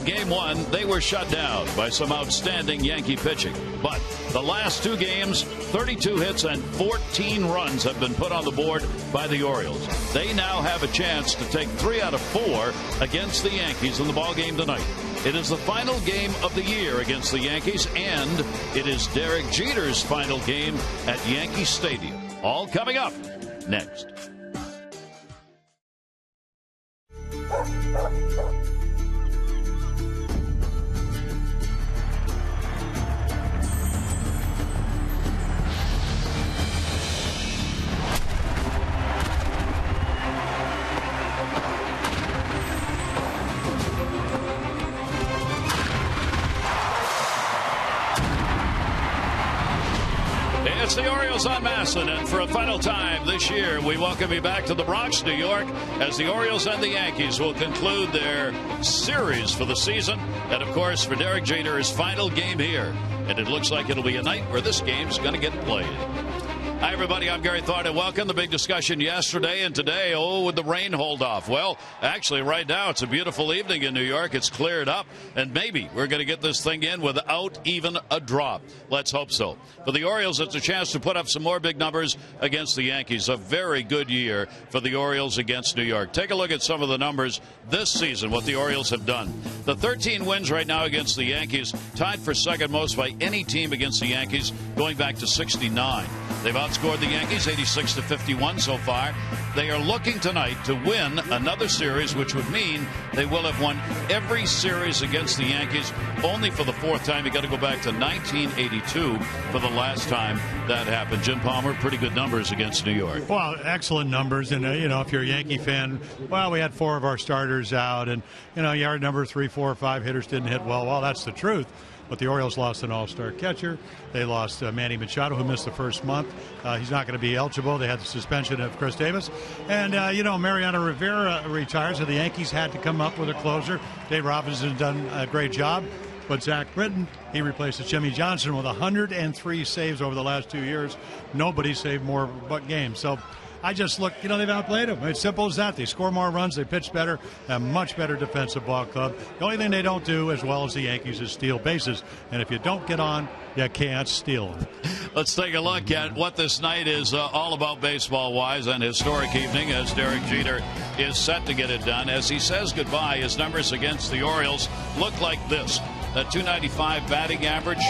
Game 1, they were shut down by some outstanding Yankee pitching. But the last 2 games, 32 hits and 14 runs have been put on the board by the Orioles. They now have a chance to take 3 out of 4 against the Yankees in the ballgame tonight. It is the final game of the year against the Yankees, and it is Derek Jeter's final game at Yankee Stadium. All coming up next. It's the Orioles on Masson, and for a final time this year, we welcome you back to the Bronx, New York, as the Orioles and the Yankees will conclude their series for the season. And, of course, for Derek Jeter, his final game here. And it looks like it'll be a night where this game's going to get played. Hi, everybody. I'm Gary Thornton. Welcome. The big discussion yesterday and today. Oh, would the rain hold off? Well, actually, right now, it's a beautiful evening in New York. It's cleared up, and maybe we're going to get this thing in without even a drop. Let's hope so. For the Orioles, it's a chance to put up some more big numbers against the Yankees. A very good year for the Orioles against New York. Take a look at some of the numbers this season, what the Orioles have done. The 13 wins right now against the Yankees, tied for second most by any team against the Yankees, going back to 69. They've outscored the Yankees 86-51 so far. They are looking tonight to win another series, which would mean they will have won every series against the Yankees. Only for the 4th time. You got to go back to 1982 for the last time that happened. Jim Palmer, pretty good numbers against New York. Well, excellent numbers. And, if you're a Yankee fan, well, we had 4 of our starters out. And, yard number 3, 4, 5 hitters didn't hit well. Well, that's the truth. But the Orioles lost an all-star catcher. They lost Manny Machado, who missed the first month. He's not going to be eligible. They had the suspension of Chris Davis. And, Mariano Rivera retires, so the Yankees had to come up with a closer. Dave Robinson has done a great job. But Zach Britton, he replaces Jimmy Johnson with 103 saves over the last 2 years. Nobody saved more but games. So I just look, they've outplayed them. It's simple as that. They score more runs, they pitch better, a much better defensive ball club. The only thing they don't do as well as the Yankees is steal bases. And if you don't get on, you can't steal them. Let's take a look at what this night is all about baseball-wise, an historic evening as Derek Jeter is set to get it done. As he says goodbye, his numbers against the Orioles look like this. A .295 batting average.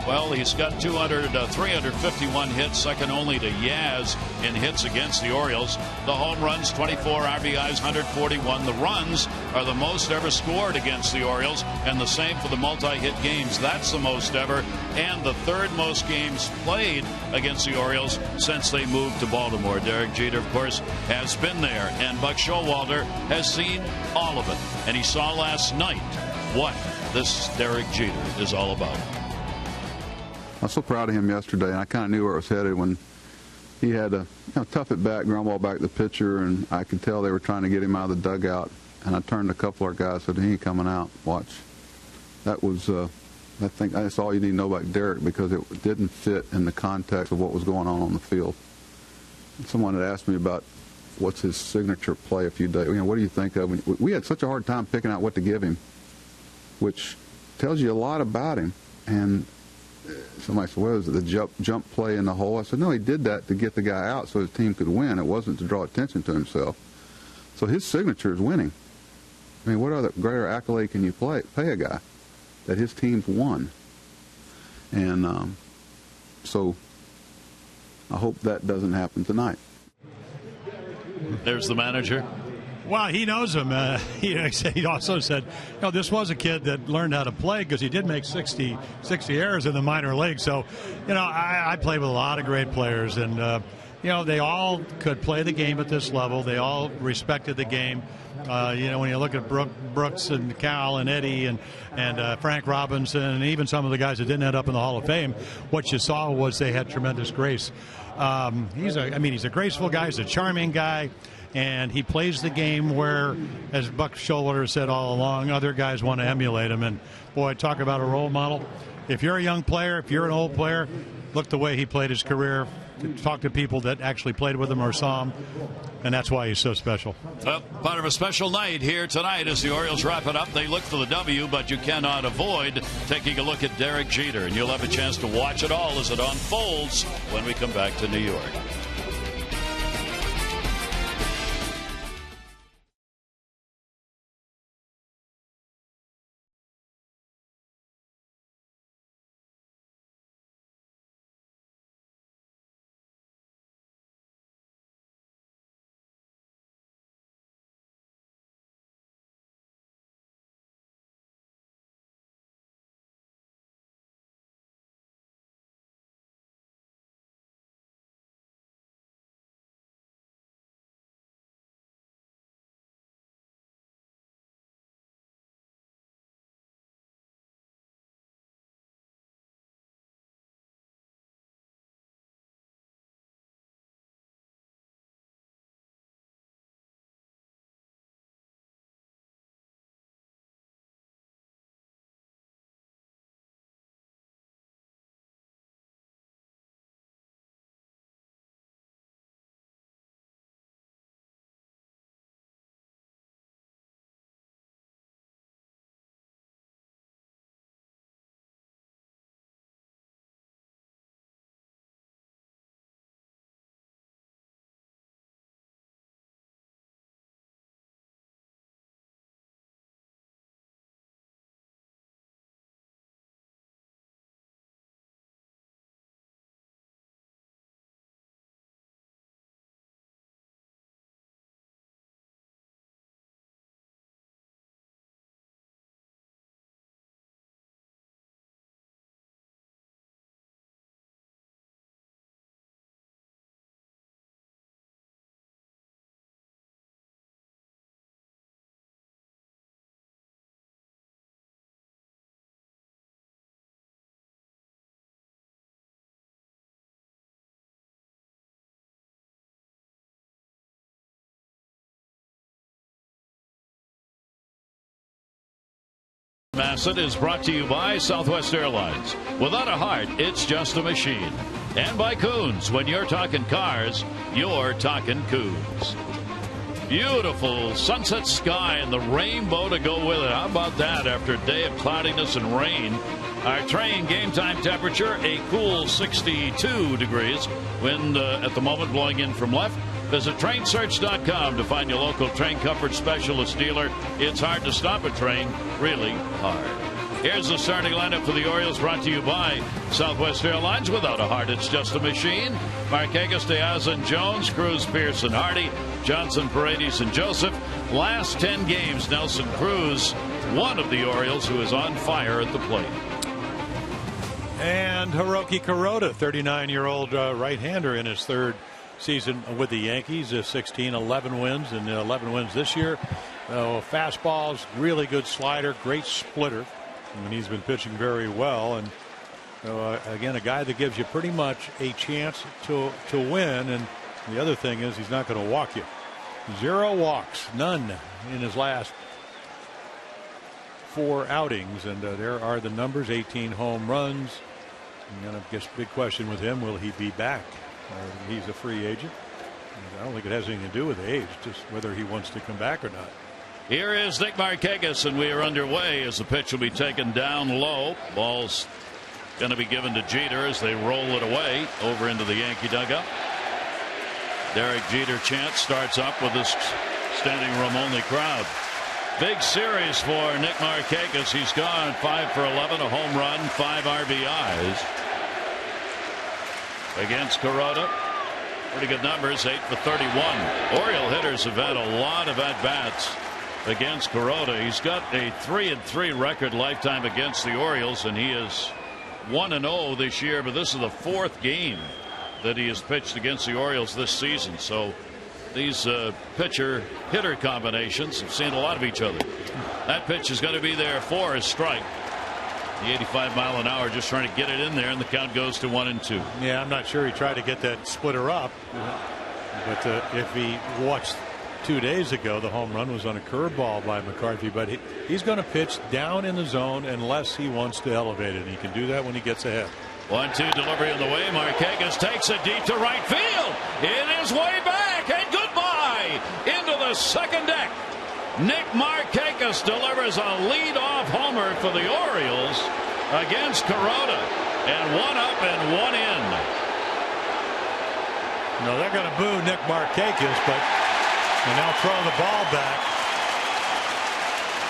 Well, he's got 351 hits, second only to Yaz in hits against the Orioles. The home runs, 24 RBIs, 141. The runs are the most ever scored against the Orioles, and the same for the multi-hit games. That's the most ever, and the 3rd most games played against the Orioles since they moved to Baltimore. Derek Jeter, of course, has been there, and Buck Showalter has seen all of it. And he saw last night what this Derek Jeter is all about. I was so proud of him yesterday, and I kind of knew where it was headed when he had a tough at bat, ground ball back to the pitcher, and I could tell they were trying to get him out of the dugout. And I turned to a couple of our guys and said, he ain't coming out. Watch. That was, I think that's all you need to know about Derek, because it didn't fit in the context of what was going on the field. Someone had asked me about what's his signature play a few days. What do you think of? We had such a hard time picking out what to give him, which tells you a lot about him. And somebody said, well, is it the jump play in the hole? I said, no, he did that to get the guy out so his team could win. It wasn't to draw attention to himself. So his signature is winning. I mean, what other greater accolade can you pay a guy that his team's won? And so I hope that doesn't happen tonight. There's the manager. Well, he knows him. He also said, this was a kid that learned how to play, because he did make 60 errors in the minor league. So, I played with a lot of great players, and, they all could play the game at this level. They all respected the game. When you look at Brooks and Cal and Eddie and Frank Robinson, and even some of the guys that didn't end up in the Hall of Fame, what you saw was they had tremendous grace. He's a graceful guy. He's a charming guy. And he plays the game where, as Buck Showalter said all along, other guys want to emulate him. And, boy, talk about a role model. If you're a young player, if you're an old player, look the way he played his career talked to people that actually played with him or saw him, and that's why he's so special. Well, part of a special night here tonight as the Orioles wrap it up. They look for the W, but you cannot avoid taking a look at Derek Jeter, and you'll have a chance to watch it all as it unfolds when we come back to New York. Masson is brought to you by Southwest Airlines. Without a heart, it's just a machine. And by Coons. When you're talking cars, you're talking Coons. Beautiful sunset sky and the rainbow to go with it. How about that after a day of cloudiness and rain? Our train game time temperature, a cool 62 degrees. Wind at the moment blowing in from left. Visit trainsearch.com to find your local train comfort specialist dealer. It's hard to stop a train, really hard. Here's the starting lineup for the Orioles, brought to you by Southwest Airlines. Without a heart, it's just a machine. Markakis, Diaz, and Jones, Cruz, Pierce, and Hardy, Johnson, Paredes, and Joseph. Last 10 games, Nelson Cruz, one of the Orioles who is on fire at the plate. And Hiroki Kuroda, 39-year-old right-hander in his third season with the Yankees, 11 wins, and 11 wins this year. Fastballs, really good slider, great splitter. And he's been pitching very well. And again, a guy that gives you pretty much a chance to win. And the other thing is he's not going to walk you. 0 walks, none in his last 4 outings. And there are the numbers, 18 home runs. And I guess big question with him, will he be back? He's a free agent. I don't think it has anything to do with age, just whether he wants to come back or not. Here is Nick Markakis, and we are underway as the pitch will be taken down low. Ball's going to be given to Jeter as they roll it away over into the Yankee dugout. Derek Jeter chant starts up with this standing room only crowd. Big series for Nick Markakis. He's gone 5 for 11, a home run, 5 RBIs. Against Kuroda, pretty good numbers, 8 for 31. Oriole hitters have had a lot of at-bats against Kuroda. He's got a 3-3 record lifetime against the Orioles, and he is 1-0 this year, but this is the 4th game that he has pitched against the Orioles this season. So these pitcher-hitter combinations have seen a lot of each other. That pitch is going to be there for a strike. The 85-mile-an-hour just trying to get it in there, and the count goes to 1-2. Yeah, I'm not sure he tried to get that splitter up, but if he watched 2 days ago, the home run was on a curveball by McCarthy. But he's going to pitch down in the zone unless he wants to elevate it, and he can do that when he gets ahead. 1-2 delivery on the way. Markakis takes it deep to right field. It is way back and goodbye into the second deck. Nick Markakis delivers a lead-off homer for the Orioles against Kuroda. And one up and one in. No, they're going to boo Nick Markakis, but and they'll throw the ball back.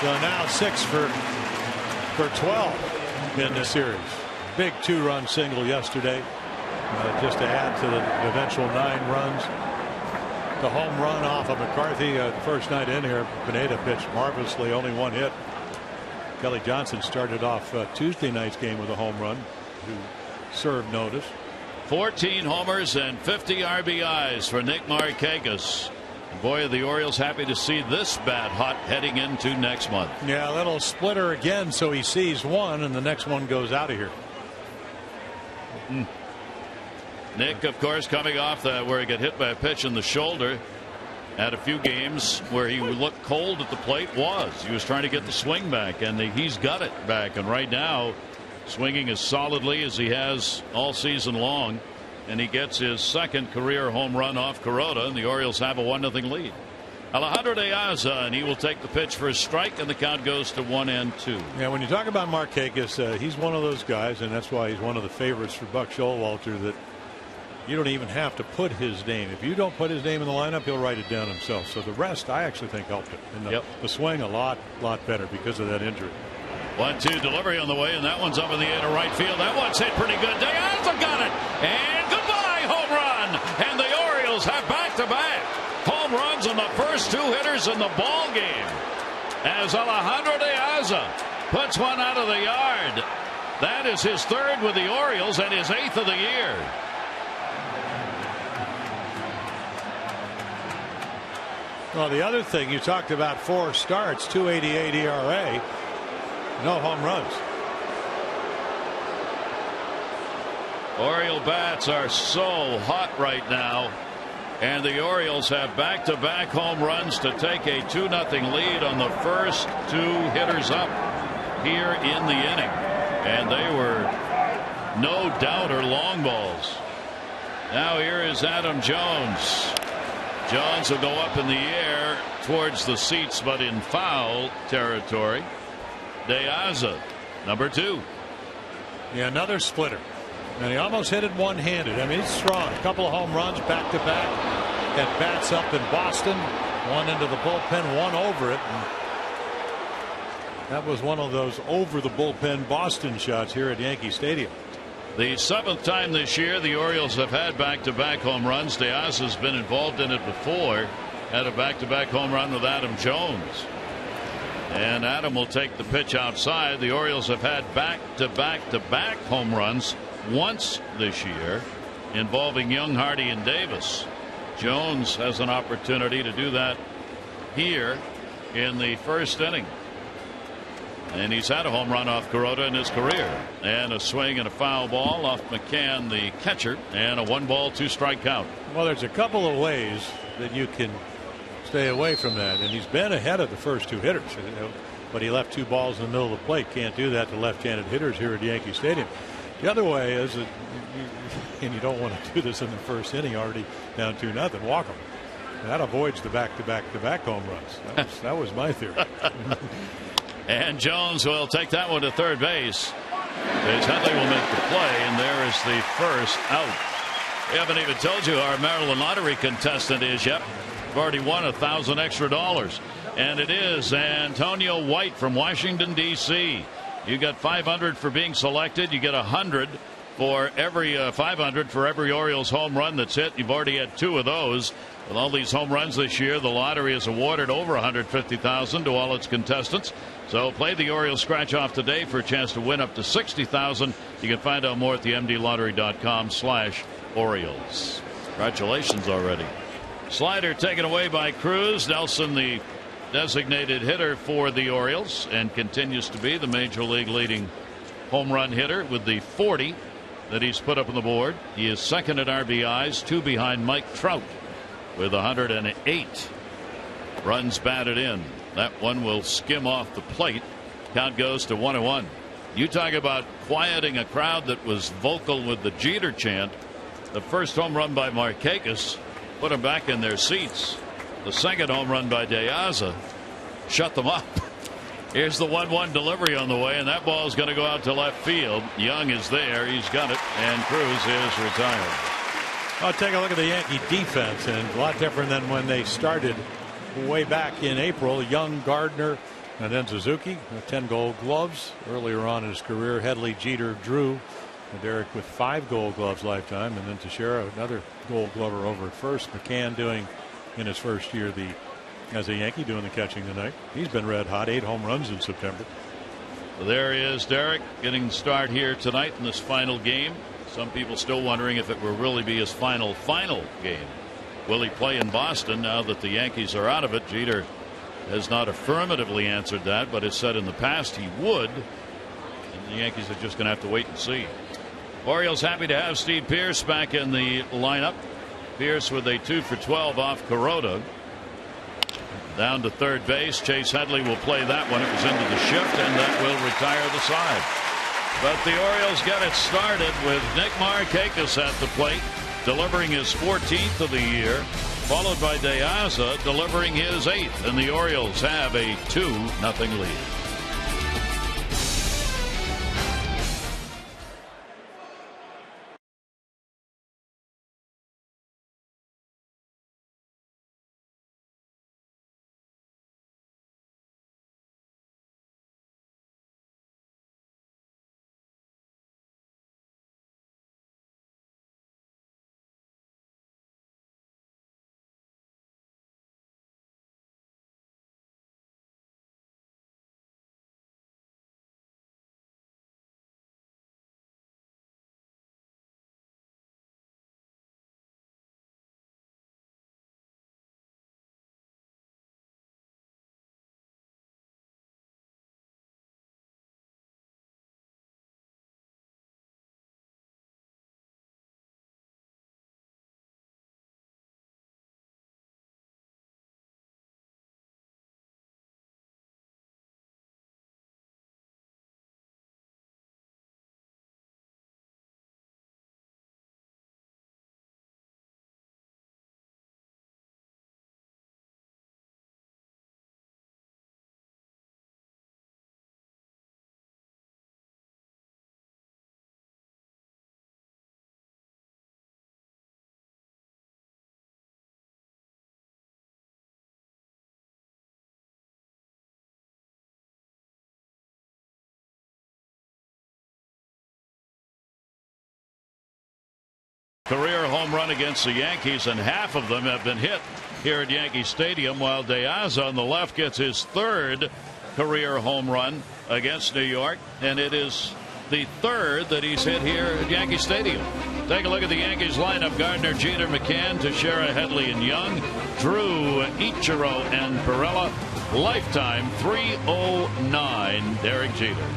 So now 6 for 12 in the series. Big 2-run single yesterday, just to add to the eventual 9 runs. The home run off of McCarthy the first night in here. Pineda pitched marvelously, only 1 hit. Kelly Johnson started off Tuesday night's game with a home run, who served notice. 14 homers and 50 RBIs for Nick Markakis. Boy, are the Orioles happy to see this bat hot heading into next month. Yeah, a little splitter again, so he sees one, and the next one goes out of here. Nick, of course, coming off that where he got hit by a pitch in the shoulder. Had a few games where he looked cold at the plate. He was trying to get the swing back, and he's got it back. And right now, swinging as solidly as he has all season long. And he gets his second career home run off Kuroda, and the Orioles have a 1-0 lead. Alejandro De Aza, and he will take the pitch for a strike, and the count goes to 1-2. Yeah, when you talk about Markakis, he's one of those guys, and that's why he's one of the favorites for Buck Showalter, that you don't even have to put his name. If you don't put his name in the lineup, he'll write it down himself. So the rest, I actually think, helped him. And the swing a lot better because of that injury. 1-2 delivery on the way, and that one's up in the air to right field. That one's hit pretty good. De Aza got it, and goodbye home run. And the Orioles have back-to-back home runs on the first 2 hitters in the ball game. As Alejandro De Aza puts one out of the yard. That is his 3rd with the Orioles and his 8th of the year. Well, the other thing, you talked about 4 starts, 2.88 ERA, no home runs. Oriole bats are so hot right now, and the Orioles have back-to-back home runs to take a 2-0 lead on the first 2 hitters up here in the inning, and they were no doubter long balls. Now here is Adam Jones. Jones will go up in the air towards the seats, but in foul territory. De Aza, number 2. Yeah, another splitter. And he almost hit it one-handed. I mean, he's strong. A couple of home runs back-to-back. At bats up in Boston. One into the bullpen, one over it. And that was one of those over-the-bullpen Boston shots here at Yankee Stadium. The 7th time this year the Orioles have had back-to-back home runs. De Aza's been involved in it before. Had a back-to-back home run with Adam Jones. And Adam will take the pitch outside. The Orioles have had back-to-back home runs once this year involving Young, Hardy, and Davis. Jones has an opportunity to do that here in the first inning. And he's had a home run off Kuroda in his career. And a swing and a foul ball off McCann, the catcher, and a 1-ball, 2-strike count. Well, there's a couple of ways that you can stay away from that. And he's been ahead of the first 2 hitters. But he left 2 balls in the middle of the plate. Can't do that to left-handed hitters here at Yankee Stadium. The other way is that and you don't want to do this in the first inning, already down 2-0. Walk them. That avoids the back-to-back home runs. That was my theory. And Jones will take that one to third base. As Headley will make the play, and there is the first out. We haven't even told you who our Maryland Lottery contestant is yet. We've already won $1,000 extra. And it is Antonio White from Washington, D.C. You got 500 for being selected. You get 100 for every 500 for every Orioles home run that's hit. You've already had 2 of those. With all these home runs this year, the lottery has awarded over $150,000 to all its contestants. So play the Orioles scratch off today for a chance to win up to $60,000. You can find out more at the mdlottery.com/Orioles. Congratulations already. Slider taken away by Cruz. Nelson, the designated hitter for the Orioles, and continues to be the major league leading home run hitter with the 40 that he's put up on the board. He is second at RBIs, 2 behind Mike Trout with 108 runs batted in. That one will skim off the plate. Count goes to 1-1. You talk about quieting a crowd that was vocal with the Jeter chant. The first home run by Markakis put them back in their seats. The second home run by De Aza shut them up. Here's the 1-1 delivery on the way, and that ball is going to go out to left field. Young is there. He's got it, and Cruz is retired. I'll take a look at the Yankee defense, and a lot different than when they started way back in April. Young, Gardner, and then Suzuki, 10 Gold Gloves earlier on in his career. Headley, Jeter, Drew, and Derek with 5 Gold Gloves lifetime, and then Teixeira, another Gold Glover over at first. McCann doing in his first year as a Yankee doing the catching tonight. He's been red hot, 8 home runs in September. There is Derek getting the start here tonight in this final game. Some people still wondering if it will really be his final game. Will he play in Boston now that the Yankees are out of it? Jeter has not affirmatively answered that, but has said in the past he would. And the Yankees are just going to have to wait and see. Orioles happy to have Steve Pearce back in the lineup. Pearce with a 2 for 12 off Kuroda. Down to third base. Chase Headley will play that one. It was into the shift, and that will retire the side. But the Orioles get it started with Nick Markakis at the plate, delivering his 14th of the year, followed by De Aza delivering his 8th, and the Orioles have a 2-0 lead. Career home run against the Yankees, and half of them have been hit here at Yankee Stadium, while De Aza on the left gets his 3rd career home run against New York, and it is the 3rd that he's hit here at Yankee Stadium. Take a look at the Yankees lineup. Gardner, Jeter, McCann, Teixeira, Headley, and Young, Drew, Ichiro, and Pirela. Lifetime 309, Derek Jeter.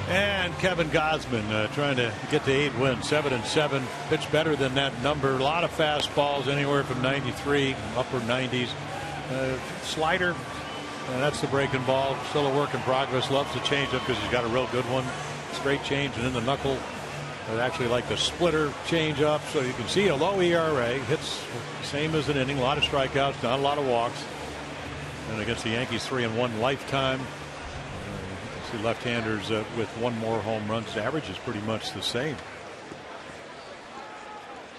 And Kevin Gausman trying to get to 8 wins, 7-7. Pitched better than that number. A lot of fastballs, anywhere from 93, upper 90s. Slider, that's the breaking ball. Still a work in progress. Loves the changeup because he's got a real good one. Straight change and in the knuckle. Actually like the splitter changeup. So you can see a low ERA. Hits same as an inning. A lot of strikeouts, not a lot of walks. And against the Yankees, 3-1 lifetime. Left-handers with 1 more home runs. The average is pretty much the same.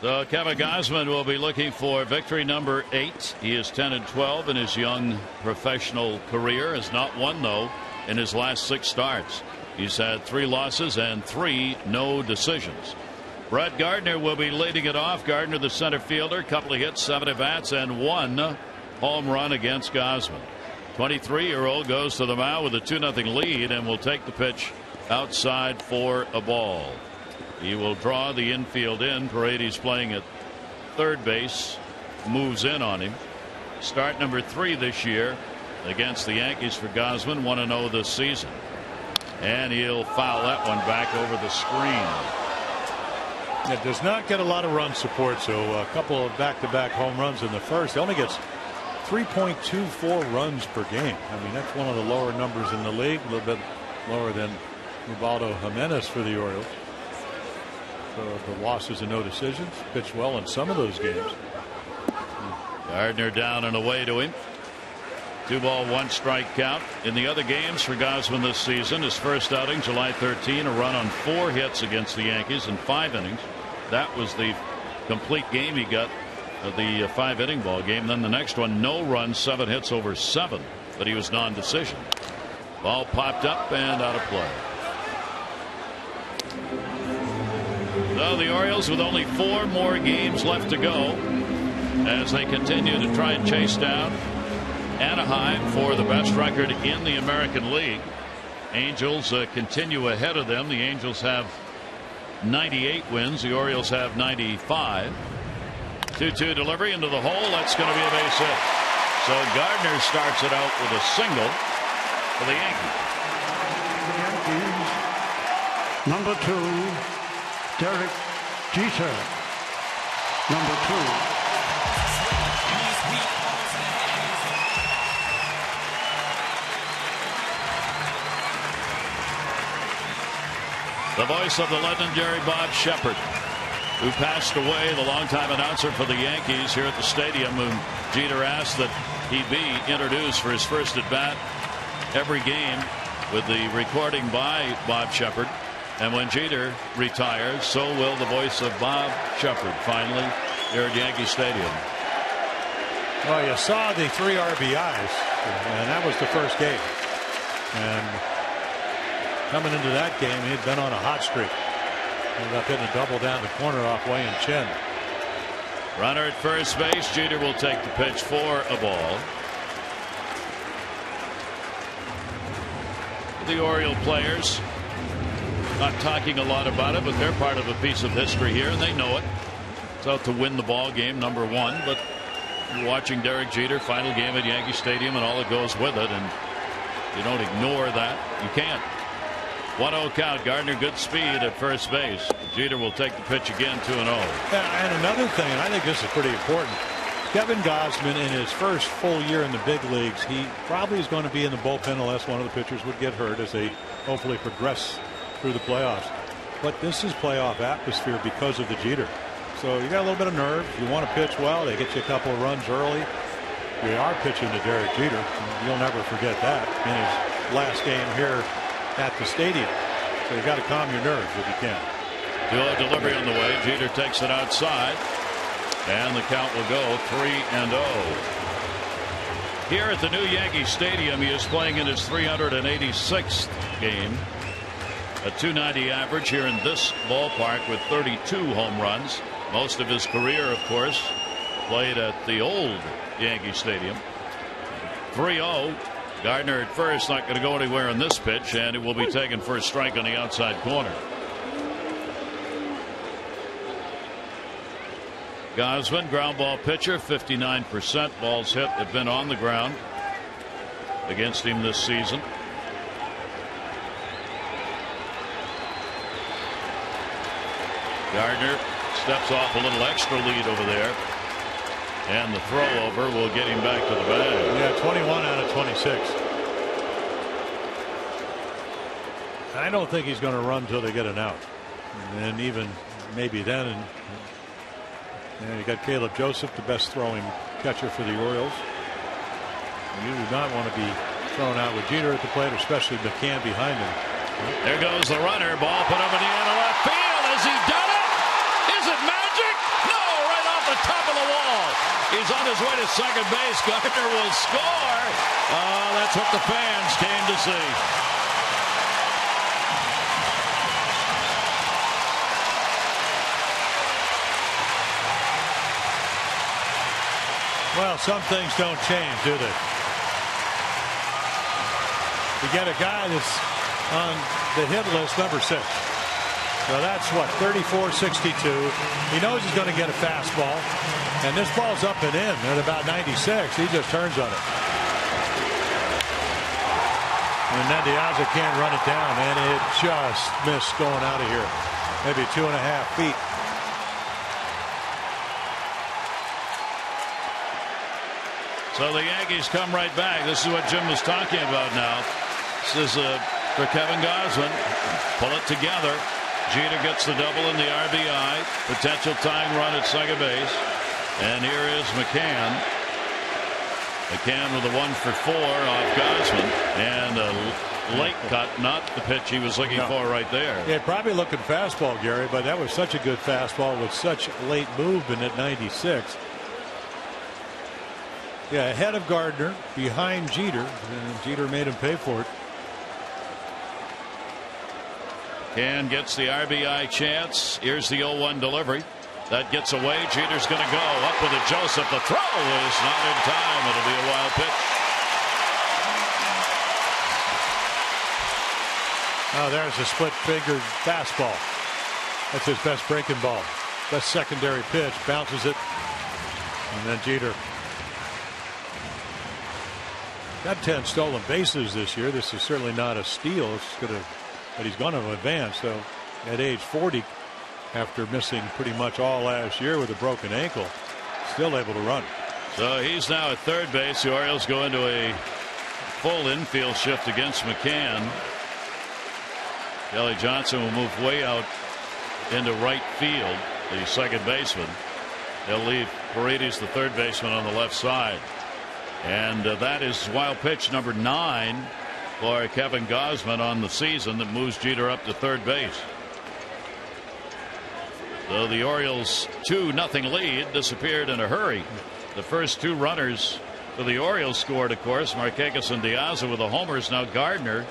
So Kevin Gausman will be looking for victory number 8. He is 10-12 in his young professional career. Has not won, though, in his last 6 starts. He's had 3 losses and 3 no decisions. Brett Gardner will be leading it off. Gardner, the center fielder, couple of hits, 7 at-bats, and 1 home run against Gausman. 23-year-old goes to the mound with a 2-0 lead and will take the pitch outside for a ball. He will draw the infield in. Paredes playing at third base, moves in on him. Start number 3 this year against the Yankees for Gausman, 1-0 this season. And he'll foul that one back over the screen. It does not get a lot of run support, so a couple of back-to-back home runs in the first. He only gets 3.24 runs per game. I mean, that's one of the lower numbers in the league. A little bit lower than Ubaldo Jimenez for the Orioles. So the losses and no decisions. Pitched well in some of those games. Gardner down and away to him. 2-ball, 1-strike count. In the other games for Gausman this season, his first outing July 13, a run on 4 hits against the Yankees in 5 innings. That was the complete game he got of the 5-inning ball game. Then the next one, no runs, 7 hits over 7, but he was non-decision. Ball popped up and out of play. So the Orioles with only 4 more games left to go as they continue to try and chase down Anaheim for the best record in the American League. Angels continue ahead of them. The Angels have 98 wins. The Orioles have 95. 2-2 delivery into the hole. That's going to be a base hit. So Gardner starts it out with a single for the Yankees. Number 2, Derek Jeter. Number 2. The voice of the legendary Bob Shepard, who passed away, the longtime announcer for the Yankees here at the stadium, whom Jeter asked that he be introduced for his first at bat every game with the recording by Bob Shepard. And when Jeter retires, so will the voice of Bob Shepard finally here at Yankee Stadium. Well, you saw the 3 RBIs, and that was the first game. And coming into that game, he'd been on a hot streak. Ended up hitting a double down the corner off Wei-Yin Chen. Runner at first base. Jeter will take the pitch for a ball. The Oriole players not talking a lot about it, but they're part of a piece of history here, and they know it. It's out to win the ball game, number 1, but you're watching Derek Jeter, final game at Yankee Stadium, and all that goes with it, and you don't ignore that. You can't. 1-0 count. Gardner, good speed at first base. Jeter will take the pitch again, 2-0. Yeah, and another thing, and I think this is pretty important, Kevin Gausman in his first full year in the big leagues, he probably is going to be in the bullpen unless one of the pitchers would get hurt as they hopefully progress through the playoffs. But this is playoff atmosphere because of the Jeter. So you got a little bit of nerve. You want to pitch well. They get you a couple of runs early. We are pitching to Derek Jeter. You'll never forget that in his last game here at the stadium. So you got to calm your nerves if you can. 2-0 delivery on the way. Jeter takes it outside, and the count will go 3-0. Here at the new Yankee Stadium, he is playing in his 386th game. A .290 average here in this ballpark with 32 home runs. Most of his career, of course, played at the old Yankee Stadium. 3-0. Gardner at first, not going to go anywhere in this pitch, and it will be taken for a strike on the outside corner. Gausman, ground ball pitcher, 59%. Balls hit have been on the ground against him this season. Gardner steps off a little extra lead over there. And the throw over will get him back to the bag. Yeah, 21 out of 26. I don't think he's going to run until they get an out. And even maybe then. And you got Caleb Joseph, the best throwing catcher for the Orioles. You do not want to be thrown out with Jeter at the plate, especially McCann behind him. There goes the runner. Ball put up in the end of left field. Has he done it? Is it magic? No, right off the top of the wall. He's on his way to second base. Gardner will score. That's what the fans came to see. Well, some things don't change, do they? You get a guy that's on the hit list, number 6. So that's what, 34-62. He knows he's going to get a fastball. And this ball's up and in at about 96. He just turns on it. And then Diaza can't run it down, and it just missed going out of here. Maybe 2.5 feet. So the Yankees come right back. This is what Jim was talking about now. This is a for Kevin Gausman. Pull it together. Jeter gets the double in the RBI. Potential tying run at second base. And here is McCann. McCann with a 1-for-4 off Gausman. And a late cut, not the pitch he was looking for right there. Yeah, probably looking fastball, Gary, but that was such a good fastball with such late movement at 96. Yeah, ahead of Gardner, behind Jeter, and Jeter made him pay for it. McCann gets the RBI chance. Here's the 0-1 delivery. That gets away. Jeter's going to go up with it. Joseph. The throw is not in time. It'll be a wild pitch. Oh, there's a split-fingered fastball. That's his best breaking ball. Best secondary pitch. Bounces it. And then Jeter. Got 10 stolen bases this year. This is certainly not a steal. But he's going to advance. So at age 40, after missing pretty much all last year with a broken ankle, still able to run. So he's now at third base. The Orioles go into a full infield shift against McCann. Kelly Johnson will move way out into right field, the second baseman. They'll leave Paredes, the third baseman, on the left side. And that is wild pitch number 9 for Kevin Gausman on the season that moves Jeter up to third base. So the Orioles 2-0 lead disappeared in a hurry. The first 2 runners for the Orioles scored, of course. Markakis and Diaz with the homers. Now Gardner,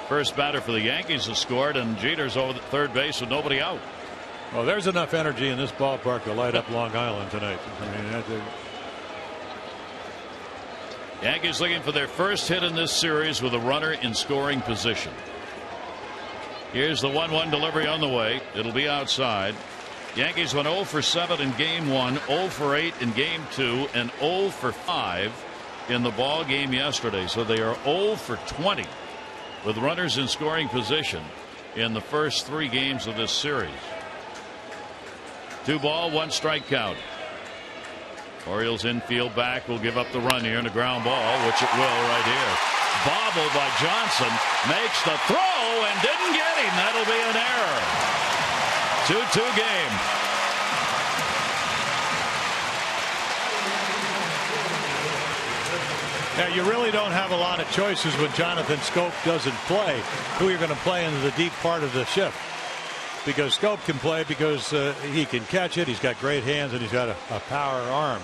first batter for the Yankees, has scored, and Jeter's over the third base with nobody out. Well, there's enough energy in this ballpark to light up Long Island tonight. I mean, that's Yankees looking for their first hit in this series with a runner in scoring position. Here's the 1-1 delivery on the way. It'll be outside. Yankees went 0 for 7 in game 1, 0 for 8 in game 2, and 0 for 5 in the ball game yesterday. So they are 0 for 20 with runners in scoring position in the first 3 games of this series. 2 ball, 1 strike count. Orioles infield back will give up the run here, and a ground ball, which it will right here. Bobbled by Johnson, makes the throw and didn't get him. That'll be an error. 2-2 game. Now, you really don't have a lot of choices when Jonathan Schoop doesn't play, who you're going to play into the deep part of the shift. Because Schoop can play because he can catch it. He's got great hands and he's got a power arm.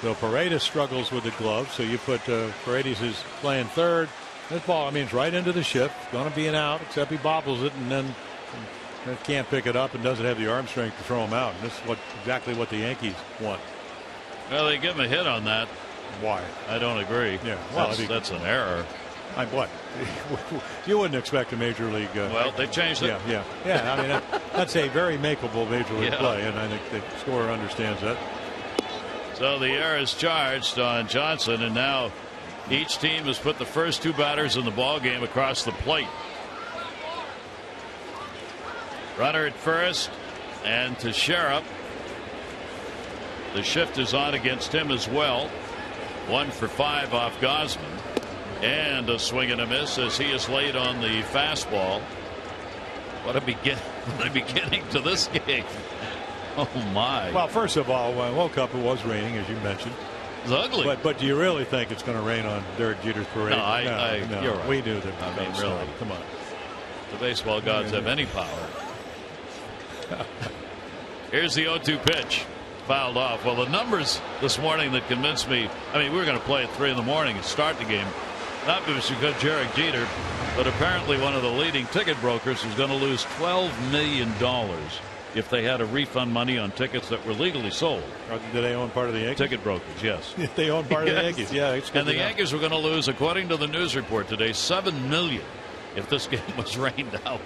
So Paredes struggles with the glove. So you put Paredes is playing third. This ball, I mean, it's right into the shift. Going to be an out, except he bobbles it and then can't pick it up and doesn't have the arm strength to throw him out. And this is exactly what the Yankees want. Well, they give him a hit on that. Why? I don't agree. Yeah, well, that's an error. What? You wouldn't expect a major league. Well, they changed it. Yeah. I mean, that's a very makeable major league play, and I think the scorer understands that. So the error is charged on Johnson, and now each team has put the first 2 batters in the ball game across the plate. Runner at first, and Teixeira. The shift is on against him as well. 1 for 5 off Gausman. And a swing and a miss as he is late on the fastball. What a beginning to this game. Oh my. Well, first of all, when World Cup, it was raining, as you mentioned. It's ugly. But do you really think it's going to rain on Derek Jeter's parade? No, you're right. We knew that. I mean, really. Come on. The baseball gods have any power. Here's the 0-2 pitch. Fouled off. Well, the numbers this morning that convinced me, I mean, we were going to play at 3 in the morning and start the game. Not because Derek Jeter, but apparently one of the leading ticket brokers is going to lose $12 million if they had to refund money on tickets that were legally sold. Do they own part of the Yankees? Ticket brokers, yes. They own part of the Yankees. Yeah, it's good. And the Yankees were going to lose, according to the news report today, $7 million if this game was rained out.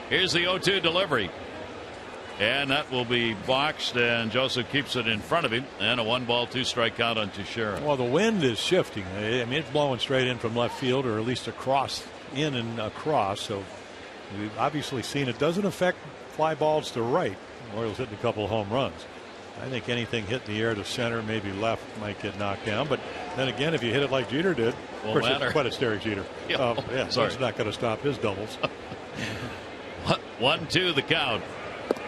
Here's the 0-2 delivery. And that will be boxed, and Joseph keeps it in front of him, and a 1-ball 2-strike count on Teixeira. Well, the wind is shifting. I mean, it's blowing straight in from left field, or at least across, in and across. So we've obviously seen it doesn't affect fly balls to right. Orioles hitting a couple of home runs. I think anything hit in the air to center, maybe left, might get knocked down. But then again, if you hit it like Jeter did, won't matter. But it's Derek Jeter. Yeah, so it's not going to stop his doubles. 1-2 the count.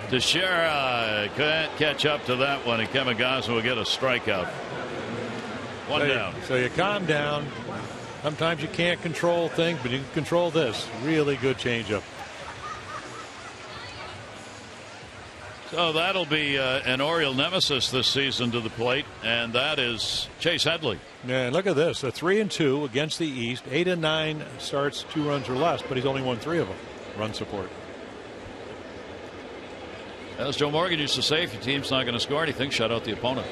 Teixeira can't catch up to that one, and Kevin Gausman will get a strikeout. One down. So you calm down. Sometimes you can't control things, but you can control this. Really good changeup. So that'll be an Oriole nemesis this season to the plate, and that is Chase Headley. Yeah, look at this. A 3-2 against the East. 8 and 9 starts 2 runs or less, but he's only won 3 of them. Run support. As Joe Morgan used to say, if your team's not going to score anything, shut out the opponent.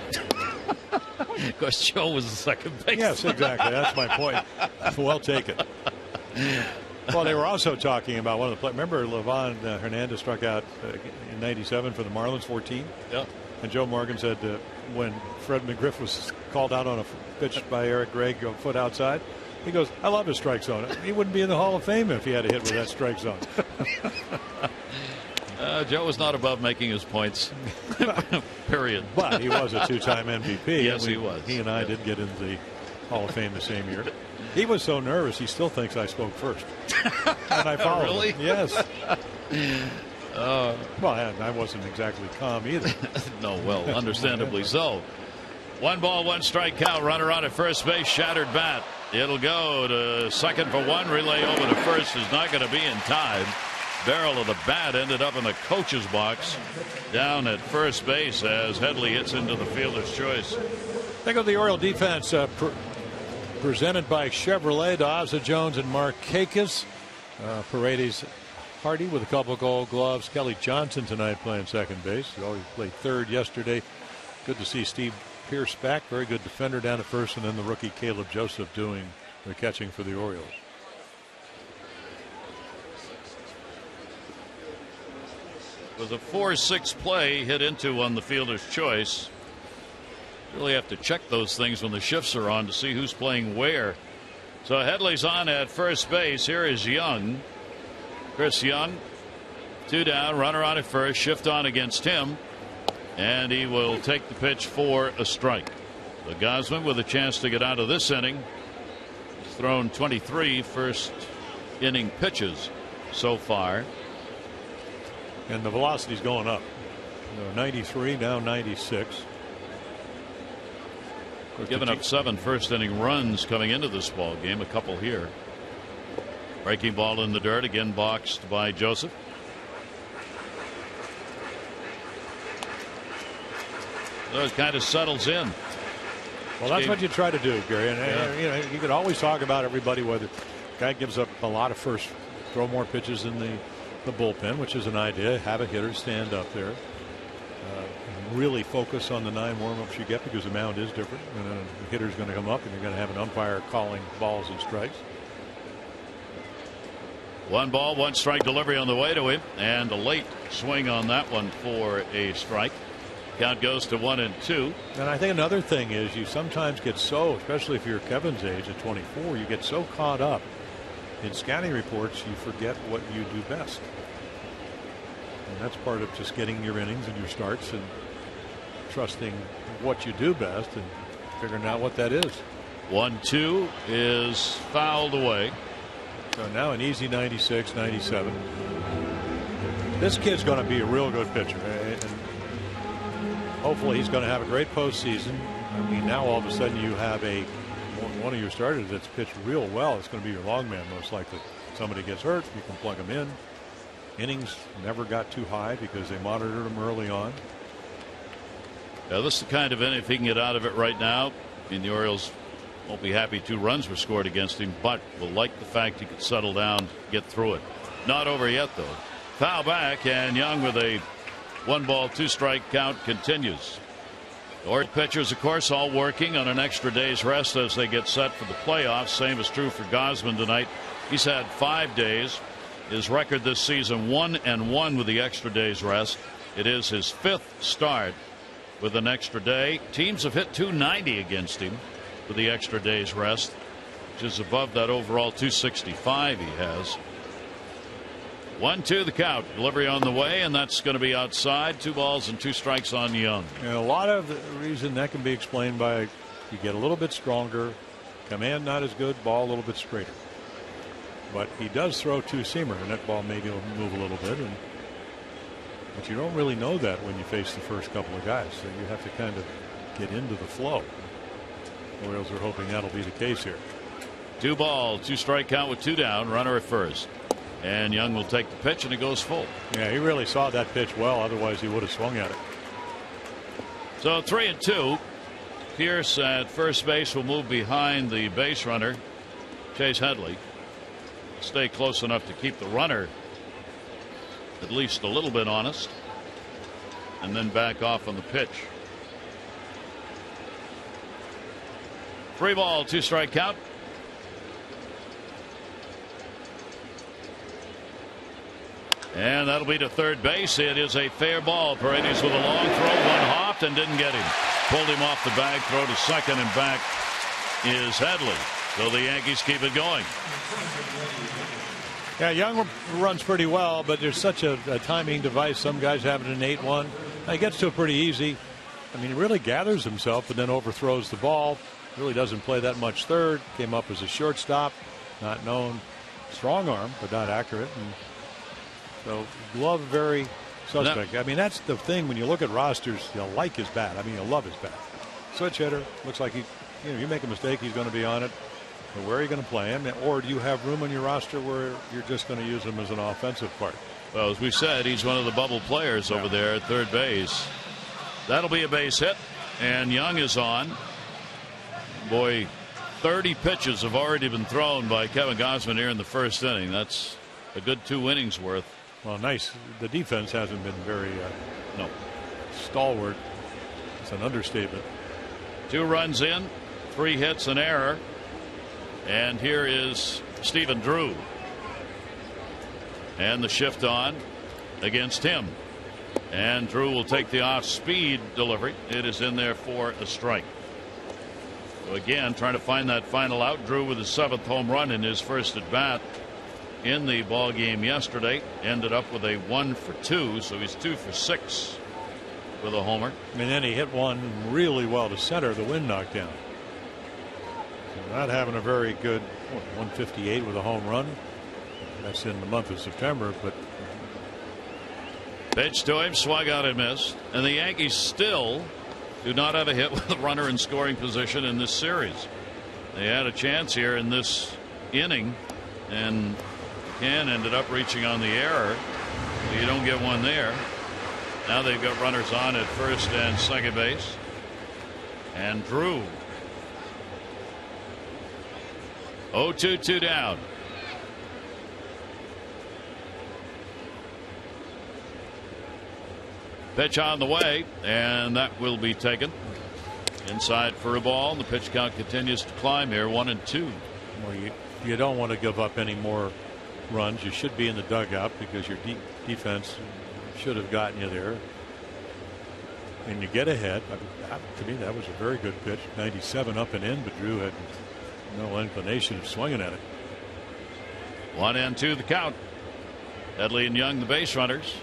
Of course, Joe was the second baseman. Yes, exactly. That's my point. Well taken. Well, they were also talking about one of the players. Remember, Livan Hernandez struck out in '97 for the Marlins, 14. Yeah. And Joe Morgan said when Fred McGriff was called out on a pitch by Eric Gregg a foot outside, he goes, "I love his strike zone. He wouldn't be in the Hall of Fame if he had a hit with that strike zone." Joe was not above making his points. Period. But he was a 2-time MVP. Yes, he was. He and I did get into the Hall of Fame the same year. He was so nervous, he still thinks I spoke first. And I followed Really? him. Yes. Well, I wasn't exactly calm either. No, well, understandably so. 1 ball, 1 strike count. Runner on at first base. Shattered bat. It'll go to second for 1. Relay over to first is not going to be in time. Barrel of the bat ended up in the coach's box down at first base as Headley hits into the fielder's choice. Think of the Oriole defense presented by Chevrolet. Daza Jones and Mark Kakis. Paredes Hardy with a couple of Gold Gloves. Kelly Johnson tonight playing second base. He always played third yesterday. Good to see Steve Pierce back. Very good defender down at first, and then the rookie Caleb Joseph doing the catching for the Orioles. It was a 4-6 play hit into on the fielder's choice. Really have to check those things when the shifts are on to see who's playing where. So Headley's on at first base. Here is Young. Chris Young, 2 down, runner on at first, shift on against him, and he will take the pitch for a strike. So Gausman with a chance to get out of this inning. He's thrown 23 first inning pitches so far. And the velocity's going up. 93, now 96. Giving up 7 first inning runs coming into this ball game, a couple here. Breaking ball in the dirt, again boxed by Joseph. So it kind of settles in. Well, that's what you try to do, Gary. And you could always talk about everybody, whether guy gives up a lot of first, throw more pitches in the bullpen, which is an idea. Have a hitter stand up there. Really focus on the 9 warm-ups you get, because the mound is different. And the hitter's going to come up, and you're going to have an umpire calling balls and strikes. 1 ball, 1 strike delivery on the way to him, and a late swing on that one for a strike. Count goes to 1-2. And I think another thing is you sometimes get so, especially if you're Kevin's age at 24, you get so caught up in scouting reports you forget what you do best. And that's part of just getting your innings and your starts and trusting what you do best and figuring out what that is. 1-2 is fouled away. So now an easy 96, 97. This kid's going to be a real good pitcher. And hopefully he's going to have a great postseason. I mean, now all of a sudden you have one of your starters that's pitched real well. It's going to be your long man, most likely. Somebody gets hurt, you can plug him in. Innings never got too high because they monitored him early on. Yeah, this is the kind of inning, if he can get out of it right now, I mean, the Orioles won't be happy 2 runs were scored against him, but will like the fact he could settle down, get through it. Not over yet, though. Foul back, and Young with a 1 ball, 2 strike count continues. The Oriole pitchers, of course, all working on an extra day's rest as they get set for the playoffs. Same is true for Gausman tonight. He's had 5 days. His record this season 1-1 with the extra day's rest. It is his 5th start with an extra day. Teams have hit .290 against him with the extra day's rest, which is above that overall .265 he has. 1-2 the count. Delivery on the way, and that's going to be outside. 2 balls and 2 strikes on Young. And a lot of the reason that can be explained by you get a little bit stronger, command not as good, ball a little bit straighter. But he does throw 2-seamer, and that ball maybe will move a little bit. But you don't really know that when you face the first couple of guys. So you have to kind of get into the flow. The Orioles are hoping that'll be the case here. 2 ball, 2 strike count with 2 down. Runner at first. And Young will take the pitch, and it goes full. Yeah, he really saw that pitch well. Otherwise, he would have swung at it. So 3-2. Pierce at first base will move behind the base runner, Chase Headley. Stay close enough to keep the runner at least a little bit honest, and then back off on the pitch. 3 ball, 2 strike count. And that'll be to third base. It is a fair ball. Paredes with a long throw. One hopped and didn't get him. Pulled him off the bag. Throw to second, and back is Headley. So the Yankees keep it going. Yeah, Young runs pretty well, but there's such a timing device. Some guys have it in 8-1. He gets to it pretty easy. I mean, he really gathers himself and then overthrows the ball. Really doesn't play that much third. Came up as a shortstop. Not known. Strong arm, but not accurate. And so glove very suspect. I mean, that's the thing when you look at rosters. You'll like his bat. I mean, you'll love his bat. Switch hitter. Looks like you make a mistake, he's going to be on it. But where are you going to play him? Or do you have room on your roster where you're just going to use him as an offensive part? Well, as we said, he's one of the bubble players over there at third base. That'll be a base hit, and Young is on. Boy, 30 pitches have already been thrown by Kevin Gausman here in the first inning. That's a good 2 innings worth. Well, nice. The defense hasn't been very stalwart. It's an understatement. 2 runs in, 3 hits, an error. And here is Stephen Drew. And the shift on against him. And Drew will take the off-speed delivery. It is in there for a strike. So again, trying to find that final out. Drew with his 7th home run in his first at bat in the ball game yesterday. Ended up with a 1 for 2, so he's 2 for 6 with a homer. And then he hit one really well to center. The wind knocked down. So not having a very good 158 with a home run. That's in the month of September, but pitch to him, swung out and missed. And the Yankees still do not have a hit with a runner in scoring position in this series. They had a chance here in this inning, and Ken ended up reaching on the error. So you don't get one there. Now they've got runners on at first and second base. And Drew. 0-2, 2 down. Pitch on the way, and that will be taken inside for a ball. The pitch count continues to climb here, 1-2. Well, you don't want to give up any more runs. You should be in the dugout because your defense should have gotten you there. And you get ahead. To me, that was a very good pitch. 97 up and in, but Drew had no inclination of swinging at it. 1-2 the count. Headley and Young, the base runners.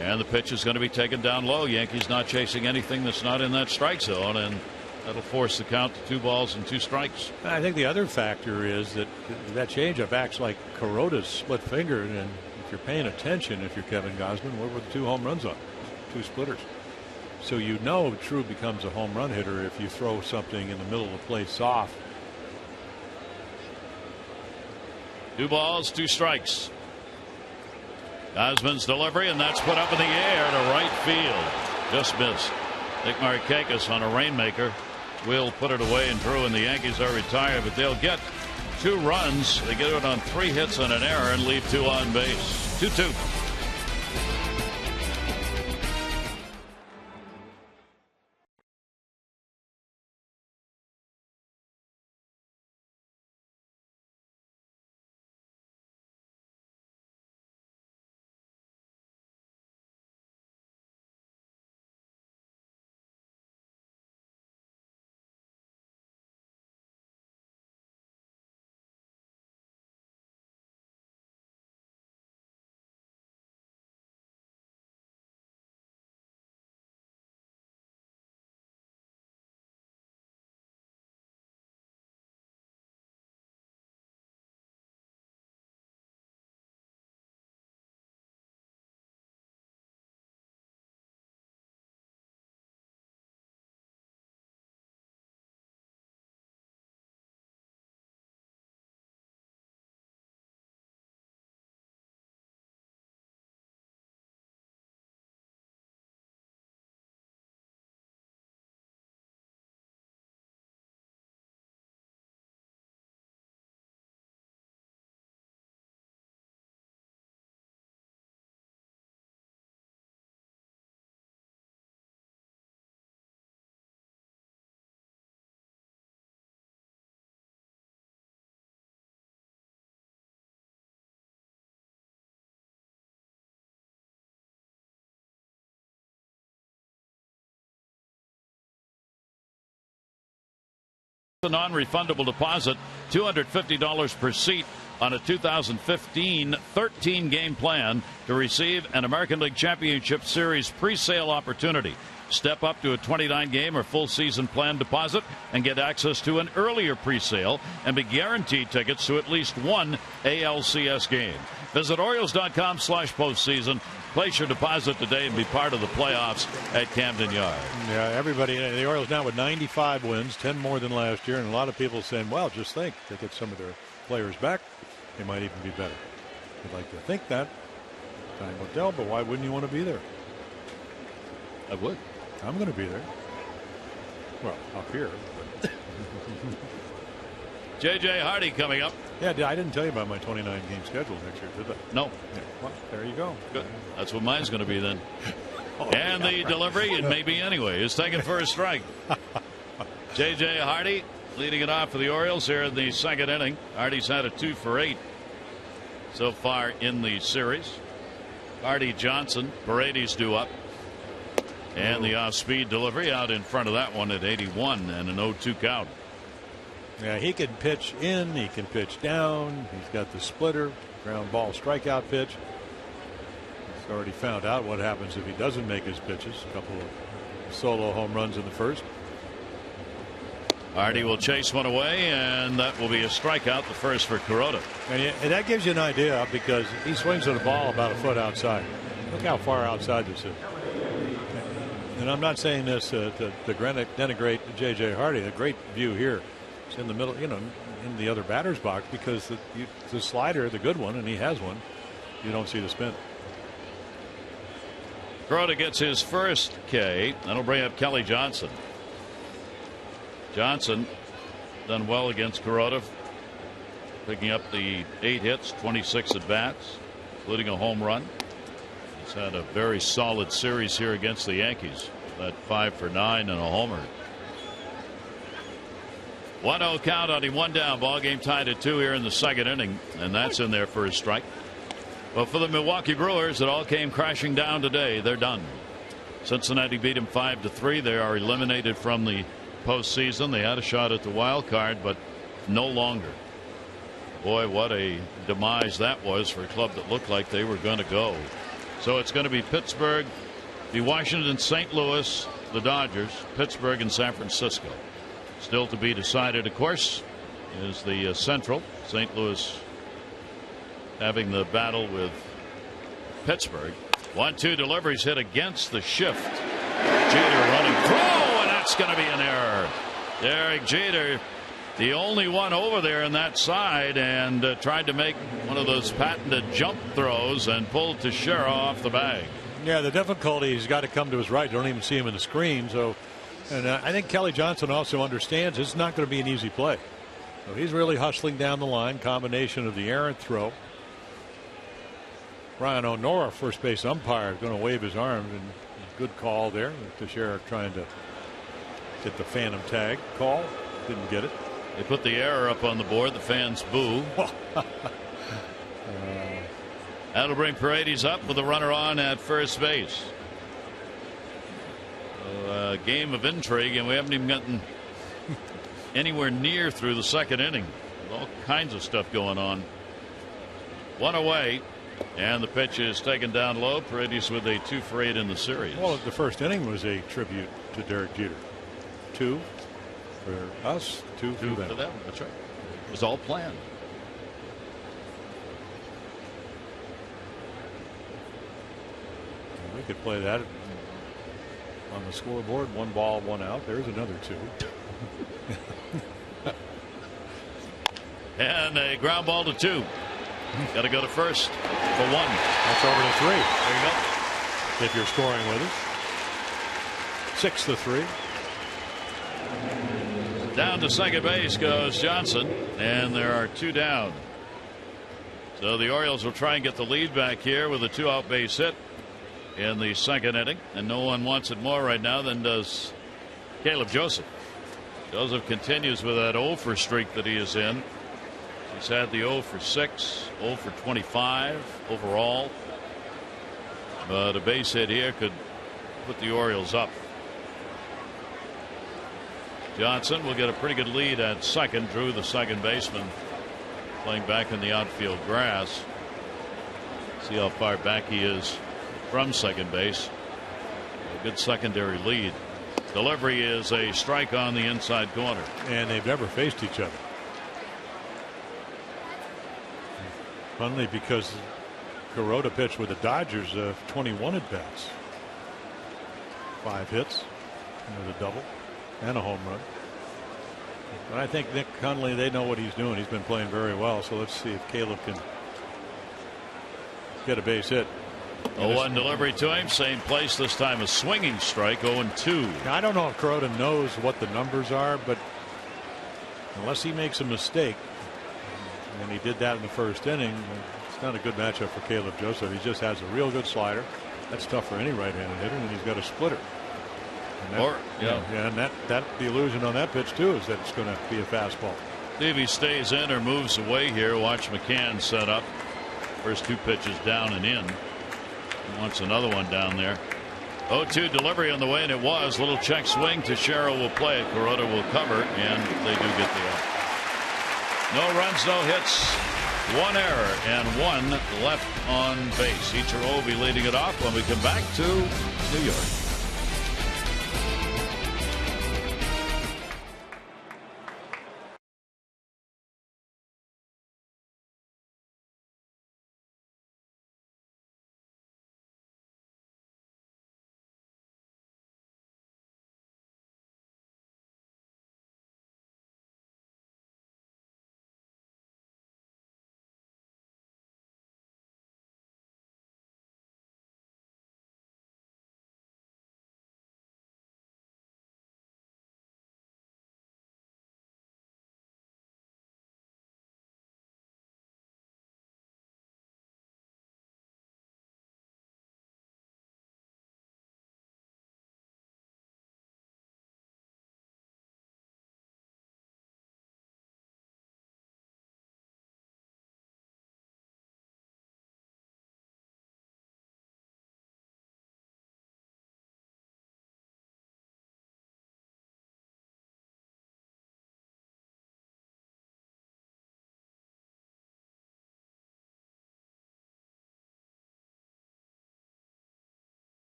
And the pitch is going to be taken down low. Yankees not chasing anything that's not in that strike zone, and that'll force the count to 2 balls and 2 strikes. I think the other factor is that changeup acts like Kuroda's split finger, and if you're paying attention, if you're Kevin Gausman, what were the 2 home runs on? 2 splitters. So you know Drew becomes a home run hitter if you throw something in the middle of the plate soft. 2 balls, 2 strikes. Gausman's delivery, and that's put up in the air to right field. Just missed. Nick Markakis on a rainmaker will put it away, and Drew and the Yankees are retired, but they'll get 2 runs. They get it on 3 hits and an error and leave 2 on base. 2-2. a non-refundable deposit, $250 per seat on a 2015 13-game plan to receive an American League Championship Series pre-sale opportunity. Step up to a 29-game or full season plan deposit and get access to an earlier pre-sale and be guaranteed tickets to at least one ALCS game. Visit Orioles.com/postseason. Place your deposit today and be part of the playoffs at Camden Yard. Yeah, everybody, the Orioles now with 95 wins, 10 more than last year, and a lot of people saying, well, just think, they get some of their players back, they might even be better. You'd like to think that. Time will tell, but why wouldn't you want to be there? I would. I'm going to be there. Well, up here. J.J. Hardy coming up. Yeah, I didn't tell you about my 29-game schedule next year, did I? No. Yeah, well, there you go. Good. That's what mine's going to be then. And the delivery, it may be anyway, is taken for a strike. J.J. Hardy leading it off for the Orioles here in the second inning. Hardy's had a 2 for 8 so far in the series. Hardy, Johnson, Paredes due up. And the off-speed delivery out in front of that one at 81 and an 0-2 count. Yeah, he can pitch in, he can pitch down. He's got the splitter, ground ball strikeout pitch. He's already found out what happens if he doesn't make his pitches. A couple of solo home runs in the first. Hardy will chase one away, and that will be a strikeout, the first for Kuroda. And that gives you an idea because he swings at a ball about a foot outside. Look how far outside this is. And I'm not saying this to denigrate J.J. Hardy. A great view here. It's in the middle, in the other batter's box because the slider, the good one, and he has one, you don't see the spin. Kuroda gets his first K. That'll bring up Kelly Johnson. Johnson done well against Kuroda, picking up the 8 hits, 26 at bats, including a home run. He's had a very solid series here against the Yankees. That 5 for 9 and a homer. 1-0 count on him, 1 down. Ball game tied at 2 here in the second inning, and that's in there for a strike. Well, for the Milwaukee Brewers, it all came crashing down today. They're done. Cincinnati beat them 5-3. They are eliminated from the postseason. They had a shot at the wild card, but no longer. Boy, what a demise that was for a club that looked like they were going to go. So it's going to be Pittsburgh, the Washington, St. Louis, the Dodgers, Pittsburgh, and San Francisco. Still to be decided, of course, is the Central. St. Louis having the battle with Pittsburgh. 1-2 deliveries hit against the shift. Jeter running through, and that's going to be an error. Derek Jeter, the only one over there in that side, and tried to make one of those patented jump throws and pulled Teixeira off the bag. Yeah, the difficulty, he's got to come to his right. You don't even see him in the screen. So, and I think Kelly Johnson also understands it's not going to be an easy play. So he's really hustling down the line. Combination of the errant throw. Ryan O'Nora, first base umpire, is going to wave his arms, and good call there. Teixeira trying to get the phantom tag call. Didn't get it. They put the error up on the board. The fans boo. That'll bring Paredes up with a runner on at first base. A game of intrigue, and we haven't even gotten anywhere near through the second inning. With all kinds of stuff going on. One away, and the pitch is taken down low. Paredes with a 2 for 8 in the series. Well, the first inning was a tribute to Derek Jeter. 2 for us, 2 for them. That's right. It was all planned. We could play that on the scoreboard. 1 ball, 1 out. There's another 2. And a ground ball to 2. Got to go to first for 1. That's over to 3. There you go. If you're scoring with us. 6-3. Down to second base goes Johnson, and there are 2 down. So the Orioles will try and get the lead back here with a 2-out base hit in the second inning, and no one wants it more right now than does Caleb Joseph. Joseph continues with that 0 for streak that he is in. He's had the 0 for 6, 0 for 25 overall, but a base hit here could put the Orioles up. Johnson will get a pretty good lead at second. Drew, the second baseman, playing back in the outfield grass. See how far back he is from second base. A good secondary lead. Delivery is a strike on the inside corner. And they've never faced each other. Funnily, because Kuroda pitched with the Dodgers 21 at bats. 5 hits, a double, and a home run. But I think Nick Connolly, they know what he's doing. He's been playing very well. So let's see if Caleb can get a base hit. 0-1 delivery to him. Same place this time. A swinging strike. 0-2. Now, I don't know if Kuroda knows what the numbers are, but unless he makes a mistake, and he did that in the first inning, it's not a good matchup for Caleb Joseph. He just has a real good slider. That's tough for any right-handed hitter, and he's got a splitter. And that the illusion on that pitch too is that it's going to be a fastball. See if he stays in or moves away here. Watch McCann set up. First 2 pitches down and in. He wants another one down there. 0-2 delivery on the way, and it was. Little check swing. Teixeira will play it. Kuroda will cover, and they do get the out. No runs, no hits. 1 error and 1 left on base. Ichiro will be leading it off when we come back to New York.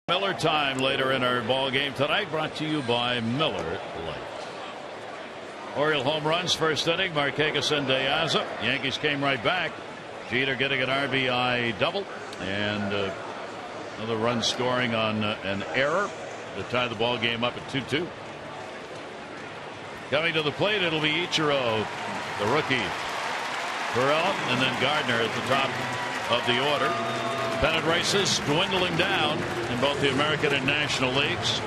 Miller time later in our ball game tonight, brought to you by Miller Lite. Oriole home runs first inning. Markakis and De Aza. Yankees came right back. Jeter getting an RBI double and another run scoring on an error to tie the ball game up at 2-2. Coming to the plate, it'll be Ichiro, the rookie, Perella, and then Gardner at the top of the order. Pennant races dwindling down in both the American and National Leagues.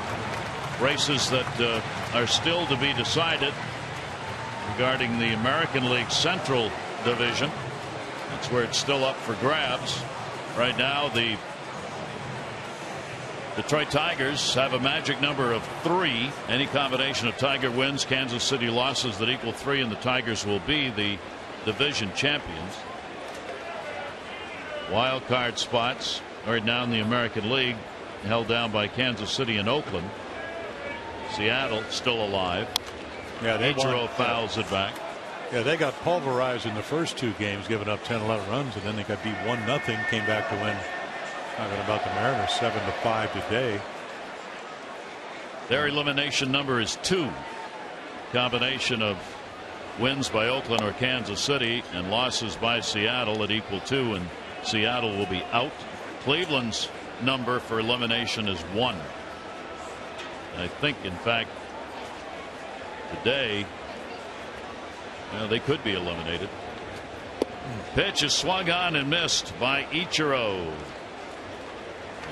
Races that are still to be decided regarding the American League Central Division. That's where it's still up for grabs. Right now, the Detroit Tigers have a magic number of 3. Any combination of Tiger wins, Kansas City losses that equal 3, and the Tigers will be the division champions. Wild card spots right now in the American League held down by Kansas City and Oakland. Seattle still alive. Yeah, Ichiro fouls it back. Yeah, they got pulverized in the first 2 games, giving up 10-11 runs, and then they got beat 1-0. Came back to win. Talking about the Mariners, 7-5 today. Their elimination number is 2. Combination of wins by Oakland or Kansas City and losses by Seattle at equal 2, and Seattle will be out. Cleveland's number for elimination is 1. I think, in fact, today they could be eliminated. Pitch is swung on and missed by Ichiro.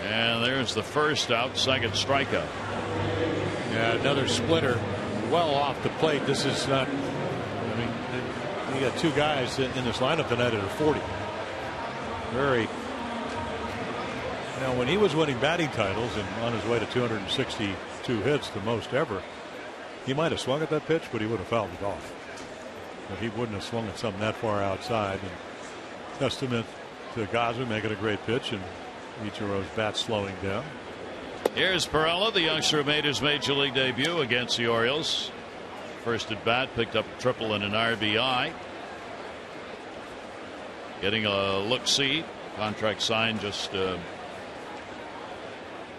And there's the first out, second strikeout. Yeah, another splitter well off the plate. This is not, I mean, you got 2 guys in this lineup tonight that are 40. Very Now, when he was winning batting titles and on his way to 262 hits, the most ever, he might have swung at that pitch, but he would have fouled it off. But he wouldn't have swung at something that far outside. And testament to Gausman making a great pitch and Ichiro's bat slowing down. Here's Perella, the youngster who made his major league debut against the Orioles. First at bat, picked up a triple and an RBI. Getting a look-see. Contract signed just a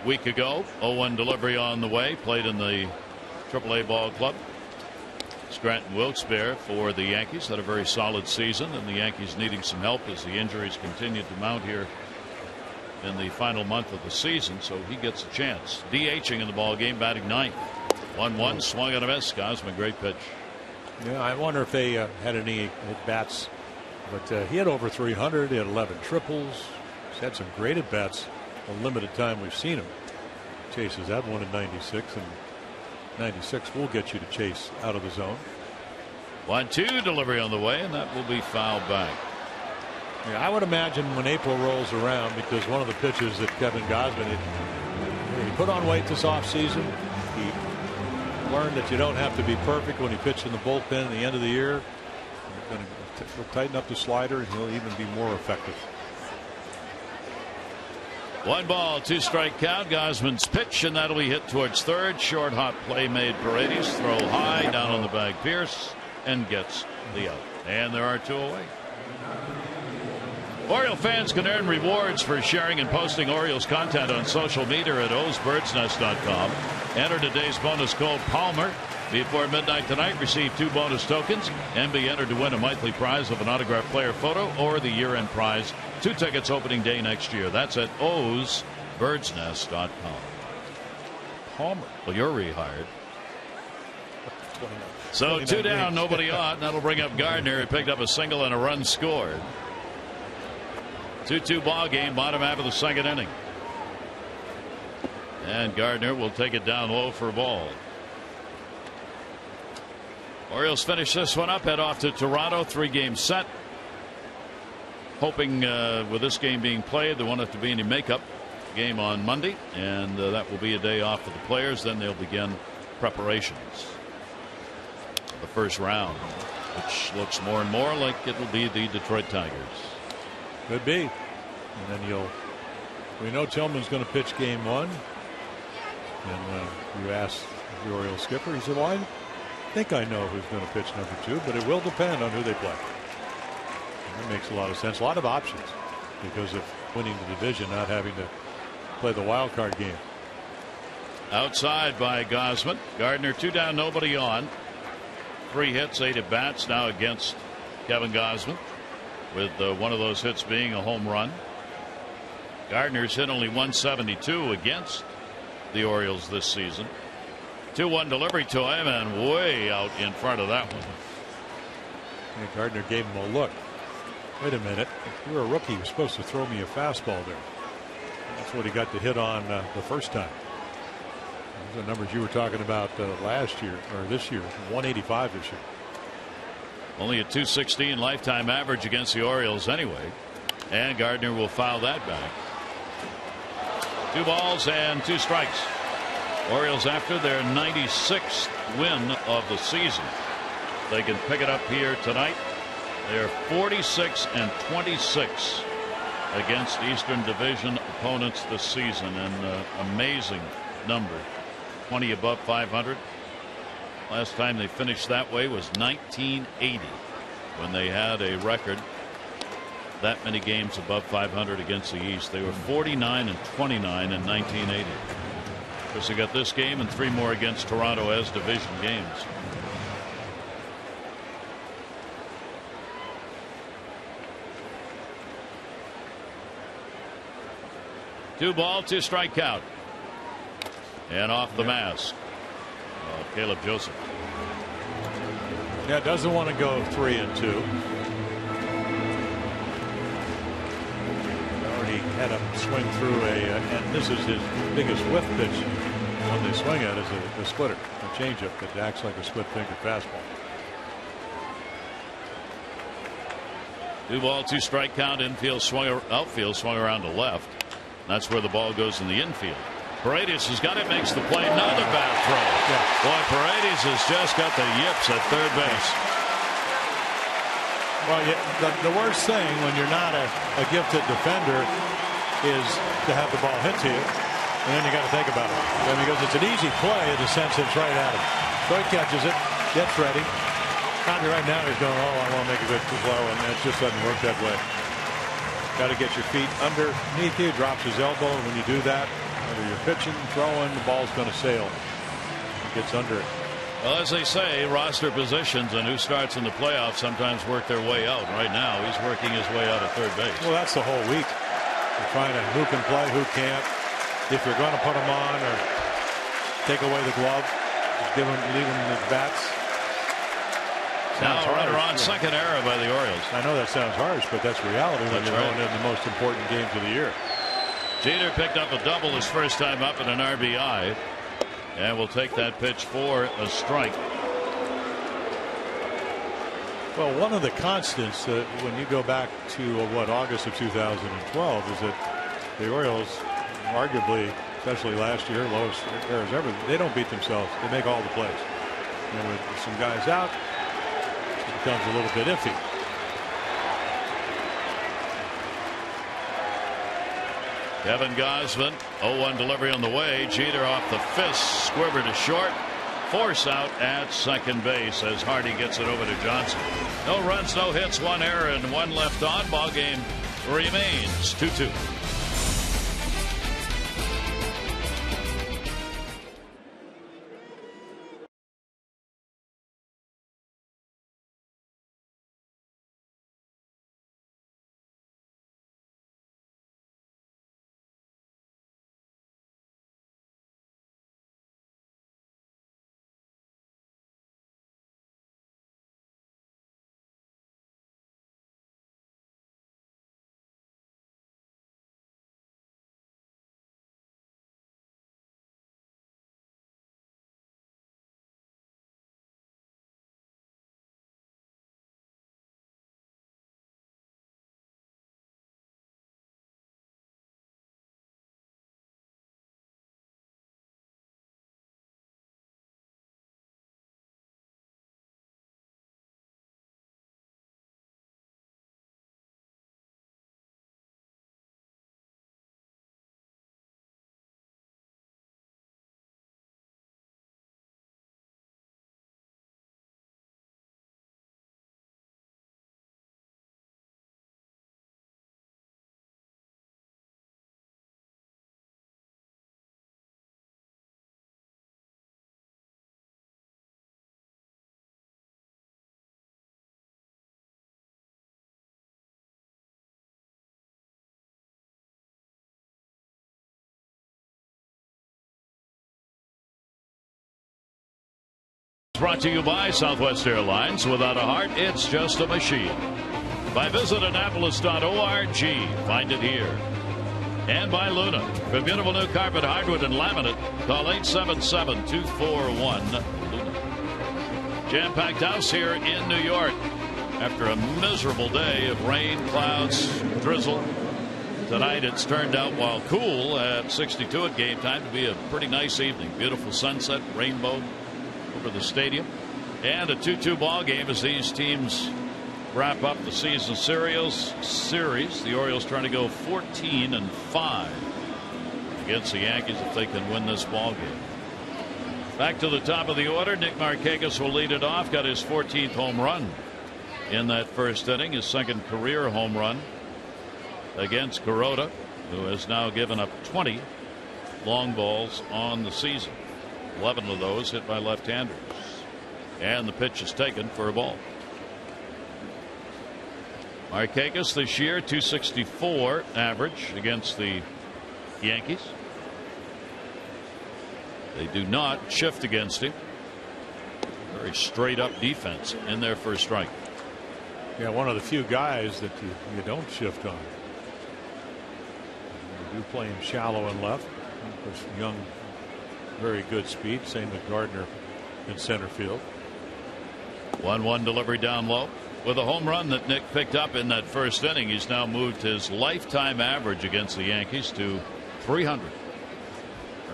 week ago. 0-1 delivery on the way. Played in the AAA ball club. Scranton Wilkes-Barre for the Yankees. Had a very solid season, and the Yankees needing some help as the injuries continued to mount here in the final month of the season, so he gets a chance. DHing in the ball game, batting ninth. 1-1, swung and a miss. Gausman, great pitch. Yeah, I wonder if they had any at bats, but he had over 300. He had 11 triples. He's had some great at bats. The limited time we've seen him. Chases that one in 96, and 96 will get you to chase out of the zone. 1-2 delivery on the way, and that will be fouled back. Yeah, I would imagine when April rolls around, because one of the pitches that Kevin Gausman he put on weight this offseason. He learned that you don't have to be perfect when he pitched in the bullpen at the end of the year. He's going to tighten up the slider, and he'll even be more effective. 1 ball, 2 strike count. Gausman's pitch, and that'll be hit towards third. Short hop play made. Paredes throw high down on the bag. Pierce and gets the out. And there are 2 away. Oriole fans can earn rewards for sharing and posting Orioles content on social media at ozbirdsnest.com. Enter today's bonus code Palmer. Before midnight tonight, receive 2 bonus tokens and be entered to win a monthly prize of an autographed player photo or the year-end prize. 2 tickets opening day next year. That's at ozbirdsnest.com. Palmer. Well, you're rehired. So 2 down, nobody on. That'll bring up Gardner. He picked up a single and a run scored. 2-2 ball game, bottom half of the second inning. And Gardner will take it down low for a ball. Orioles finish this one up, head off to Toronto, 3-game set. Hoping with this game being played, there won't have to be any makeup game on Monday, and that will be a day off for the players. Then they'll begin preparations. The first round, which looks more and more like it will be the Detroit Tigers. Could be. And then we know Tillman's going to pitch game 1. And you ask the Orioles skipper, he said, well, I think I know who's going to pitch number 2, but it will depend on who they play. And that makes a lot of sense. A lot of options because of winning the division, not having to play the wild card game. Outside by Gausman. Gardner 2 down, nobody on. 3 hits, 8 at bats now against Kevin Gausman, with one of those hits being a home run. Gardner's hit only 172 against the Orioles this season. 2-1 delivery to him, and way out in front of that one. And Gardner gave him a look. Wait a minute. If you're a rookie, you're supposed to throw me a fastball there. That's what he got the hit on the first time. Those are the numbers you were talking about last year, or this year. 185 this year. Only a 216 lifetime average against the Orioles anyway. And Gardner will foul that back. 2 balls and 2 strikes. Orioles after their 96th win of the season. They can pick it up here tonight. They're 46-26 against Eastern Division opponents this season. An amazing number. 20 above 500. Last time they finished that way was 1980, when they had a record that many games above 500 against the East. They were 49-29 in 1980. Of course, they got this game and 3 more against Toronto as division games. Two ball, 2 strike count. And off the mask, Caleb Joseph. Yeah, doesn't want to go 3-2. Already had him swing through and this is his biggest whiff pitch. When they swing at is a splitter, a changeup that acts like a split-fingered fastball. 2 ball, 2 strike count. Outfield swung around to left. That's where the ball goes in the infield. Paredes has got it, makes the play. Another bad throw. Boy, Paredes has just got the yips at third base. Well, the worst thing when you're not a gifted defender is to have the ball hit to you, and then you got to think about it. Because it's an easy play in the sense it's right at him. So he catches it, gets ready. Probably right now he's going, oh, I want to make a good throw, and it just doesn't work that way. Got to get your feet underneath you. Drops his elbow, and when you do that, whether you're pitching, throwing, the ball's going to sail. It gets under it. Well, as they say, roster positions and who starts in the playoffs sometimes work their way out. Right now, he's working his way out of third base. Well, that's the whole week. You're trying to who can play, who can't. If you're going to put them on or take away the glove, just leave them the bats. Now a runner on second error by the Orioles. I know that sounds harsh, but that's reality when you're going in the most important games of the year. Jeter picked up a double his first time up in an RBI. And we'll take that pitch for a strike. Well, one of the constants when you go back to August of 2012 is that the Orioles, arguably, especially last year, lowest errors ever, they don't beat themselves. They make all the plays. And with some guys out, it becomes a little bit iffy. Kevin Gausman, 0-1 delivery on the way. Jeter off the fist, squibber to short. Force out at second base as Hardy gets it over to Johnson. No runs, no hits, one error, and one left on. Ball game remains 2-2. Brought to you by Southwest Airlines. Without a heart, it's just a machine. By visitannapolis.org. Find it here. And by Luna. For beautiful new carpet, hardwood, and laminate, call 877-241-LUNA. Jam-packed house here in New York. After a miserable day of rain, clouds, drizzle, tonight it's turned out, while cool at 62 at game time, to be a pretty nice evening. Beautiful sunset, rainbow over the stadium, and a 2-2 ball game as these teams wrap up the season series. The Orioles trying to go 14-5 against the Yankees if they can win this ball game. Back to the top of the order. Nick Markakis will lead it off. Got his 14th home run in that first inning, his second career home run against Kuroda, who has now given up 20 long balls on the season. 11 of those hit by left-handers. And the pitch is taken for a ball. Markakis this year, .264 average against the Yankees. They do not shift against him. Very straight-up defense in their first strike. Yeah, one of the few guys that you don't shift on. You do play him shallow and left. There's young, very good speed. Same with Gardner in center field. 1-1 delivery down low. With a home run that Nick picked up in that first inning, he's now moved his lifetime average against the Yankees to 300.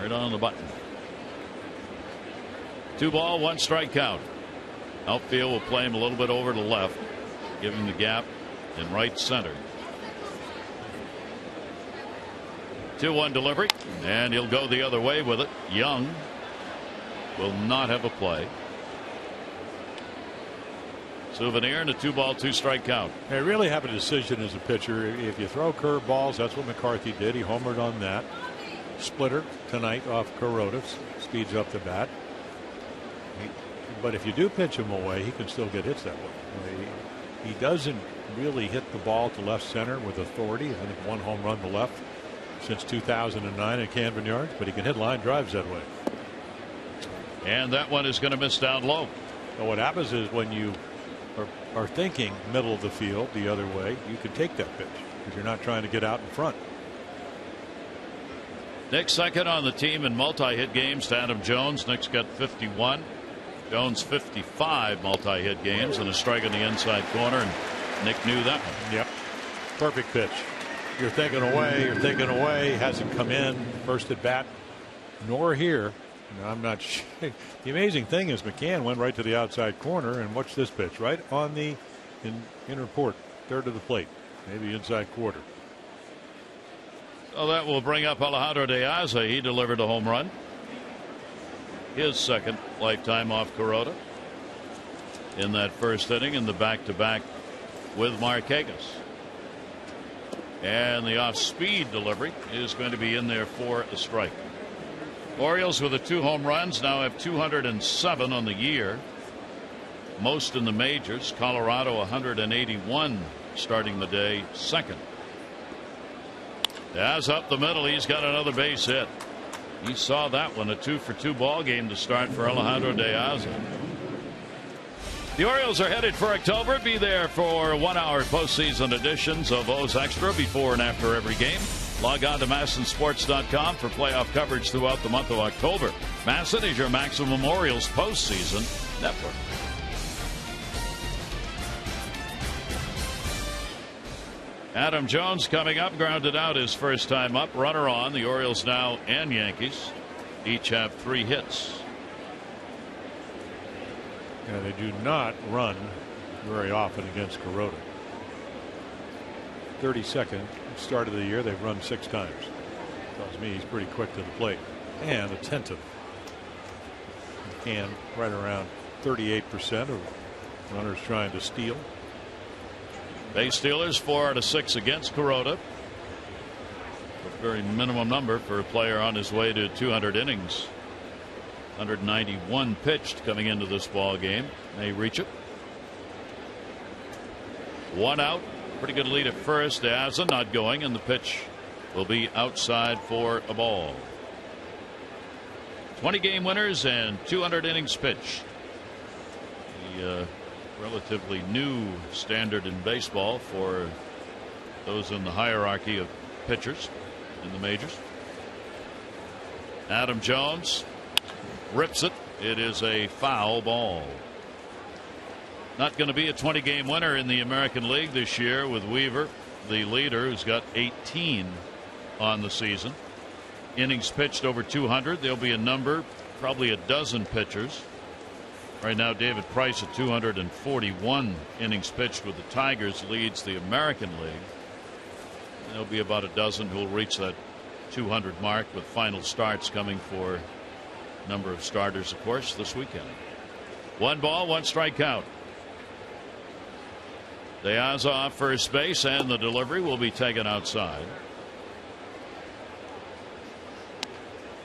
Right on the button. 2 ball, 1 strike count. Outfield will play him a little bit over to the left, give him the gap in right center. 2-1 delivery, and he'll go the other way with it. Young will not have a play. Souvenir and a 2 ball, 2 strike count. They really have a decision as a pitcher. If you throw curve balls, that's what McCarthy did. He homered on that. Splitter tonight off Kuroda, speeds up the bat. But if you do pitch him away, he can still get hits that way. He doesn't really hit the ball to left center with authority. I think 1 home run to left since 2009 at Camden Yards, but he can hit line drives that way. And that one is going to miss down low. So what happens is when you are thinking middle of the field the other way, you can take that pitch because you're not trying to get out in front. Nick's second on the team in multi-hit games to Adam Jones. Nick's got 51. Jones 55 multi-hit games and a strike on the inside corner, and Nick knew that one. Yep. Perfect pitch. You're thinking away, hasn't come in. First at bat, nor here. No, I'm not sure. The amazing thing is McCann went right to the outside corner, and watch this pitch right on the inner port, third of the plate, maybe inside quarter. So that will bring up Alejandro De Aza. He delivered a home run. His second lifetime off Kuroda in that first inning in the back-to-back with Marquez. And the off-speed delivery is going to be in there for a strike. Orioles with the 2 home runs now have 207 on the year, most in the majors. Colorado 181 starting the day second. As up the middle, he's got another base hit. He saw that one, a 2-for-2 ball game to start for Alejandro De Aza. The Orioles are headed for October. Be there for 1-hour postseason editions of O's Extra before and after every game. Log on to MASNsports.com for playoff coverage throughout the month of October. MASN is your Maximum Orioles postseason network. Adam Jones coming up, grounded out his first time up. Runner on. The Orioles now and Yankees each have 3 hits. Yeah, they do not run very often against Kuroda. 32nd start of the year, they've run 6 times. Tells me he's pretty quick to the plate and attentive. And right around 38% of runners trying to steal. Base stealers 4 out of 6 against Kuroda. A very minimum number for a player on his way to 200 innings. 191 pitched coming into this ball game. May reach it. 1 out. Pretty good lead at first. De Aza not going, and the pitch will be outside for a ball. 20 game winners and 200 innings pitched. The relatively new standard in baseball for those in the hierarchy of pitchers in the majors. Adam Jones rips it. It is a foul ball. Not going to be a 20 game winner in the American League this year with Weaver, the leader, who's got 18 on the season. Innings pitched over 200. There'll be a number, probably a dozen pitchers. Right now, David Price at 241 innings pitched with the Tigers leads the American League. There'll be about a dozen who will reach that 200 mark, with final starts coming for a number of starters, of course, this weekend. 1 ball, 1 strike count. De Aza off first base, and the delivery will be taken outside.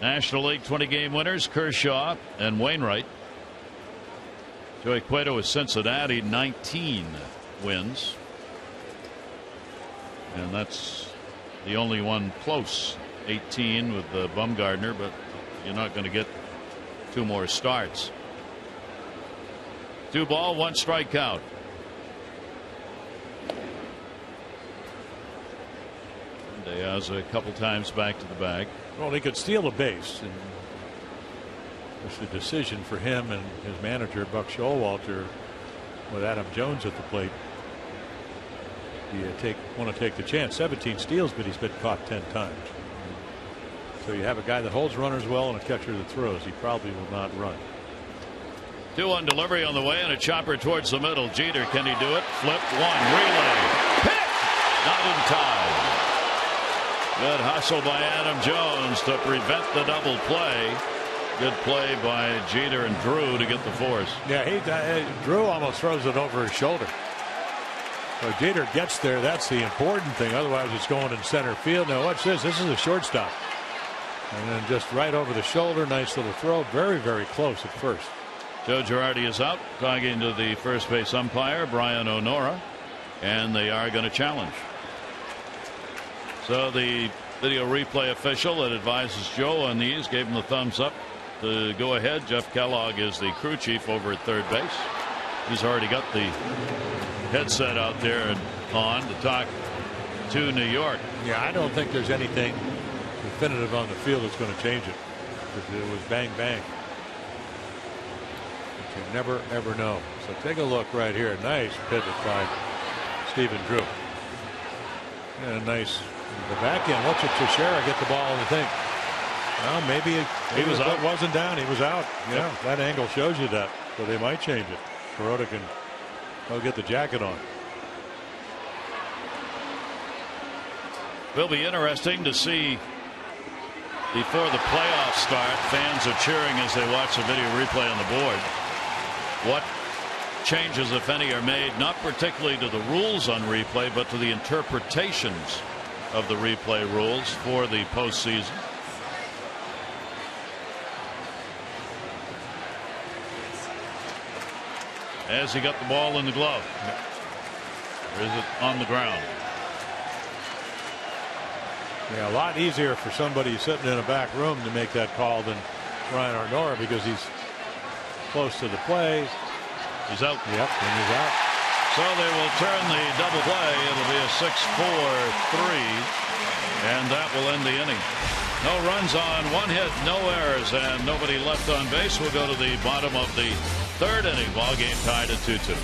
National League 20 game winners Kershaw and Wainwright. Joey Cueto with Cincinnati, 19 wins. And that's the only one close. 18 with Bumgarner, but you're not going to get 2 more starts. 2 ball, 1 strike count. De Aza a couple times back to the bag. Well, he could steal a base. And it's a decision for him and his manager, Buck Showalter, with Adam Jones at the plate. Do you want to take the chance? 17 steals, but he's been caught 10 times. So you have a guy that holds runners well and a catcher that throws. He probably will not run. 2-1 delivery on the way and a chopper towards the middle. Jeter, can he do it? Flip one, relay, hit, not in time. Good hustle by Adam Jones to prevent the double play. Good play by Jeter and Drew to get the force. Yeah, Drew almost throws it over his shoulder. So Jeter gets there. That's the important thing. Otherwise, it's going in center field. Now, watch this. This is a shortstop. And then just right over the shoulder. Nice little throw. Very, very close at first. Joe Girardi is out, talking to the first base umpire, Brian O'Nora, and they are going to challenge. So the video replay official that advises Joe on these gave him the thumbs up to go ahead. Jeff Kellogg is the crew chief over at third base. He's already got the headset out there and on to talk to New York. Yeah, I don't think there's anything definitive on the field that's going to change it. Because it was bang, bang. But you never, ever know. So take a look right here. Nice pivot by Stephen Drew. And a nice the back end. Watch it, Teixeira get the ball in the thing. Well, maybe he was out. Wasn't down. He was out. Yeah, that angle shows you that. So they might change it. Kuroda can get the jacket on. Will be interesting to see before the playoffs start. Fans are cheering as they watch the video replay on the board. What changes, if any, are made, not particularly to the rules on replay, but to the interpretations of the replay rules for the postseason. As he got the ball in the glove. Or is it on the ground? Yeah, a lot easier for somebody sitting in a back room to make that call than Ryan O'Nora because he's close to the play. He's out. Yep, and he's out. So they will turn the double play. It'll be a 6-4-3, and that will end the inning. No runs on, one hit, no errors, and nobody left on base. We'll go to the bottom of the third inning. Ball game tied at 2-2.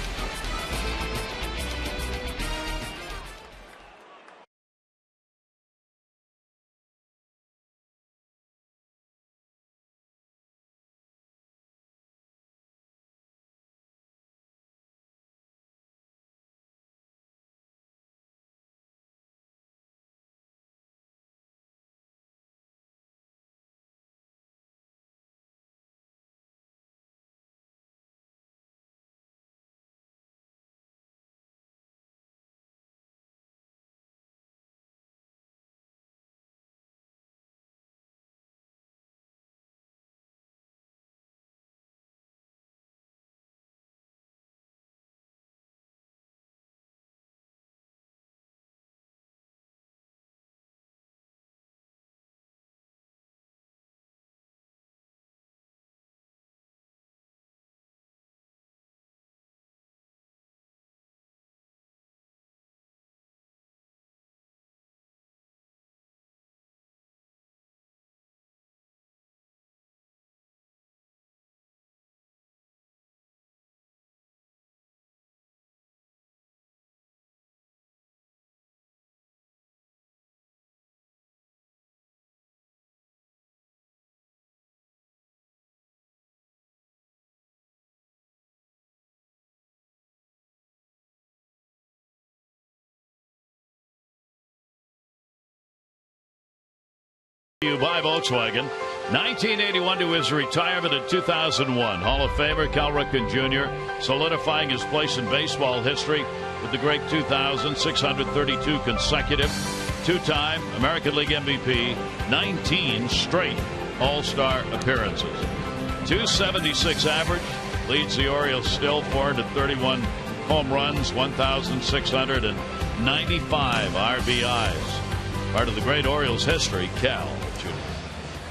By Volkswagen. 1981 to his retirement in 2001. Hall of Famer Cal Ripken Jr. solidifying his place in baseball history with the great 2000, 632 consecutive, two-time American League MVP, 19 straight All-Star appearances. 276 average, leads the Orioles still 431 home runs, 1,695 RBIs. Part of the great Orioles history, Cal Jr.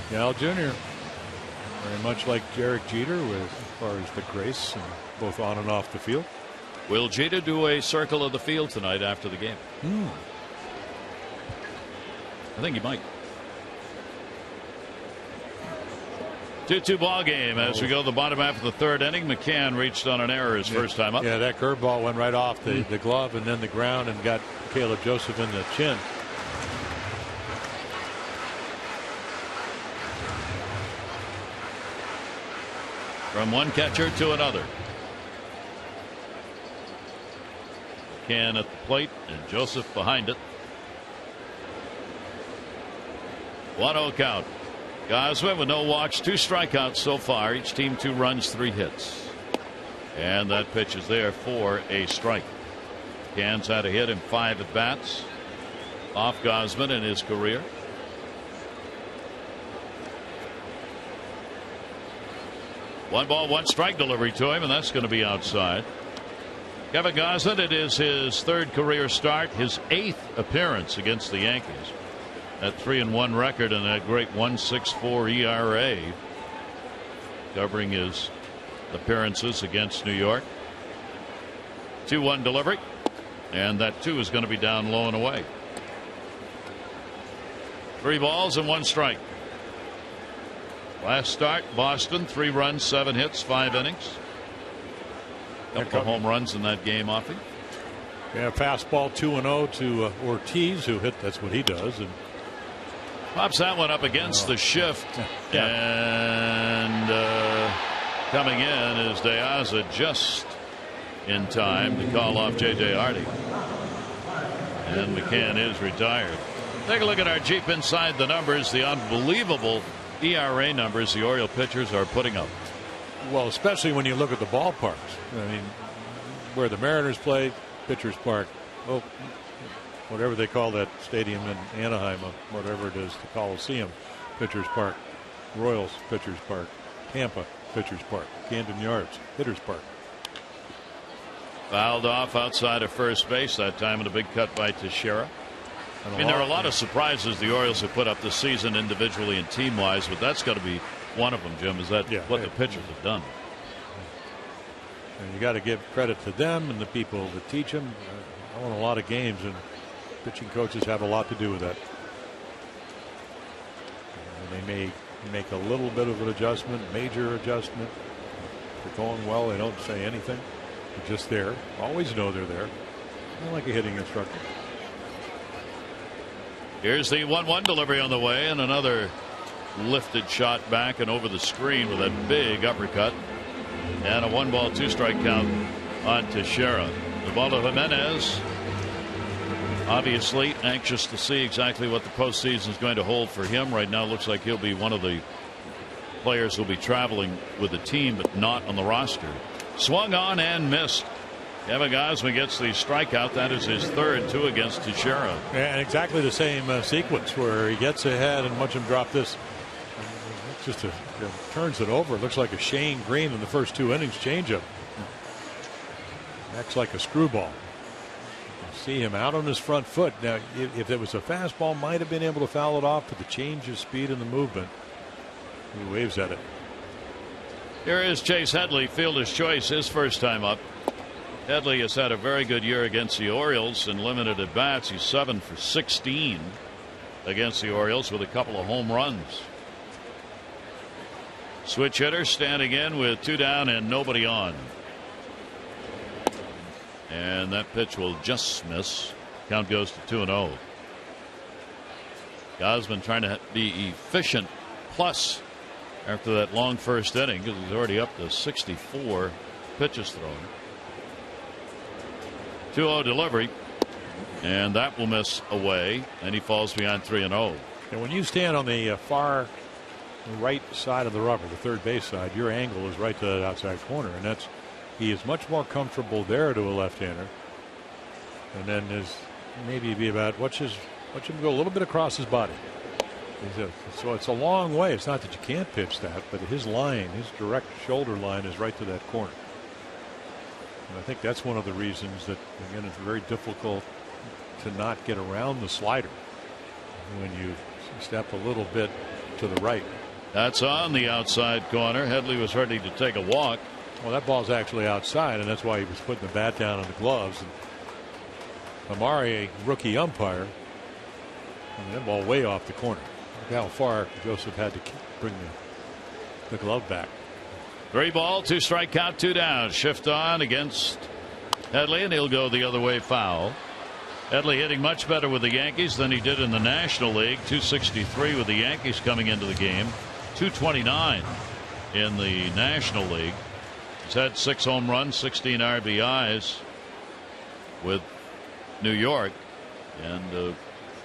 Cal Jr. Very much like Derek Jeter as far as the grace, and both on and off the field. Will Jeter do a circle of the field tonight after the game? I think he might. 2-2 ball game as we go to the bottom half of the third inning. McCann reached on an error his first time up. Yeah, that curveball went right off the glove and then the ground and got Caleb Joseph in the chin. from one catcher to another. McCann at the plate and Joseph behind it. 1-0 count. Gausman with no walks, 2 strikeouts so far. Each team 2 runs, 3 hits. And that pitch is there for a strike. McCann's had a hit in 5 at bats off Gausman in his career. One ball, 1 strike delivery to him, and that's going to be outside. Kevin Gausman, it is his 3rd career start, his 8th appearance against the Yankees. That 3-1 record and that great 1.64 ERA, covering his appearances against New York. 2-1 delivery, and that 2 is going to be down low and away. 3 balls and 1 strike. Last start, Boston, 3 runs, 7 hits, 5 innings. Couple of home runs in that game, Offie. Yeah, fastball 2-0 to Ortiz, who hit. That's what he does, and pops that one up against the shift. Yeah. And coming in is De Aza just in time to call off J.J. Hardy. And McCann is retired. Take a look at our Jeep Inside the Numbers, the unbelievable ERA numbers the Oriole pitchers are putting up. Well, especially when you look at the ballparks. I mean, where the Mariners played, Pitchers Park. Oh, whatever they call that stadium in Anaheim, whatever it is, the Coliseum, Pitchers Park. Royals, Pitchers Park. Tampa, Pitchers Park. Camden Yards, Hitters Park. Fouled off outside of first base that time in a big cut by Teixeira. I mean, there are a lot of surprises the Orioles have put up this season individually and team-wise, but that's got to be one of them, Jim. Is that what the pitchers have done? And you got to give credit to them and the people that teach them. I won a lot of games, and pitching coaches have a lot to do with that. And they may make a little bit of an adjustment, major adjustment. If they're going well, they don't say anything. They're just there. Always know they're there. Not like a hitting instructor. Here's the 1-1 delivery on the way, and another lifted shot back and over the screen with a big uppercut. And a 1-ball, 2-strike count on Teixeira. The ball to Jimenez. Obviously anxious to see exactly what the postseason is going to hold for him. Right now, it looks like he'll be one of the players who'll be traveling with the team, but not on the roster. Swung on and missed. Kevin Gausman gets the strikeout. That is his 3rd, 2 against Teixeira. And exactly the same sequence where he gets ahead and watch him drop this. Just turns it over. It looks like a Shane Green in the first 2 innings changeup. Acts like a screwball. You see him out on his front foot. Now, if it was a fastball, might have been able to foul it off, but the change of speed and the movement. He waves at it. Here is Chase Headley, fielder's choice, his first time up. Headley has had a very good year against the Orioles in limited at bats. He's 7 for 16 against the Orioles with a couple of home runs. Switch hitter standing in with 2 down and nobody on. And that pitch will just miss. Count goes to 2-0. Gausman trying to be efficient plus after that long first inning because he's already up to 64 pitches thrown. 2-0 delivery, and that will miss away, and he falls behind 3-0. And when you stand on the far right side of the rubber, the third base side, your angle is right to that outside corner, and he is much more comfortable there to a left-hander. And then there's maybe be about watch him go a little bit across his body. So it's a long way. It's not that you can't pitch that, but his direct shoulder line is right to that corner. And I think that's one of the reasons that, again, it's very difficult to not get around the slider when you step a little bit to the right. That's on the outside corner. Headley was ready to take a walk. Well, that ball's actually outside, and that's why he was putting the bat down on the gloves. And Amari, a rookie umpire, and that ball way off the corner. Look how far Joseph had to bring the glove back. 3 ball, 2-strike count, 2 down. Shift on against Headley, and he'll go the other way foul. Headley hitting much better with the Yankees than he did in the National League. 263 with the Yankees coming into the game. 229 in the National League. He's had 6 home runs, 16 RBIs with New York. And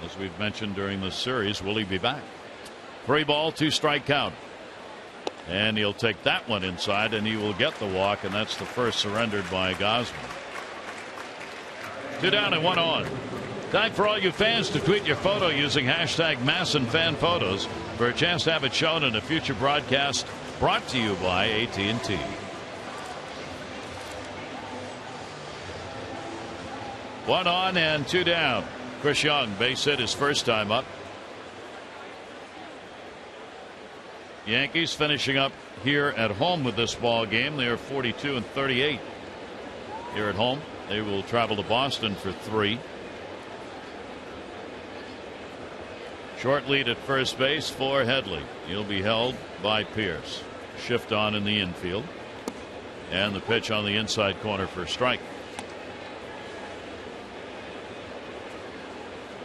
as we've mentioned during this series, will he be back? 3 ball, 2 strike count. And he'll take that one inside, and he will get the walk, and that's the first surrendered by Gausman. 2 down and 1 on. Time for all you fans to tweet your photo using hashtag #MASSonFanPhotos for a chance to have it shown in a future broadcast brought to you by AT&T. One on and 2 down. Chris Young, base hit his first time up. Yankees finishing up here at home with this ball game. They are 42-38 here at home. They will travel to Boston for 3. Short lead at first base for Headley. He'll be held by Pierce. Shift on in the infield. And the pitch on the inside corner for a strike.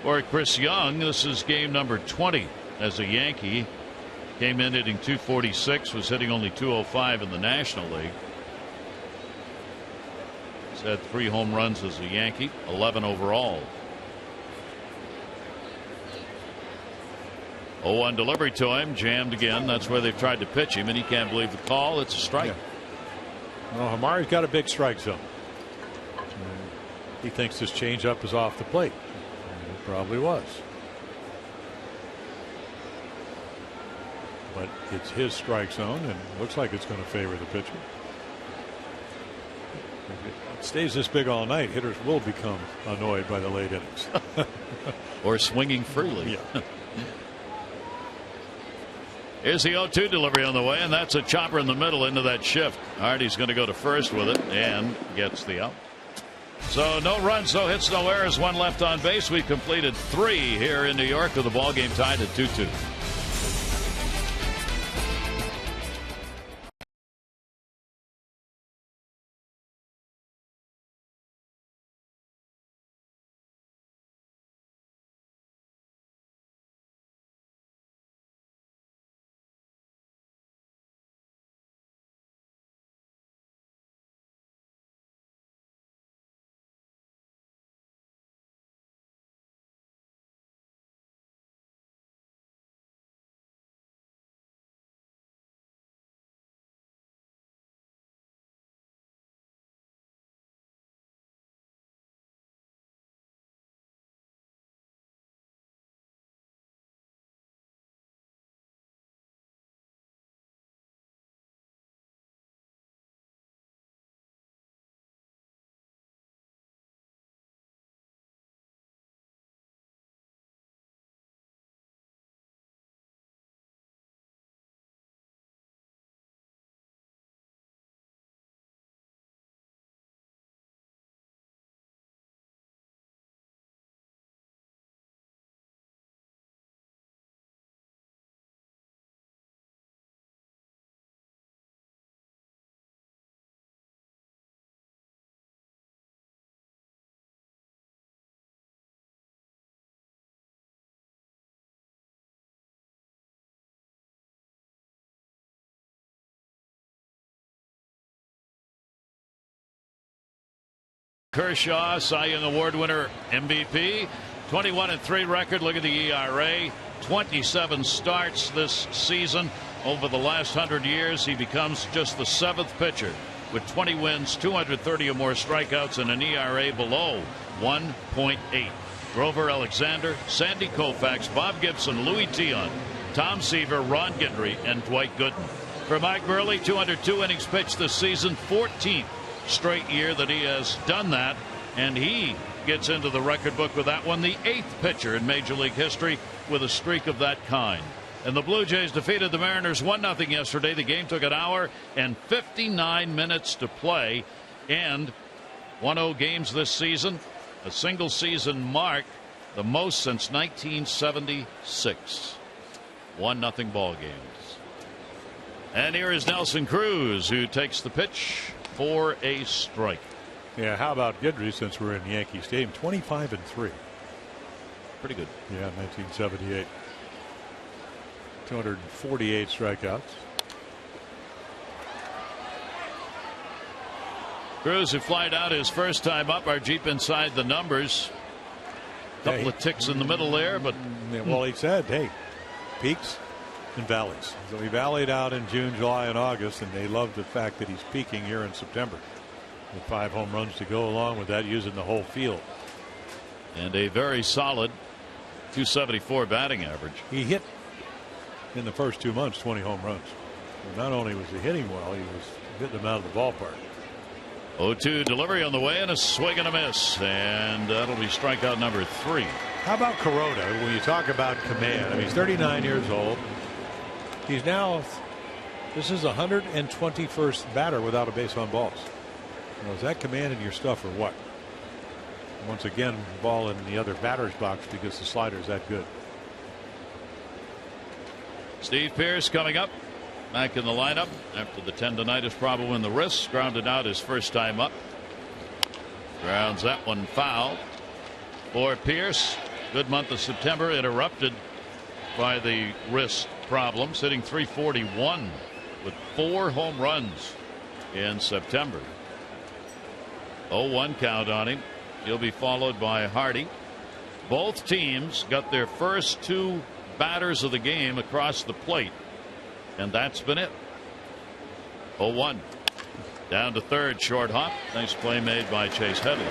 For Chris Young, this is game number 20 as a Yankee. Came in hitting .246, was hitting only .205 in the National League. He's had 3 home runs as a Yankee, 11 overall. 0-1 delivery to him, jammed again. That's where they've tried to pitch him, and he can't believe the call. It's a strike. Yeah. Well, Hamari's got a big strike zone. He thinks this changeup is off the plate. It probably was. But it's his strike zone, and it looks like it's going to favor the pitcher. If it stays this big all night, hitters will become annoyed by the late innings. Or swinging freely. Yeah. Here's the 0-2 delivery on the way, and that's a chopper in the middle into that shift. Hardy's going to go to first with it and gets the out. So no runs, no hits, no errors, 1 left on base. We've completed 3 here in New York with the ball game tied at 2-2. Kershaw, Cy Young Award winner, MVP, 21-3 record. Look at the ERA, 27 starts this season. Over the last 100 years, he becomes just the 7th pitcher with 20 wins, 230 or more strikeouts, and an ERA below 1.8. Grover Alexander, Sandy Koufax, Bob Gibson, Louis Tion, Tom Seaver, Ron Guidry, and Dwight Gooden. For Mike Burley, 202 innings pitched this season, 14th straight year that he has done that, and he gets into the record book with that one, the 8th pitcher in Major League history with a streak of that kind. And the Blue Jays defeated the Mariners 1-0 yesterday. The game took 1 hour and 59 minutes to play, and 1-0 games this season, a single season mark, the most since 1976. 1-0 ball games. And here is Nelson Cruz, who takes the pitch for a strike. Yeah, how about Guidry since we're in Yankee Stadium? 25-3. Pretty good. Yeah, 1978. 248 strikeouts. Cruz, who flied out his first time up, are deep inside the numbers. Couple of ticks in the middle there, but well, he said, hey, peaks and valleys. So he valleyed out in June, July, and August, and they love the fact that he's peaking here in September with 5 home runs to go along with that, using the whole field. And a very solid 274 batting average. He hit in the first 2 months 20 home runs. And not only was he hitting well, he was hitting them out of the ballpark. 0-2 delivery on the way, and a swing and a miss, and that'll be strikeout number 3. How about Kuroda? When you talk about command, I mean, he's 39 years old. He's now, this is 121st batter without a base on balls. You know, is that command in your stuff or what? Once again, ball in the other batter's box because the slider's that good. Steve Pearce coming up. Back in the lineup after the tendonitis problem in the wrist. Grounded out his first time up. Grounds that one foul for Pearce. Good month of September, interrupted by the wrist problems, hitting .341 with 4 home runs in September. 0-1 count on him. He'll be followed by Hardy. Both teams got their first 2 batters of the game across the plate. And that's been it. 0-1. Down to third, short hop. Nice play made by Chase Headley.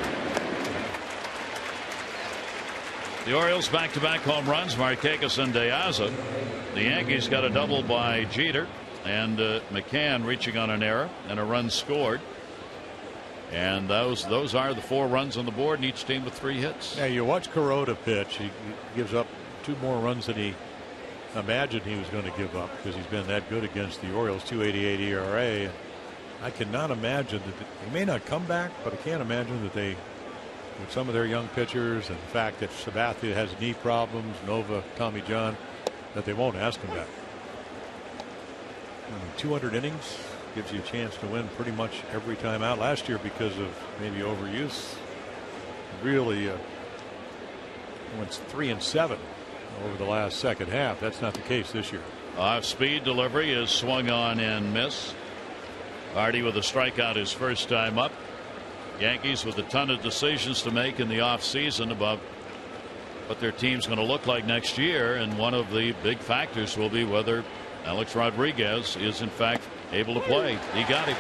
The Orioles back-to-back home runs, Markakis and De Aza. The Yankees got a double by Jeter, and McCann reaching on an error, and a run scored. And those are the 4 runs on the board, and each team with 3 hits. Yeah, you watch Kuroda pitch. He gives up 2 more runs than he imagined he was going to give up because he's been that good against the Orioles. 2.88 ERA. I cannot imagine that he may not come back, but I can't imagine that they, with some of their young pitchers and the fact that Sabathia has knee problems, Nova, Tommy John, that they won't ask him back. 200 innings gives you a chance to win pretty much every time out. Last year, because of maybe overuse, really went 3-7 over the last second half. That's not the case this year. Off speed delivery is swung on and miss. Hardy with a strikeout his first time up. Yankees with a ton of decisions to make in the offseason about what their team's going to look like next year, and one of the big factors will be whether Alex Rodriguez is in fact able to play. He got him.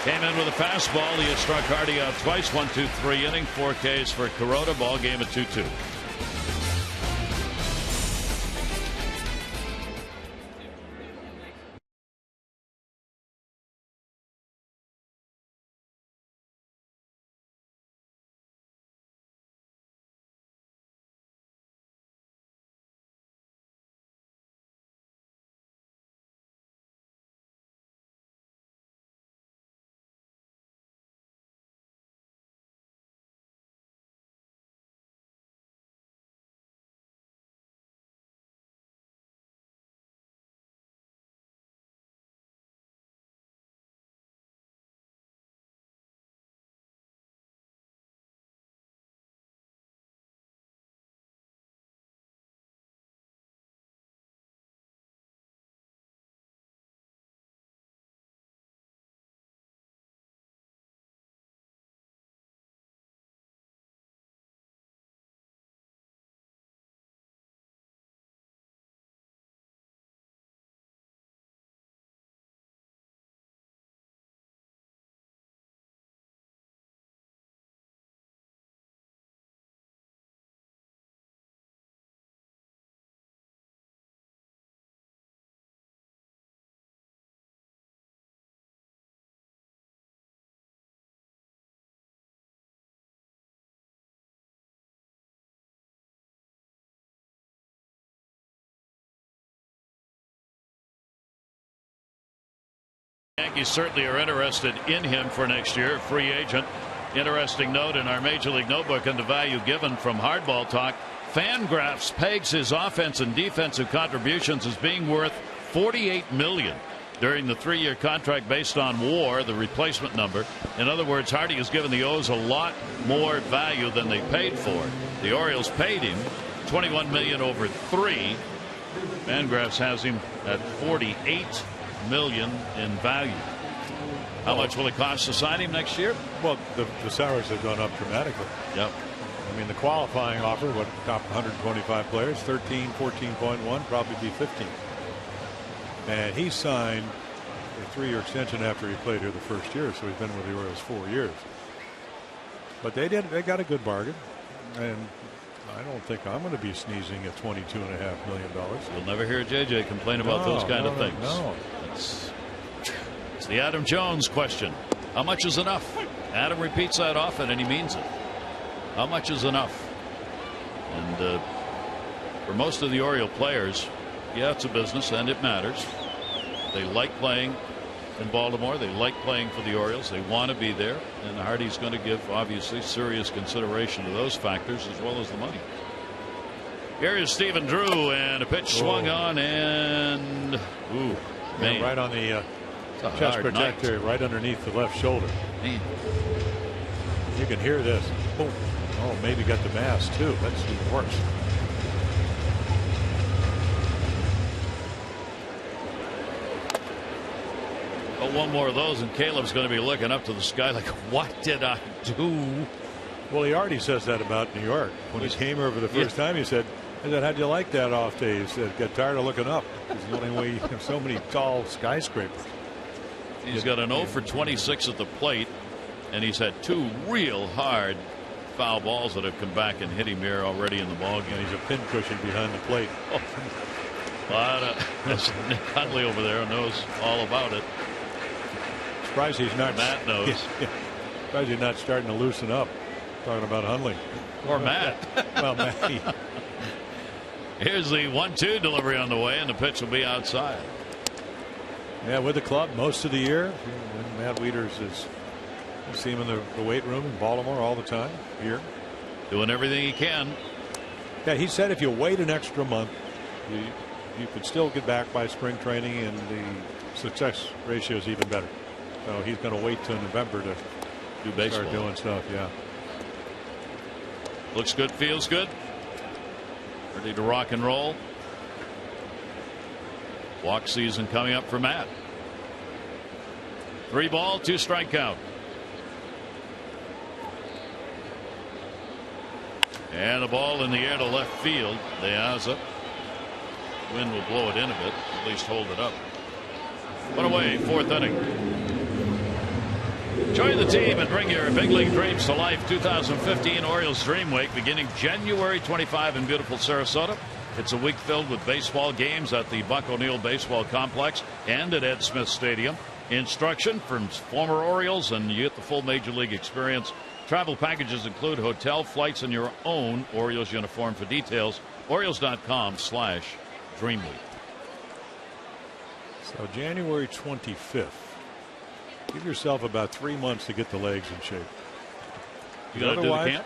Came in with a fastball. He had struck Hardy out twice. 1-2-3 inning. 4 Ks for Kuroda. Ball game at 2-2. Yankees certainly are interested in him for next year. Free agent. Interesting note in our Major League Notebook on the value given from Hardball Talk. Fangraphs pegs his offense and defensive contributions as being worth $48 million during the 3-year contract based on WAR, the replacement number. In other words, Hardy has given the O's a lot more value than they paid for. The Orioles paid him $21 million over 3. Fangraphs has him at $48 million in value. How much will it cost to sign him next year? Well, the salaries have gone up dramatically. Yep. I mean, the qualifying offer, what, top 125 players, 13, 14.1, probably be 15. And he signed a 3-year extension after he played here the first year, so he's been with the Orioles 4 years. But they got a good bargain, and I don't think I'm going to be sneezing at $22.5 million. You'll never hear JJ complain about those kind of things. No. It's the Adam Jones question. How much is enough? Adam repeats that often, and he means it. How much is enough? And for most of the Oriole players, yeah, it's a business and it matters. They like playing in Baltimore. They like playing for the Orioles. They want to be there. And Hardy's going to give, obviously, serious consideration to those factors as well as the money. Here is Stephen Drew, and a pitch swung on, and man. Right on the chest protector, right underneath the left shoulder. Man. You can hear this. Boom. Oh, maybe got the mass too. That's even worse. Oh, one more of those, and Caleb's going to be looking up to the sky like, what did I do? Well, he already says that about New York. When he came over the first time, he said, how'd you like that off day? He said, got tired of looking up. It's the only way you have so many tall skyscrapers. He's got an 0 for 26 at the plate, and he's had 2 real hard foul balls that have come back and hit him here already in the ballgame. And he's a pincushion behind the plate. Nick Hundley over there knows all about it. Surprised he's not. Matt knows. Surprised he's not starting to loosen up. Talking about Hundley. Or Matt. Well, Matt. Here's the 1-2 delivery on the way, and the pitch will be outside. Yeah, with the club most of the year. When Matt Wieters is. You see him in the weight room in Baltimore all the time here. Doing everything he can. Yeah, he said if you wait an extra month, you could still get back by spring training, and the success ratio is even better. So he's going to wait till November to do baseball. Start doing stuff. Yeah. Looks good, feels good. Ready to rock and roll. Walk season coming up for Matt. 3 ball, 2 strike count. And the ball in the air to left field. De Aza. Wind will blow it in a bit, at least hold it up. 1 away, 4th inning. Join the team and bring your big league dreams to life. 2015 Orioles Dream Week beginning January 25 in beautiful Sarasota. It's a week filled with baseball games at the Buck O'Neil Baseball Complex and at Ed Smith Stadium. Instruction from former Orioles, and you get the full major league experience. Travel packages include hotel, flights, and your own Orioles uniform. For details, Orioles.com/Dreamweek. So January 25th. Give yourself about 3 months to get the legs in shape. You got to do the camp?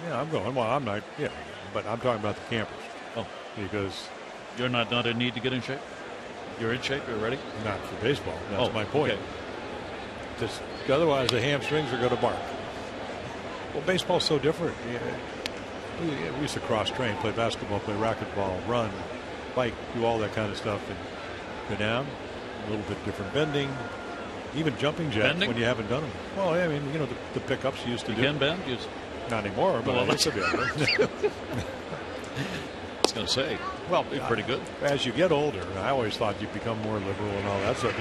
Yeah, I'm going. Well, I'm not. Yeah, but I'm talking about the campers. Oh, because you're not in need to get in shape. You're in shape. You're ready. Not for baseball. That's my point. Okay. Just otherwise, the hamstrings are going to bark. Well, baseball's so different. Yeah. We used to cross train, play basketball, play racquetball, run, bike, do all that kind of stuff, and go down. A little bit different bending. Even jumping jacks bending? When you haven't done them. Well, I mean, you know, the pickups you used to do. You can bend? Not anymore, but I used to be able to. I was going to say, well, pretty good. As you get older, I always thought you become more liberal and all that stuff.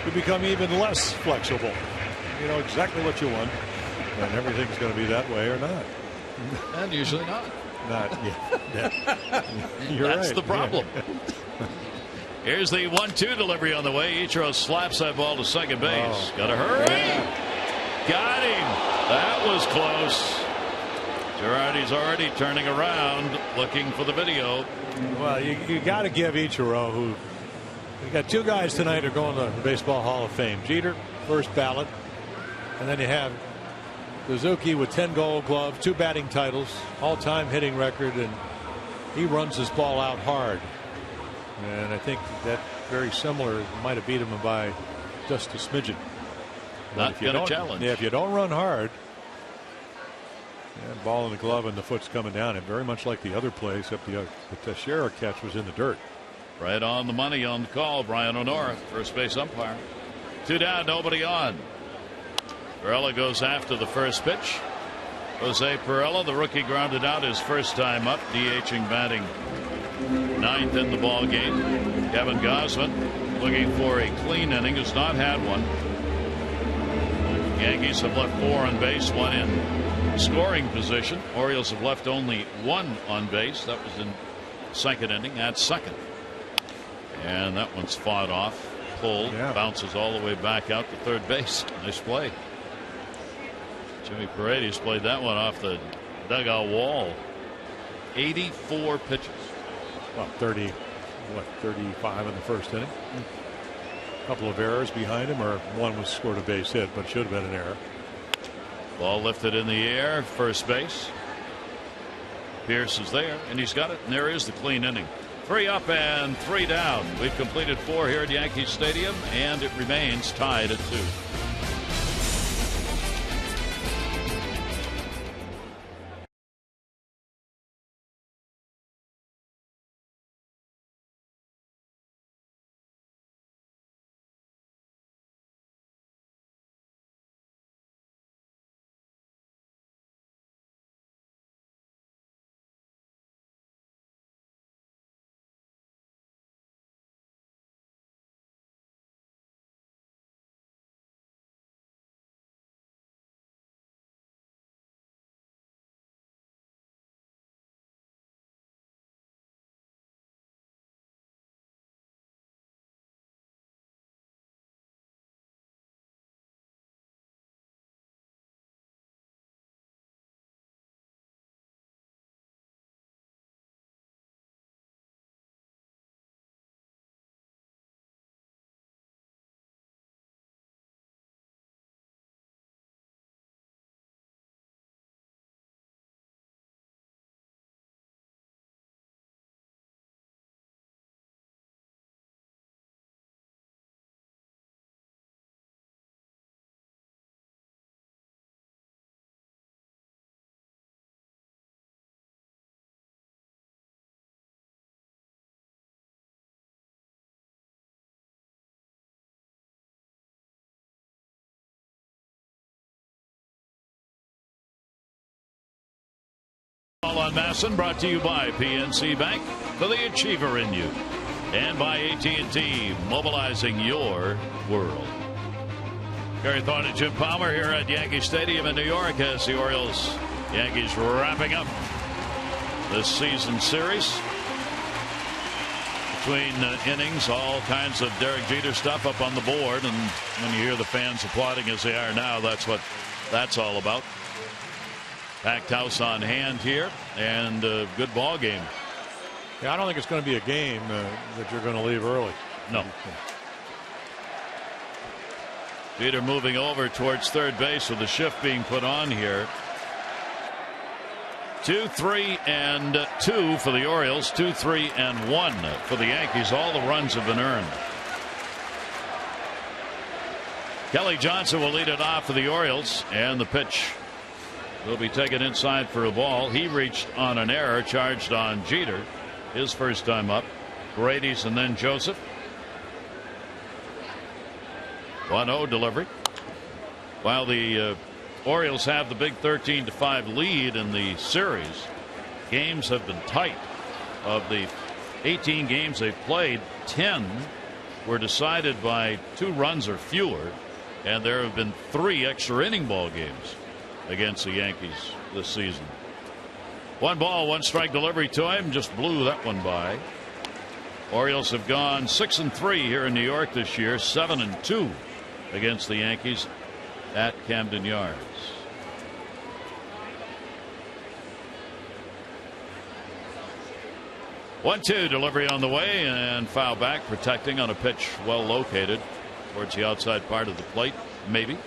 You become even less flexible. You know exactly what you want, and everything's going to be that way or not. And usually not. You're That's right. the problem. Here's the 1-2 delivery on the way. Ichiro slaps that ball to second base. Got to hurry. Yeah. Got him. That was close. Girardi's already turning around, looking for the video. Well, you got to give Ichiro, who you got 2 guys tonight who are going to the Baseball Hall of Fame. Jeter, first ballot, and then you have Suzuki with 10 Gold Gloves, 2 batting titles, all-time hitting record, and he runs his ball out hard. And I think that very similar. Might have beat him by just a smidgen. Not going to challenge. Yeah, if you don't run hard, ball in the glove and the foot's coming down. And very much like the other play, except the Teixeira catch was in the dirt. Right on the money on the call. Brian O'Nora, first base umpire. 2 down, nobody on. Perella goes after the first pitch. Jose Perella, the rookie, grounded out his first time up, DHing, batting ninth in the ball game. Kevin Gausman looking for a clean inning, has not had one. Yankees have left 4 on base, 1 in scoring position. Orioles have left only 1 on base. That was in second inning at second. And that one's fought off, pulled, bounces all the way back out to third base. Nice play. Jimmy Paredes played that one off the dugout wall. 84 pitches. Well, 35 in the first inning. A couple of errors behind him, or one was scored a base hit, but should have been an error. Ball lifted in the air, first base. Pierce is there, and he's got it, and there is the clean inning. 3 up and 3 down. We've completed 4 here at Yankee Stadium, and it remains tied at 2. On Masson, brought to you by PNC Bank, for the achiever in you, and by AT&T, mobilizing your world. Gary Thorne and Jim Palmer here at Yankee Stadium in New York as the Yankees wrapping up this season series. Between innings, all kinds of Derek Jeter stuff up on the board, and when you hear the fans applauding as they are now, that's what that's all about. Packed house on hand here, and a good ball game. Yeah, I don't think it's going to be a game that you're going to leave early. No. Jeter moving over towards third base with the shift being put on here. 2, 3, and 2 for the Orioles. 2, 3, and 1 for the Yankees. All the runs have been earned. Kelly Johnson will lead it off for the Orioles, and the pitch will be taken inside for a ball. He reached on an error, charged on Jeter, his first time up. Paredes and then Joseph. 1-0 delivery. While the Orioles have the big 13-5 lead in the series, games have been tight. Of the 18 games they've played, 10 were decided by 2 runs or fewer, and there have been 3 extra inning ball games against the Yankees this season. 1 ball, 1 strike delivery to him, just blew that one by. Orioles have gone 6-3 here in New York this year, 7-2 against the Yankees at Camden Yards. One-two delivery on the way, and foul back, protecting on a pitch well located towards the outside part of the plate. Maybe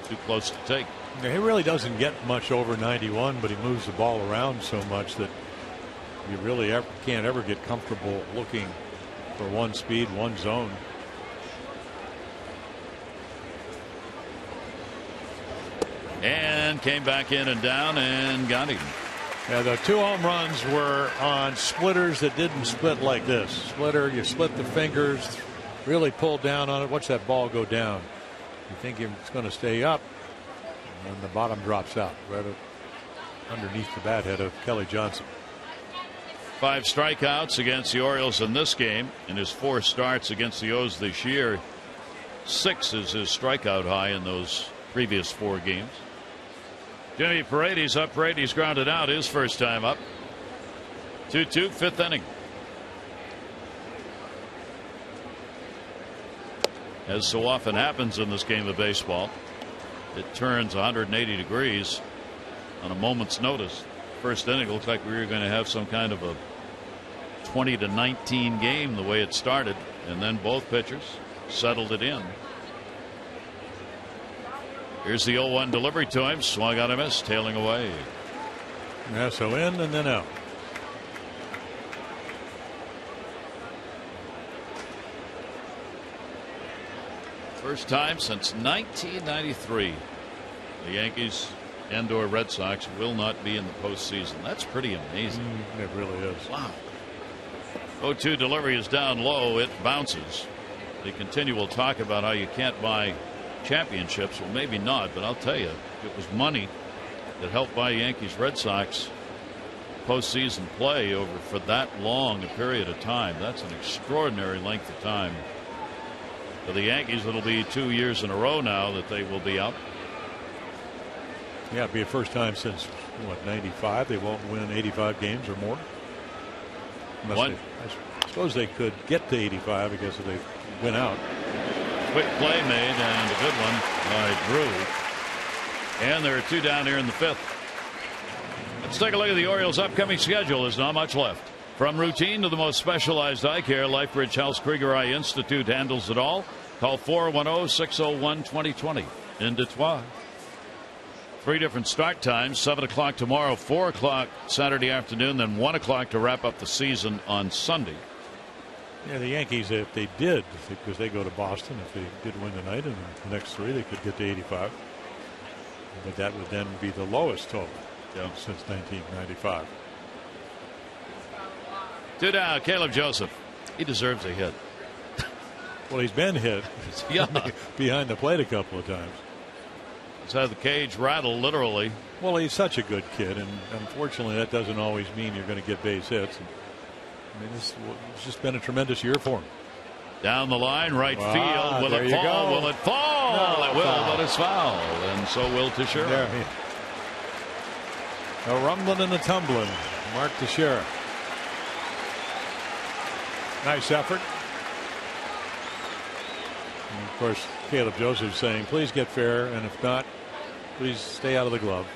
too close to take. Yeah, he really doesn't get much over 91, but he moves the ball around so much that you really can't ever get comfortable looking for one speed, one zone. And came back in and down and got him. Yeah, the 2 home runs were on splitters that didn't split like this. Splitter, you split the fingers, really pull down on it. Watch that ball go down. You think it's going to stay up. And the bottom drops out right underneath the bat head of Kelly Johnson. 5 strikeouts against the Orioles in this game. In his 4 starts against the O's this year, 6 is his strikeout high in those previous 4 games. Jimmy Paredes up. Paredes grounded out his first time up. 2-2, 5th inning. As so often happens in this game of baseball, it turns 180 degrees on a moment's notice. First inning looked like we were going to have some kind of a 20-19 game the way it started, and then both pitchers settled it in. Here's the 0-1 delivery to him. Swung on a miss, tailing away. Yeah, so in and then out. First time since 1993 the Yankees and/or Red Sox will not be in the postseason. That's pretty amazing. It really is. Wow. 0-2 delivery is down low. It bounces. The continual talk about how you can't buy championships. Well, maybe not, but I'll tell you, it was money that helped buy Yankees Red Sox postseason play over for that long a period of time. That's an extraordinary length of time. For the Yankees, it'll be 2 years in a row now that they will be up. Yeah, it'll be the first time since, what, 95 they won't win 85 games or more. I suppose they could get to 85 because if they win out. Quick play made and a good one by Drew. And there are 2 down here in the 5th. Let's take a look at the Orioles' upcoming schedule. There's not much left. From routine to the most specialized eye care, LifeBridge Health's Krieger Eye Institute handles it all. Call 410-601-2020 in Detroit. 3 different start times: 7 o'clock tomorrow, 4 o'clock Saturday afternoon, then 1 o'clock to wrap up the season on Sunday. Yeah, the Yankees, if they did, because they go to Boston, if they did win tonight and the next 3, they could get to 85. But that would then be the lowest total since 1995. 2 down, Caleb Joseph. He deserves a hit. Well, he's been hit behind the plate a couple of times. He's had the cage rattle, literally. Well, he's such a good kid, and unfortunately that doesn't always mean you're going to get base hits. I mean, it's just been a tremendous year for him. Down the line, right field. Will it fall? Will it fall? No, it will, but it's foul. And so will Teixeira. A rumbling and a tumbling. Mark Teixeira. Nice effort. And of course, Caleb Joseph saying, please get fair, and if not, please stay out of the glove.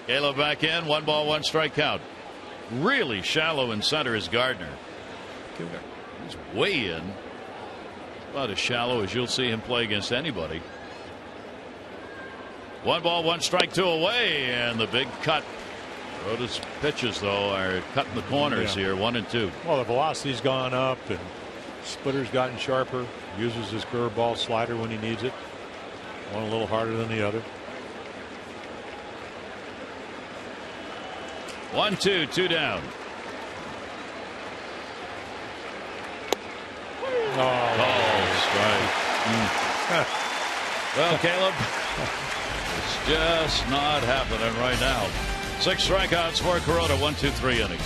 Caleb back in. 1 ball, 1 strike count. Really shallow in center is Gardner. He's way in. About as shallow as you'll see him play against anybody. 1 ball, 1 strike, 2 away, and the big cut. Rota's pitches, though, are cutting the corners here, 1 and 2. Well, the velocity's gone up, and splitter's gotten sharper. Uses his curveball slider when he needs it. One a little harder than the other. 1-2, 2 down. Strike. Well, Caleb, it's just not happening right now. 6 strikeouts for Kuroda, 1-2-3 innings.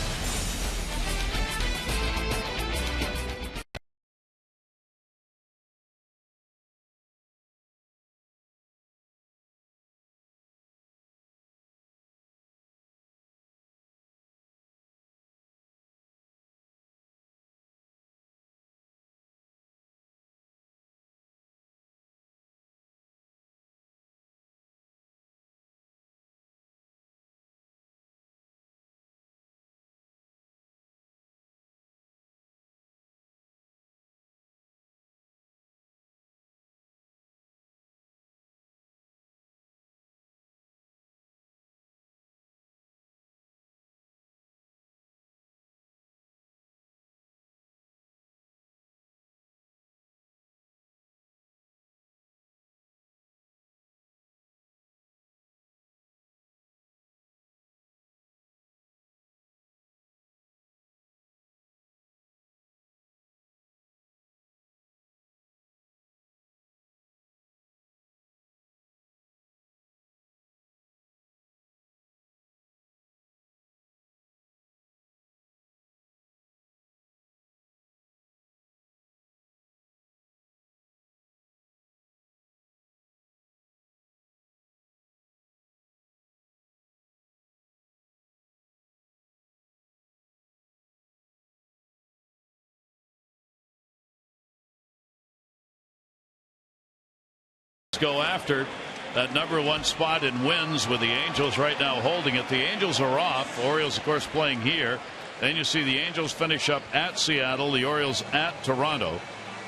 go after that #1 spot in wins, with the Angels right now holding it. The Angels are off. Orioles, of course, playing here. Then you see the Angels finish up at Seattle, the Orioles at Toronto.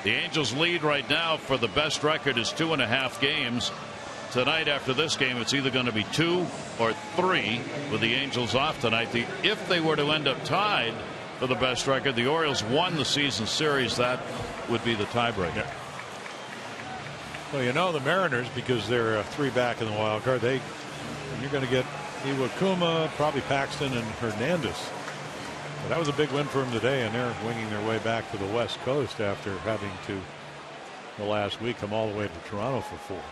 The Angels lead right now for the best record is 2.5 games. Tonight, after this game, it's either going to be 2 or 3 with the Angels off tonight. If they were to end up tied for the best record, the Orioles won the season series, that would be the tiebreaker. Well, you know, the Mariners, because they're 3 back in the wild card, you're going to get Iwakuma, probably Paxton, and Hernandez. But that was a big win for them today, and they're winging their way back to the West Coast after having to, the last week, come all the way to Toronto for 4.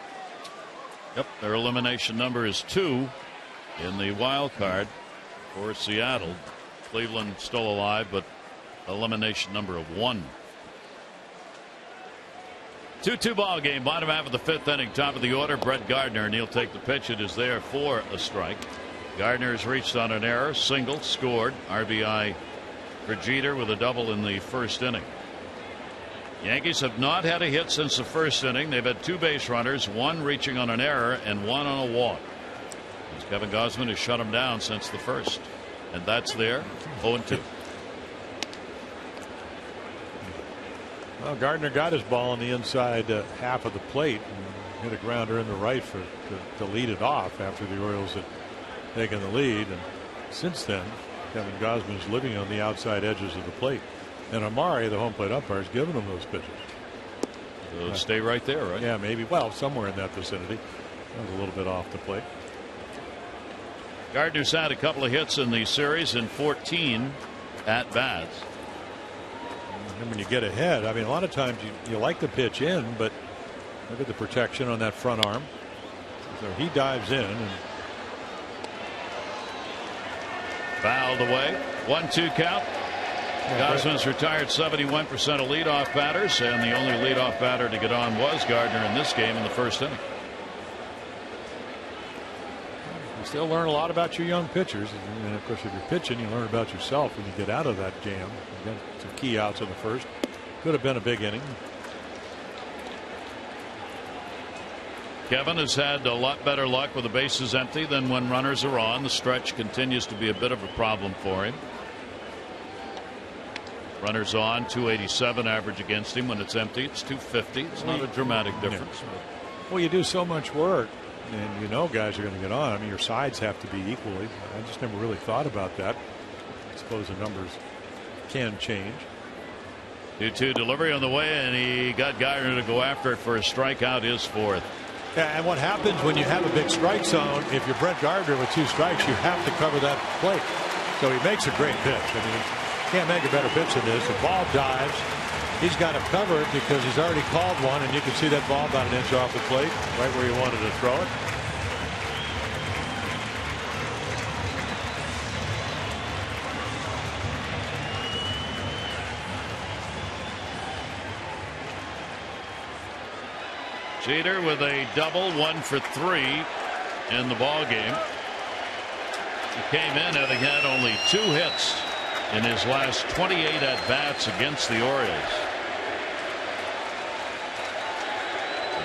Yep, their elimination number is 2 in the wild card for Seattle. Cleveland still alive, but elimination number of 1. 2-2 ball game, bottom half of the 5th inning, top of the order. Brett Gardner, and he'll take the pitch. It is there for a strike. Gardner has reached on an error, single, scored. RBI for Jeter with a double in the first inning. Yankees have not had a hit since the first inning. They've had 2 base runners, 1 reaching on an error and 1 on a walk. As Kevin Gausman has shut him down since the first. And that's there, 0-2. Well, Gardner got his ball on the inside half of the plate and hit a grounder in the right to lead it off after the Orioles had taken the lead. And since then, Kevin Gausman is living on the outside edges of the plate. And Amari, the home plate umpire, has given him those pitches. So stay right there, right? Yeah, maybe. Well, somewhere in that vicinity. That was a little bit off the plate. Gardner's had a couple of hits in the series in 14 at bats. And when you get ahead, I mean, a lot of times you like the pitch in, but look at the protection on that front arm. So he dives in and fouled away. 1-2 count. Gausman's retired 71% of leadoff batters, and the only leadoff batter to get on was Gardner in this game in the first inning. You still learn a lot about your young pitchers, and of course, if you're pitching, you learn about yourself when you get out of that jam. You got some key outs in the first. Could have been a big inning. Kevin has had a lot better luck with the bases empty than when runners are on. The stretch continues to be a bit of a problem for him. Runners on, 287 average against him. When it's empty, it's 250. It's not a dramatic difference. Well, you do so much work, and you know guys are going to get on. I mean, your sides have to be equally. I just never really thought about that. I suppose the numbers can change. 2-2 delivery on the way, and he got Gardner to go after it for a strikeout, his 4th. Yeah, and what happens when you have a big strike zone, if you're Brett Gardner with 2 strikes, you have to cover that plate. So he makes a great pitch. I mean, can't make a better pitch than this. The ball dives. He's got to cover it because he's already called one, and you can see that ball about an inch off the plate, right where you wanted to throw it. Jeter with a double, 1 for 3 in the ball game. He came in having had only 2 hits in his last 28 at bats against the Orioles.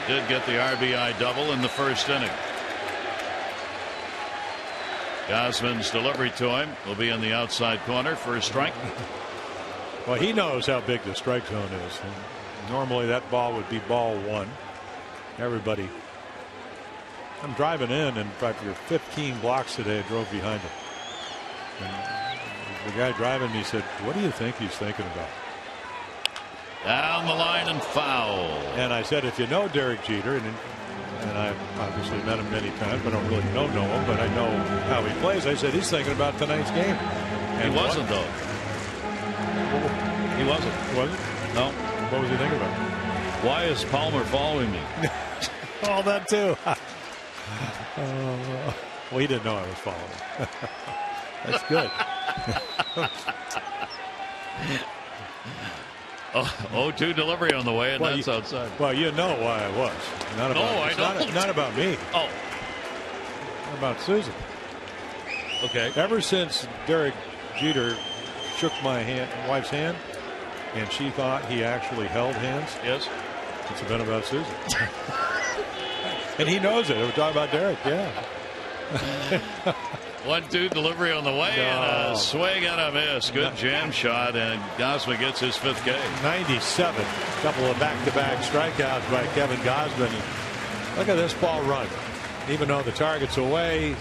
He did get the RBI double in the first inning. Gausman's delivery to him will be in the outside corner for a strike. Well, he knows how big the strike zone is. And normally that ball would be ball 1. Everybody. I'm driving in, and after 15 blocks today, I drove behind him. And the guy driving me said, "What do you think he's thinking about?" Down the line and foul. And I said, if you know Derek Jeter, and I've obviously met him many times, but I don't really know him, but I know how he plays. I said, he's thinking about tonight's game. And he wasn't, though. He wasn't. Wasn't? No. What was he thinking about? Why is Palmer following me? All that too. Well, he didn't know I was following. That's good. 0-2 delivery on the way, and that's outside. Well, you know why I was. Not about, no, I don't. Not about me. Oh. About Susan. Okay. Ever since Derek Jeter shook my wife's hand, and she thought he actually held hands. Yes. It's been about Susan. And he knows it. We're talking about Derek, yeah. 1-2 delivery on the way and a swing and a miss. Good jam shot, and Gausman gets his 5th K. 97. A couple of back-to-back strikeouts by Kevin Gausman. Look at this ball run. Even though the target's away,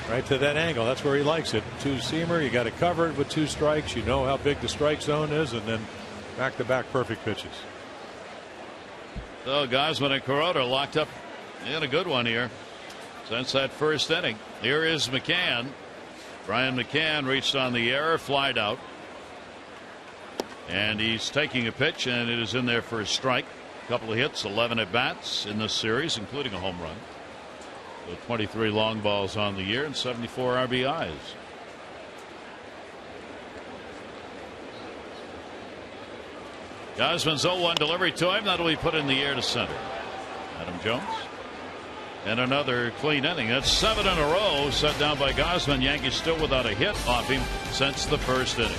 right to that angle. That's where he likes it. 2-seamer. You got to cover it with 2 strikes. You know how big the strike zone is, and then back-to-back perfect pitches. So Gausman and Kuroda locked up in a good one here since that first inning. Here is McCann. Brian McCann reached on the error, flied out, and he's taking a pitch, and it is in there for a strike. A couple of hits, 11 at bats in this series, including a home run. So 23 long balls on the year and 74 RBIs. Gausman's 0-1 delivery to him. That'll be put in the air to center. Adam Jones. And another clean inning. That's 7 in a row set down by Gausman. Yankees still without a hit off him since the first inning.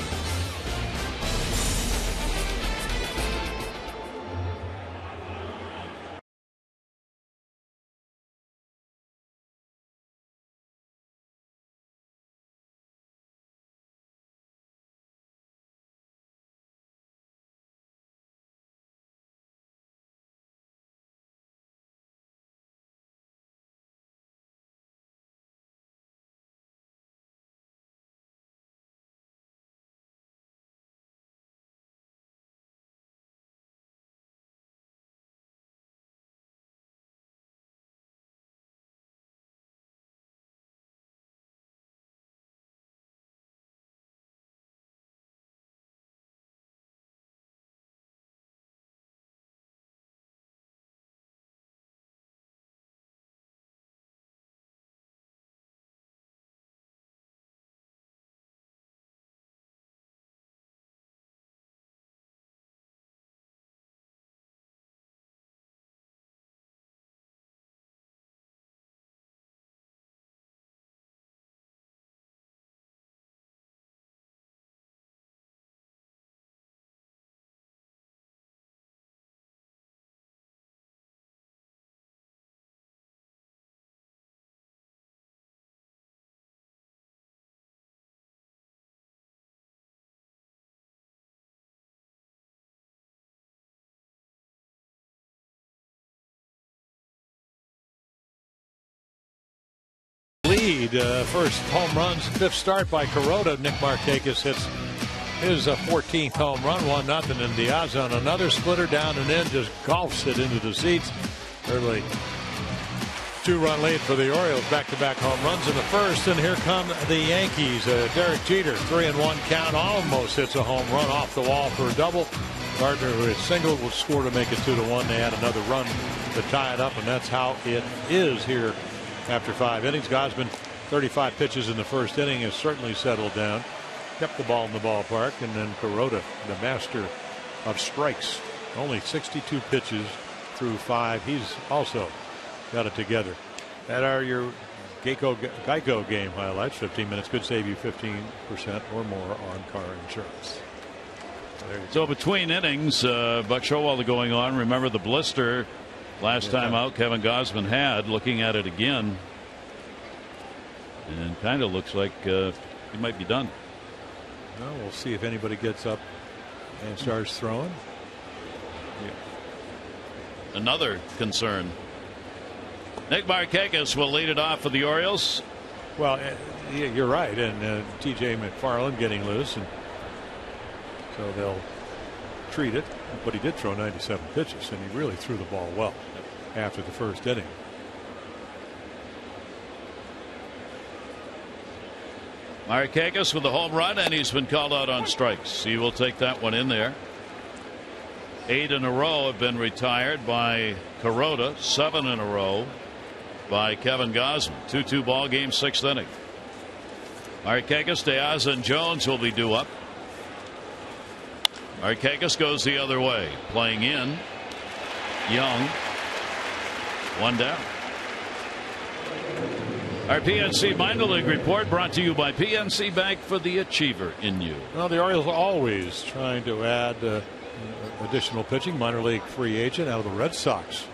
Lead, first home runs, 5th start by Kuroda. Nick Markakis hits his 14th home run, 1-0, and Diaz on another splitter down and in, just golfs it into the seats. Early 2-run lead for the Orioles, back-to-back home runs in the first, and here come the Yankees. Derek Jeter, 3-1 count, almost hits a home run off the wall for a double. Gardner, who had singled, will score to make it 2-1. They had another run to tie it up, and that's how it is here after 5 innings. Gausman, 35 pitches in the first inning, has certainly settled down. Kept the ball in the ballpark. And then Kuroda, the master of strikes. Only 62 pitches through 5. He's also got it together. That are your Geico game highlights. 15 minutes could save you 15% or more on car insurance. So between innings, Buck Showalter going on. Remember the blister last time out Kevin Gausman had. Looking at it again, and kind of looks like he might be done. Well, we'll see if anybody gets up and starts throwing. Yeah. Another concern. Nick Markakis will lead it off for the Orioles. Well, you're right, and T.J. McFarland getting loose, and so they'll treat it. But he did throw 97 pitches, and he really threw the ball well after the first inning. Markakis with the home run, and he's been called out on strikes. He will take that one in there. 8 in a row have been retired by Kuroda. 7 in a row by Kevin Gausman. 2-2 ball game, 6th inning. Markakis, Diaz, and Jones will be due up. Markakis goes the other way, playing in. Young, 1 down. Our PNC Minor League report brought to you by PNC Bank, for the achiever in you. Well, the Orioles are always trying to add additional pitching. Minor league free agent out of the Red Sox.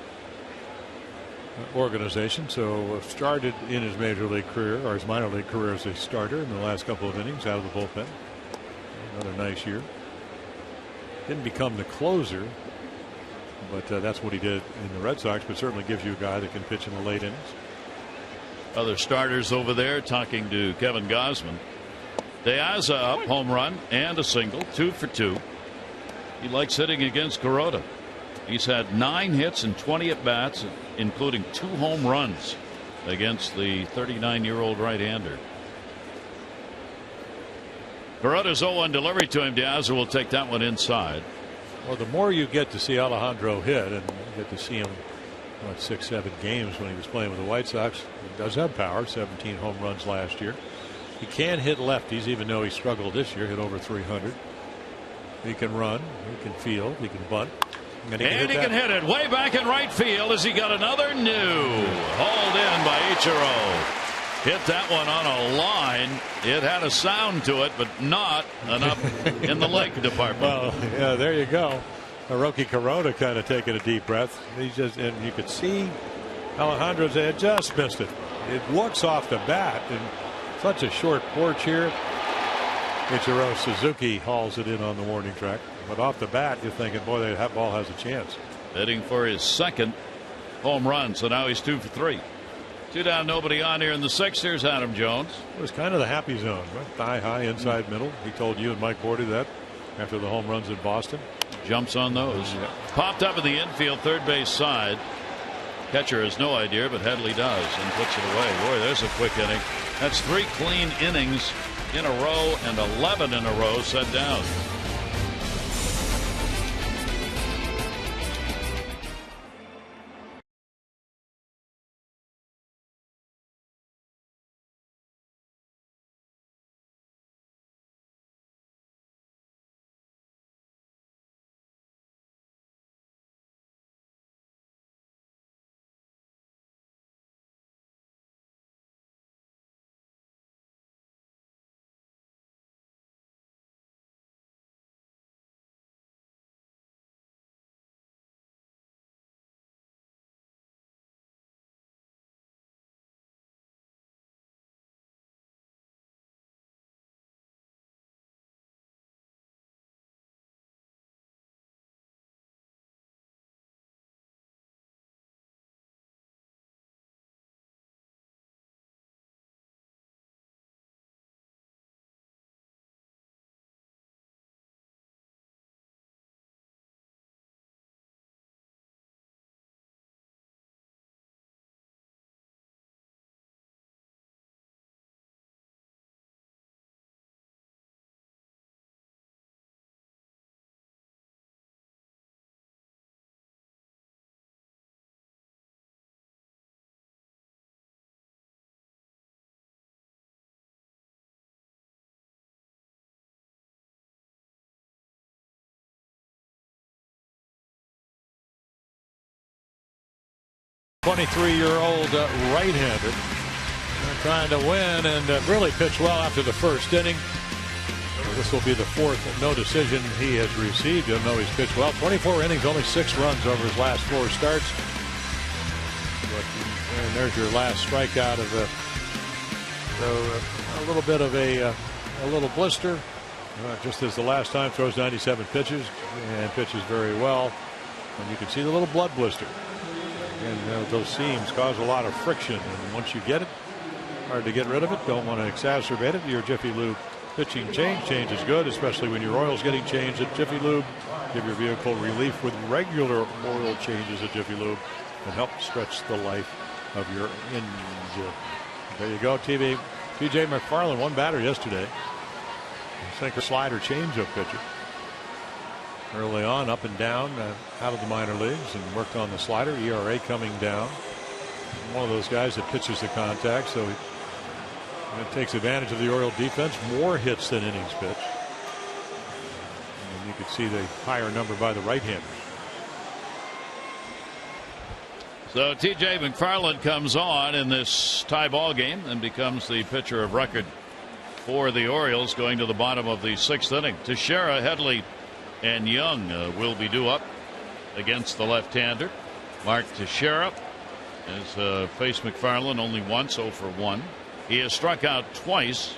organization. So started in his major league career, or his minor league career, as a starter in the last couple of innings out of the bullpen. Another nice year. Didn't become the closer, but that's what he did in the Red Sox, but certainly gives you a guy that can pitch in the late innings. Other starters over there talking to Kevin Gausman. De Aza up, home run and a single, 2 for 2. He likes hitting against Kuroda. He's had 9 hits and 20 at bats, including 2 home runs against the 39-year-old right-hander. Kuroda's 0-1 delivery to him. De Aza will take that one inside. Well, the more you get to see Alejandro hit, and you get to see him 6-7 games when he was playing with the White Sox, he does have power. 17 home runs last year. He can hit lefties, even though he struggled this year. Hit over 300. He can run. He can field. He can bunt. And he can hit it way back in right field as he got another new. Hauled in by Ichiro. Hit that one on a line. It had a sound to it, but not enough in the leg department. Well, yeah, there you go. Hiroki Kuroda kind of taking a deep breath. And you could see Alejandro's head just missed it. It looks off the bat, and such a short porch here. Ichiro Suzuki hauls it in on the warning track, but off the bat, you're thinking, boy, that ball has a chance. Heading for his second home run, so now he's 2 for 3. 2 down, nobody on here in the 6th. Here's Adam Jones. It was kind of the happy zone, right? Thigh high, inside middle. He told you and Mike Bordy that after the home runs in Boston. Jumps on those. Yeah. Popped up in the infield, third base side. Catcher has no idea, but Headley does and puts it away. Boy, there's a quick inning. That's 3 clean innings in a row and 11 in a row set down. .23-year-old right-hander trying to win and really pitched well after the first inning. This will be the 4th no decision he has received. You'll know he's pitched well. 24 innings, only 6 runs over his last 4 starts. And there's your last strikeout of a little bit of a little blister. Just as the last time, throws 97 pitches and pitches very well. And you can see the little blood blister. And those seams cause a lot of friction, and once you get it, hard to get rid of it. Don't want to exacerbate it. Your Jiffy Lube pitching change is good, especially when your oil's getting changed at Jiffy Lube. Give your vehicle relief with regular oil changes at Jiffy Lube and help stretch the life of your engine. There you go, TJ McFarland, one batter yesterday. Sinker slider changeup pitcher. Early on, up and down out of the minor leagues, and worked on the slider. ERA coming down. One of those guys that pitches the contact, so it takes advantage of the Oriole defense. More hits than innings pitched. And you can see the higher number by the right-handers. So TJ McFarland comes on in this tie ball game and becomes the pitcher of record for the Orioles, going to the bottom of the 6th inning. Teixeira, Headley, and Young will be due up against the left-hander. Mark Teixeira has faced McFarland only once, 0 for 1. He has struck out twice.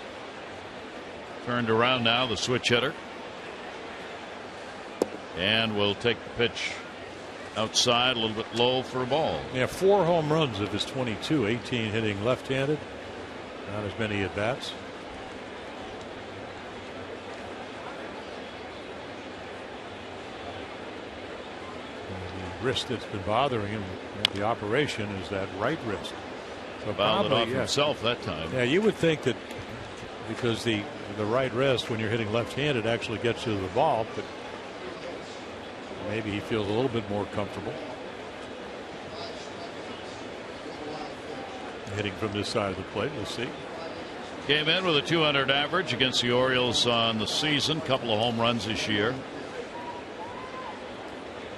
Turned around now, the switch hitter. And will take the pitch outside, a little bit low for a ball. Yeah, 4 home runs of his 22, 18 hitting left-handed. Not as many at bats. The wrist that's been bothering him at the operation is that right wrist. So fouled it off himself that time. Yeah, you would think that because the right wrist, when you're hitting left-handed, actually gets you to the ball, but maybe he feels a little bit more comfortable hitting from this side of the plate. We'll see. Came in with a 200 average against the Orioles on the season. Couple of home runs this year.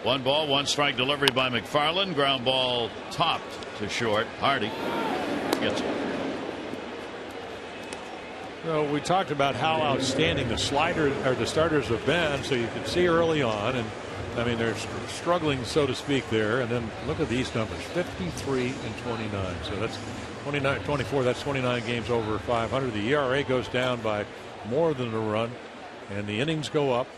1 ball, 1 strike delivery by McFarland. Ground ball topped to short. Hardy gets it. So we talked about how outstanding the starters have been, so you can see early on, and I mean they're struggling, so to speak, there. And then look at these numbers: 53 and 29. So that's 24. That's 29 games over 500. The ERA goes down by more than a run, and the innings go up.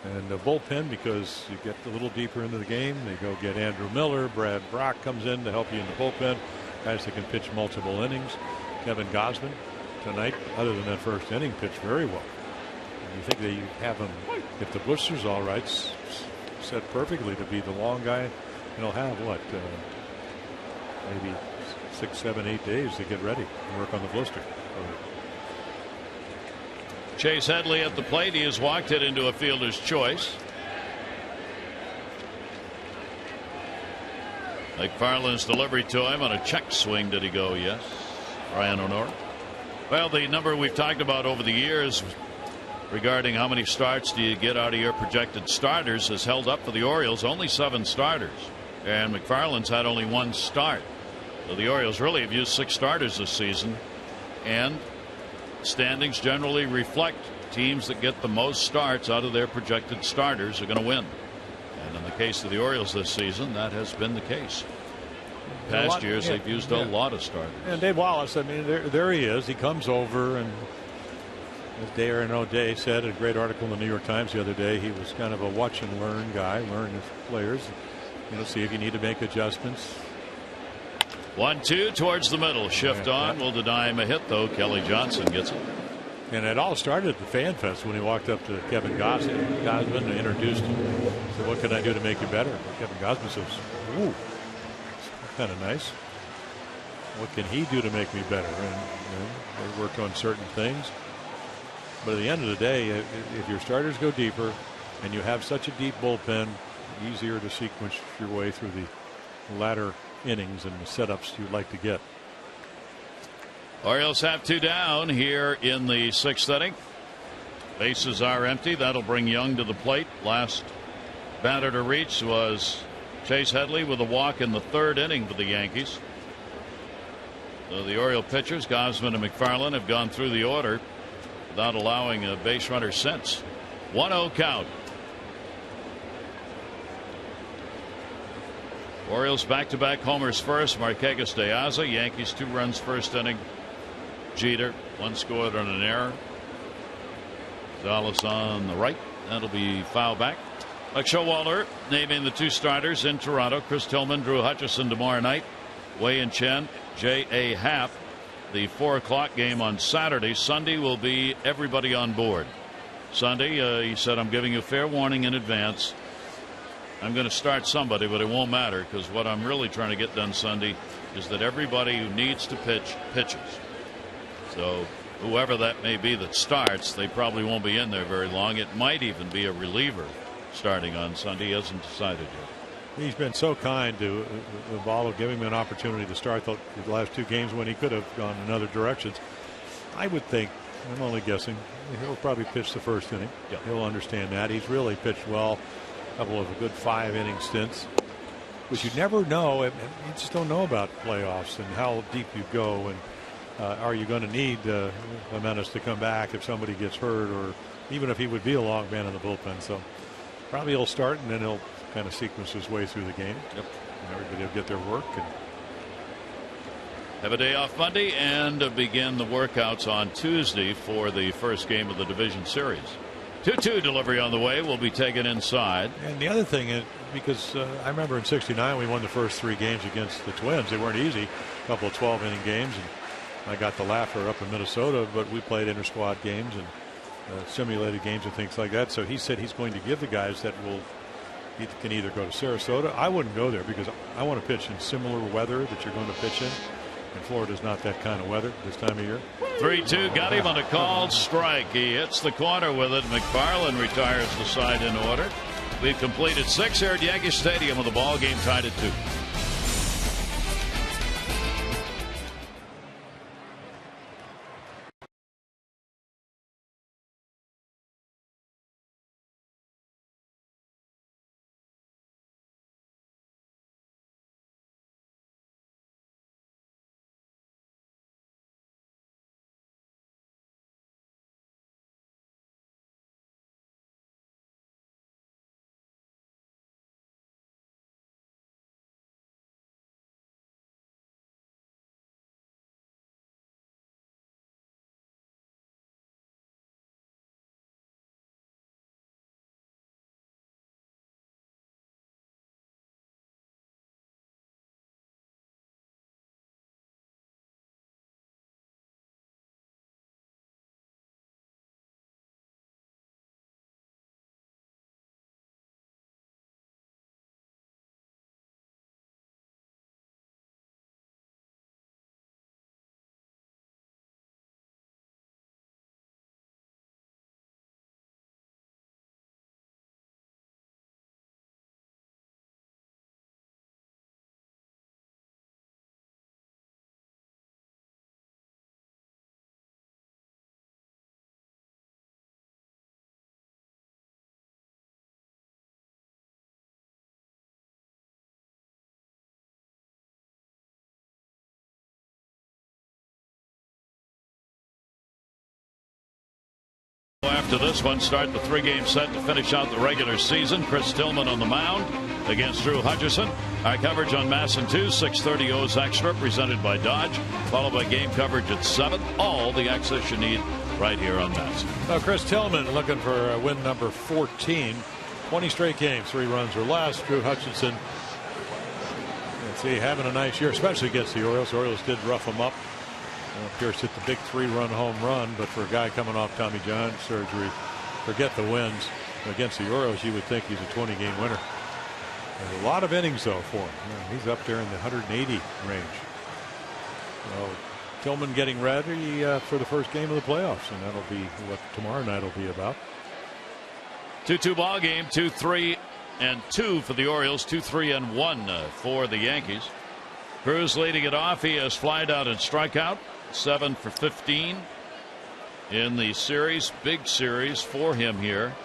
And the bullpen, because you get a little deeper into the game, they go get Andrew Miller. Brad Brock comes in to help you in the bullpen. Guys that can pitch multiple innings. Kevin Gausman tonight, other than that first inning, pitched very well. And you think that you have him, if the blister's all right, set perfectly to be the long guy. And he'll have what, maybe 6, 7, 8 days to get ready and work on the blister. Chase Headley at the plate. He has walked it into a fielder's choice. McFarland's delivery to him on a check swing. Did he go? Yes. Ryan O'Nora. Well, the number we've talked about over the years regarding how many starts do you get out of your projected starters has held up for the Orioles. Only 7 starters. And McFarland's had only 1 start. So the Orioles really have used 6 starters this season. And standings generally reflect teams that get the most starts out of their projected starters are going to win. And in the case of the Orioles this season, that has been the case. Past years, they've used a lot of starters. And Dave Wallace, I mean, there he is. He comes over, and as Darren O'Day said in a great article in the New York Times the other day, he was kind of a watch and learn guy, learn his players, see if you need to make adjustments. 1-2 towards the middle. Shift on. Will deny him a hit, though. Kelly Johnson gets it. And it all started at the Fan Fest when he walked up to Kevin Gausman and introduced him. Said, "What can I do to make you better?" And Kevin Gausman says, "Ooh, that's kind of nice. What can he do to make me better?" And they worked on certain things. But at the end of the day, if your starters go deeper and you have such a deep bullpen, easier to sequence your way through the latter innings and the setups you'd like to get. Orioles have 2 down here in the 6th inning. Bases are empty. That'll bring Young to the plate. Last batter to reach was Chase Headley with a walk in the 3rd inning for the Yankees. So the Oriole pitchers, Gausman and McFarland, have gone through the order without allowing a base runner since. 1-0 count. Orioles back-to-back homers first. Marquez de Aza. Yankees 2 runs first inning. Jeter 1 scored on an error. Gonzalez on the right. That'll be foul back. Buck Showalter naming the 2 starters in Toronto. Chris Tillman, Drew Hutchison tomorrow night. Wei and Chen, J.A. Happ. The 4 o'clock game on Saturday. Sunday will be everybody on board. Sunday, he said, "I'm giving you fair warning in advance. I'm going to start somebody, but it won't matter because what I'm really trying to get done Sunday is that everybody who needs to pitch pitches." So whoever that may be that starts, they probably won't be in there very long. It might even be a reliever starting on Sunday. He hasn't decided yet. He's been so kind to Ubaldo, giving him an opportunity to start the last 2 games when he could have gone in other directions. I would think, I'm only guessing, he'll probably pitch the 1st inning. Yeah. He'll understand that. He's really pitched well. A couple of good 5-inning stints. But you never know. You just don't know about playoffs and how deep you go. And are you going to need Jimenez to come back if somebody gets hurt, or even if he would be a long man in the bullpen. So probably he'll start and then he'll kind of sequence his way through the game. Yep. And everybody will get their work. And have a day off Monday and begin the workouts on Tuesday for the first game of the division series. 2-2 delivery on the way. Will be taken inside. And the other thing is, because I remember in '69 we won the first 3 games against the Twins. They weren't easy, a couple of 12-inning games, and I got the laugher up in Minnesota, but we played inter-squad games and simulated games and things like that. So he said he's going to give the guys that can either go to Sarasota. I wouldn't go there because I want to pitch in similar weather that you're going to pitch in. And Florida's not that kind of weather this time of year. 3-2, got him on a called strike. He hits the corner with it. McFarland retires the side in order. We've completed 6 here at Yankee Stadium with the ball game tied at 2. After this one, start the 3-game set to finish out the regular season. Chris Tillman on the mound against Drew Hutchison. Our coverage on MASN 2, 6:30 O's Extra, presented by Dodge, followed by game coverage at 7. All the access you need right here on MASN. Well, Chris Tillman looking for win number 14. 20 straight games, 3 runs or less. Drew Hutchison, let's see, having a nice year, especially against the Orioles. The Orioles did rough him up. Pierce hit the big 3-run home run, but for a guy coming off Tommy John surgery, forget the wins. Against the Orioles, you would think he's a 20-game winner. There's a lot of innings, though, for him. He's up there in the 180 range. Well, Tillman getting ready for the first game of the playoffs, and that'll be what tomorrow night will be about. 2-2 ball game, 2-3-2 for the Orioles, 2-3-1 for the Yankees. Cruz leading it off. He has flied out and strikeout. 7 for 15 in the series. Big series for him here,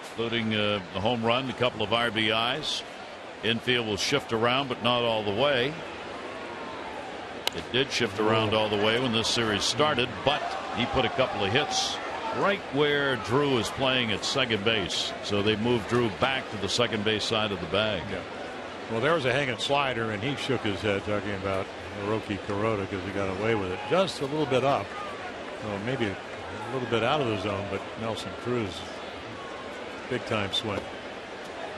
including the home run, a couple of RBIs. Infield will shift around, but not all the way. It did shift around all the way when this series started, but he put a couple of hits right where Drew is playing at second base. So they moved Drew back to the second base side of the bag. Yeah. Well, there was a hanging slider, and he shook his head talking about Hiroki Kuroda because he got away with it just a little bit up. Well, maybe a little bit out of the zone, but Nelson Cruz, big time swing.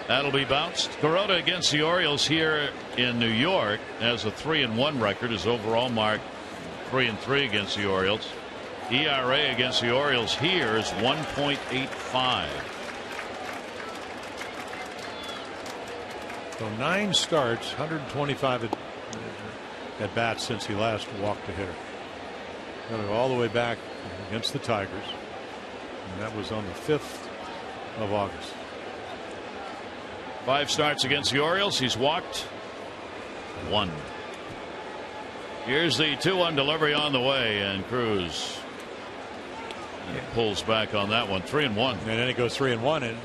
That'll be bounced. Kuroda against the Orioles here in New York has a 3-1 record. His overall mark 3-3 against the Orioles. ERA against the Orioles here is 1.85. So 9 starts, 125 at bats since he last walked a hitter. Going to go all the way back against the Tigers, and that was on the 5th of August. 5 starts against the Orioles. He's walked 1. Here's the 2-1 delivery on the way, and Cruz pulls back on that one. 3-1. And then it goes 3-1, and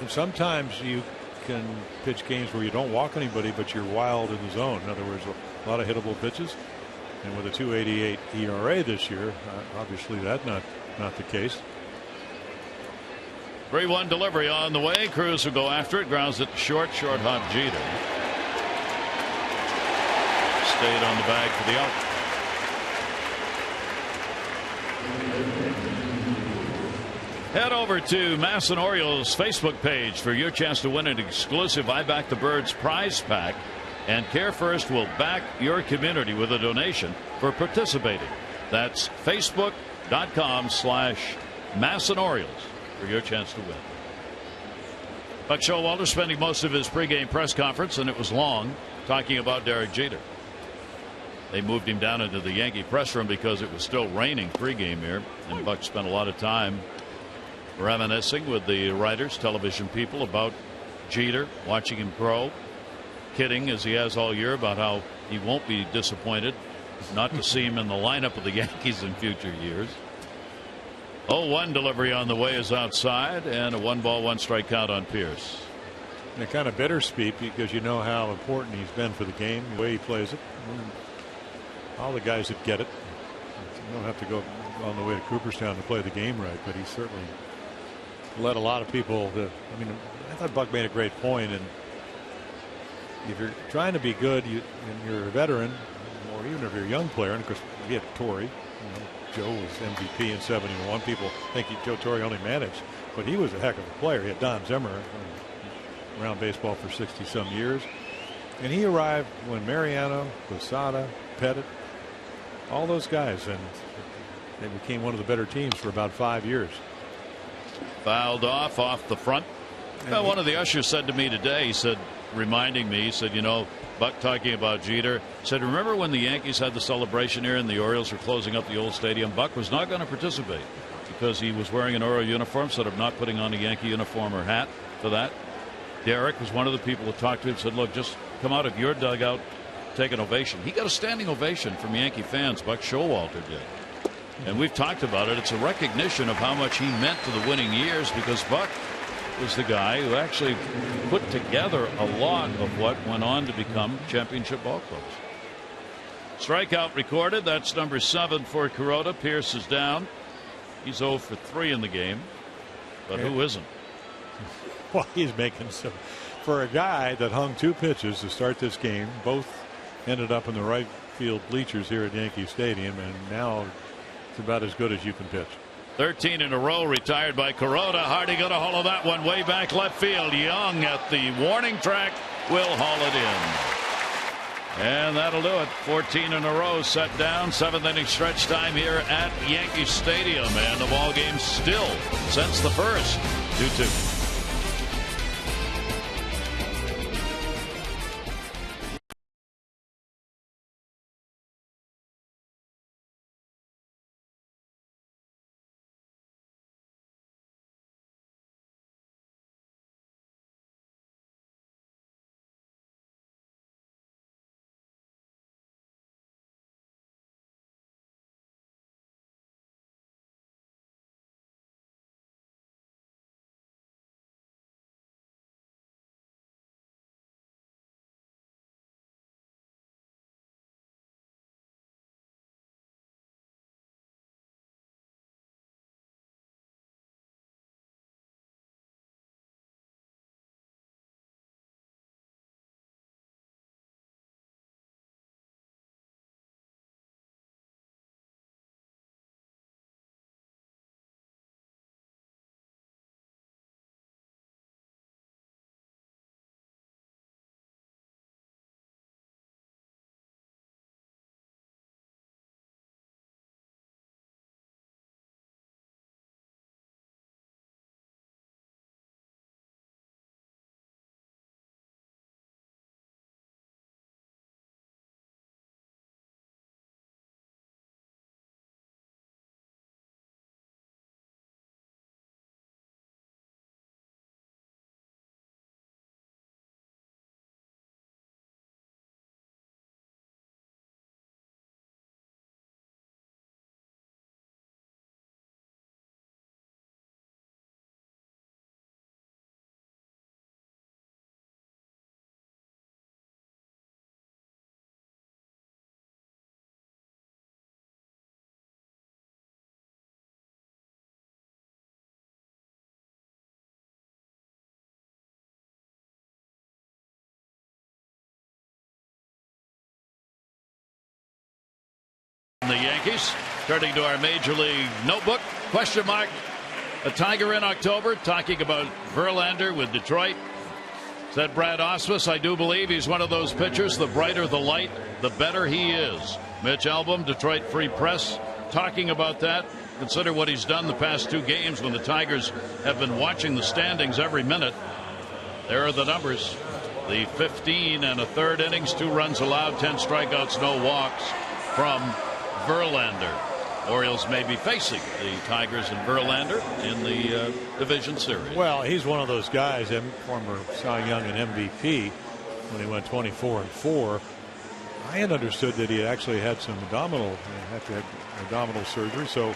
sometimes you can pitch games where you don't walk anybody, but you're wild in the zone. In other words, a lot of hittable pitches. And with a 2.88 ERA this year, obviously that's not the case. 3-1 delivery on the way. Cruz will go after it. Grounds it short hop Jeter. Stayed on the bag for the out. Head over to Masson Orioles Facebook page for your chance to win an exclusive I Back the Birds prize pack. And Care First will back your community with a donation for participating. That's Facebook.com/Masson Orioles for your chance to win. Buck Showalter spending most of his pregame press conference, and it was long, talking about Derek Jeter. They moved him down into the Yankee press room because it was still raining pregame here, and Buck spent a lot of time reminiscing with the writers, television people about Jeter, watching him grow, kidding as he has all year about how he won't be disappointed not to see him in the lineup of the Yankees in future years. 0-1 delivery on the way is outside, and a 1-ball 1-strike count on Pierce. And kind of bittersweet because you know how important he's been for the game, the way he plays it. All the guys that get it. You don't have to go on the way to Cooperstown to play the game right, but he certainly led a lot of people to. I mean, I thought Buck made a great point, and if you're trying to be good and you're a veteran, or even if you're a young player, and of course we had Torrey, Joe was MVP in '71. People think Joe Torre only managed, but he was a heck of a player. He had Don Zimmer around baseball for 60-some years, and he arrived when Mariano, Posada, Pettit, all those guys, and they became one of the better teams for about 5 years. Fouled off the front. Well, one of the ushers said to me today, he said, reminding me, he said, you know, Buck talking about Jeter, said, remember when the Yankees had the celebration here and the Orioles were closing up the old stadium? Buck was not going to participate because he was wearing an Oriole uniform, instead of not putting on a Yankee uniform or hat for that. Derek was one of the people who talked to him, said, look, just come out of your dugout, take an ovation. He got a standing ovation from Yankee fans. Buck Showalter did. And we've talked about it. It's a recognition of how much he meant to the winning years, because Buck was the guy who actually put together a lot of what went on to become championship ball clubs. Strikeout recorded. That's number 7 for Kuroda. Pierce is down. He's 0 for 3 in the game. But who isn't? Well, he's making some. For a guy that hung 2 pitches to start this game, both ended up in the right field bleachers here at Yankee Stadium, and now it's about as good as you can pitch. 13 in a row retired by Kuroda. Hardy got a hold of that one way back left field. Young at the warning track will haul it in. And that'll do it. 14 in a row set down. 7th inning stretch time here at Yankee Stadium. And the ball game still since the first. 2-2. The Yankees Turning to our Major League notebook, question mark. A Tiger in October, talking about Verlander with Detroit. Said Brad Ausmus, I do believe he's one of those pitchers. The brighter the light, the better he is. Mitch Albom, Detroit Free Press, talking about that. Consider what he's done the past 2 games when the Tigers have been watching the standings every minute. There are the numbers. The 15 and a third innings, 2 runs allowed, 10 strikeouts, no walks from Verlander. Orioles may be facing the Tigers and Verlander in the division series. Well, he's one of those guys, former Cy Young and MVP, when he went 24-4. I had understood that he actually had some abdominal surgery, so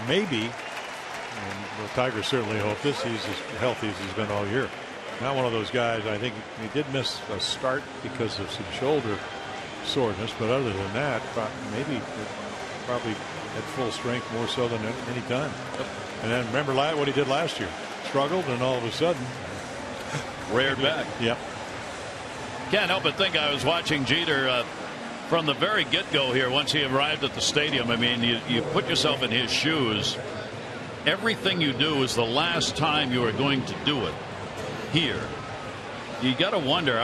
maybe, and the Tigers certainly hope this, he's as healthy as he's been all year. Not one of those guys. I think he did miss a start because of some shoulder soreness, but other than that, maybe probably at full strength more so than any time. Yep. And then remember what he did last year. Struggled, and all of a sudden reared back. Yep. Can't help but think I was watching Jeter from the very get-go here once he arrived at the stadium. I mean, you put yourself in his shoes. Everything you do is the last time you are going to do it here. You got to wonder,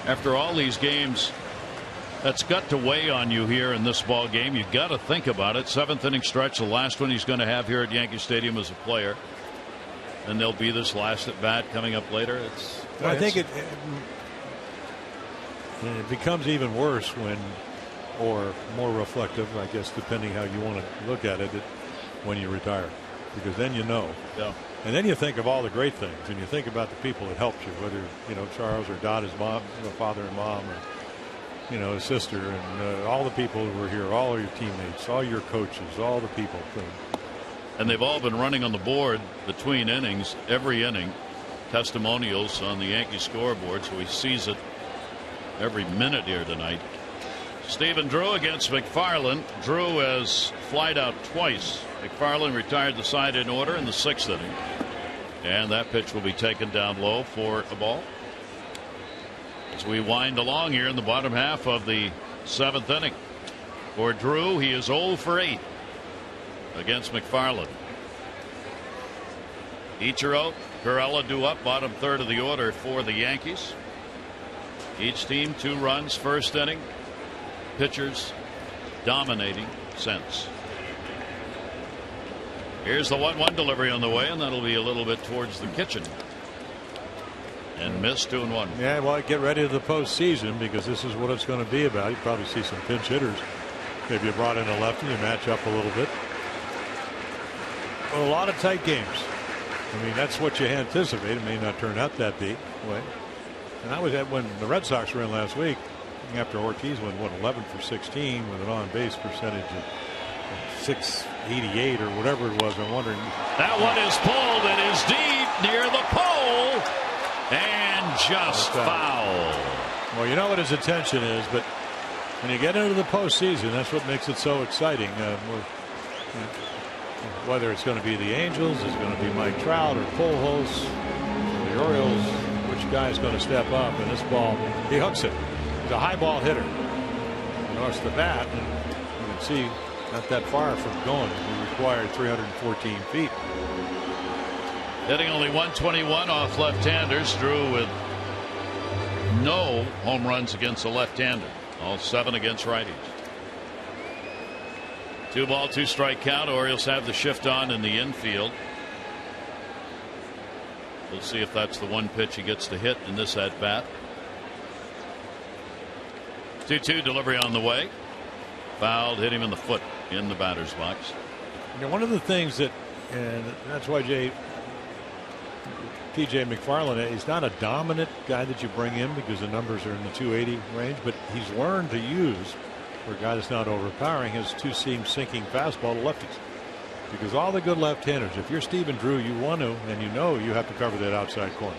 after all these games, that's got to weigh on you here in this ball game. You've got to think about it. 7th inning stretch, the last one he's going to have here at Yankee Stadium as a player. And there'll be this last at bat coming up later. I think it becomes even worse or more reflective, I guess, depending how you want to look at it, when you retire, because then you know. Yeah. And then you think of all the great things, and you think about the people that helped you, whether Charles or Dot, his mom, father and mom, or his sister, and all the people who were here, all of your teammates, all your coaches, all the people. And they've all been running on the board between innings, every inning. Testimonials on the Yankee scoreboard, so he sees it every minute here tonight. Stephen Drew against McFarland. Drew has flied out twice. McFarland retired the side in order in the 6th inning. And that pitch will be taken down low for a ball. As we wind along here in the bottom half of the 7th inning. For Drew, he is 0 for 8 against McFarland. Ichiro, Corella due up, bottom third of the order for the Yankees. Each team 2 runs, 1st inning. Pitchers dominating since. Here's the 1-1 delivery on the way, and that'll be a little bit towards the kitchen. And missed 2-1. Yeah, well, get ready to the postseason, because this is what it's going to be about. You probably see some pinch hitters. Maybe you brought in a lefty, you match up a little bit. Well, a lot of tight games. I mean, that's what you anticipate. It may not turn out that way. And I was at when the Red Sox were in last week, after Ortiz went 11 for 16 with an on-base percentage of 688 or whatever it was. I'm wondering. That one is pulled. It is deep near the pole and just foul. Well, you know what his intention is, but when you get into the postseason, that's what makes it so exciting. Whether it's going to be the Angels, it's going to be Mike Trout or Pujols, or the Orioles, which guy is going to step up? And this ball, he hooks it. He's a high ball hitter. He knocks the bat, and you can see not that far from going. He required 314 feet. Hitting only 121 off left-handers. Drew with no home runs against a left-hander. All 7 against righties. 2-ball, 2-strike count. Orioles have the shift on in the infield. We'll see if that's the one pitch he gets to hit in this at-bat. 2-2 delivery on the way. Fouled, hit him in the foot in the batter's box. You know, one of the things that, and that's why P.J. McFarland, he's not a dominant guy that you bring in because the numbers are in the 280 range, but he's learned to use, for a guy that's not overpowering, his 2-seam sinking fastball to lefties. Because all the good left-handers, if you're Stephen Drew, you want to, and you know you have to cover that outside corner.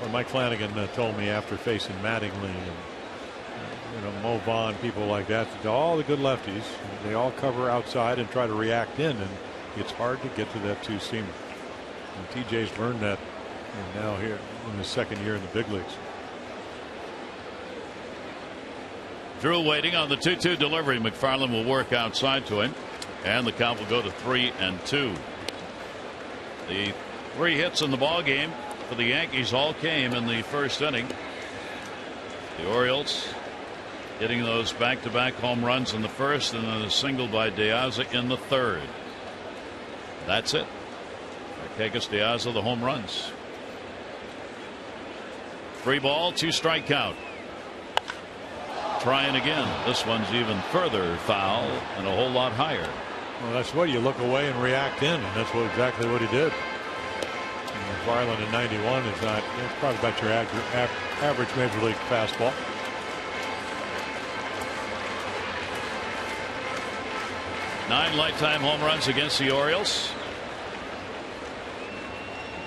Well, Mike Flanagan told me after facing Mattingly and Mo Vaughn, people like that, all the good lefties, they all cover outside and try to react in, and it's hard to get to that 2-seamer. And TJ's learned that, and now here in his 2nd year in the big leagues. Drew waiting on the 2-2 delivery. McFarland will work outside to him, and the count will go to 3-2. The 3 hits in the ball game for the Yankees all came in the first inning. The Orioles getting those back-to-back home runs in the first, and then a single by De Aza in the third. That's it. Markakis, De Aza, the home runs. 3 ball, 2 strike count. Trying again. This one's even further foul and a whole lot higher. Well, that's what you look away and react in, and that's exactly what he did. McFarland in 91 is not. It's probably about your average major league fastball. Nine lifetime home runs against the Orioles.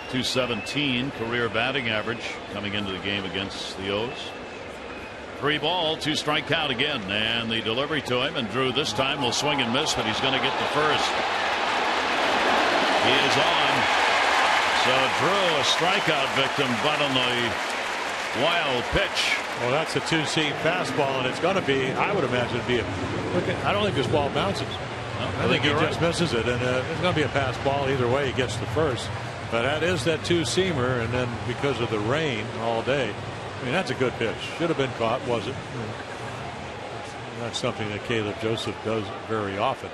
.217 career batting average coming into the game against the O's. 3 ball, 2 strike count again, and the delivery to him, and Drew this time will swing and miss, but he's going to get the first. He is on. So Drew a strikeout victim, but on the wild pitch. Well, that's a 2-seam fastball, and it's going to be, I would imagine, I don't think this ball bounces. No, I think he just misses it, and it's going to be a pass ball either way. He gets the first, but that is that 2-seamer, and then because of the rain all day, I mean, that's a good pitch. Should have been caught, was it? Not something that Caleb Joseph does very often.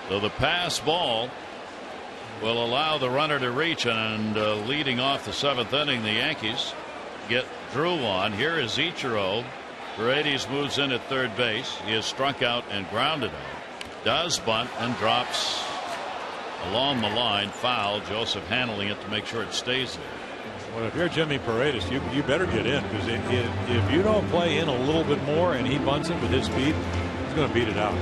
So the pass ball will allow the runner to reach, and leading off the 7th inning, the Yankees get Drew on. Here is Ichiro. Paredes moves in at third base. He is struck out and grounded out. Does bunt and drops along the line. Foul. Joseph handling it to make sure it stays there. Well, if you're Jimmy Paredes, you better get in, because if you don't play in a little bit more and he bunts it with his speed, he's going to beat it out.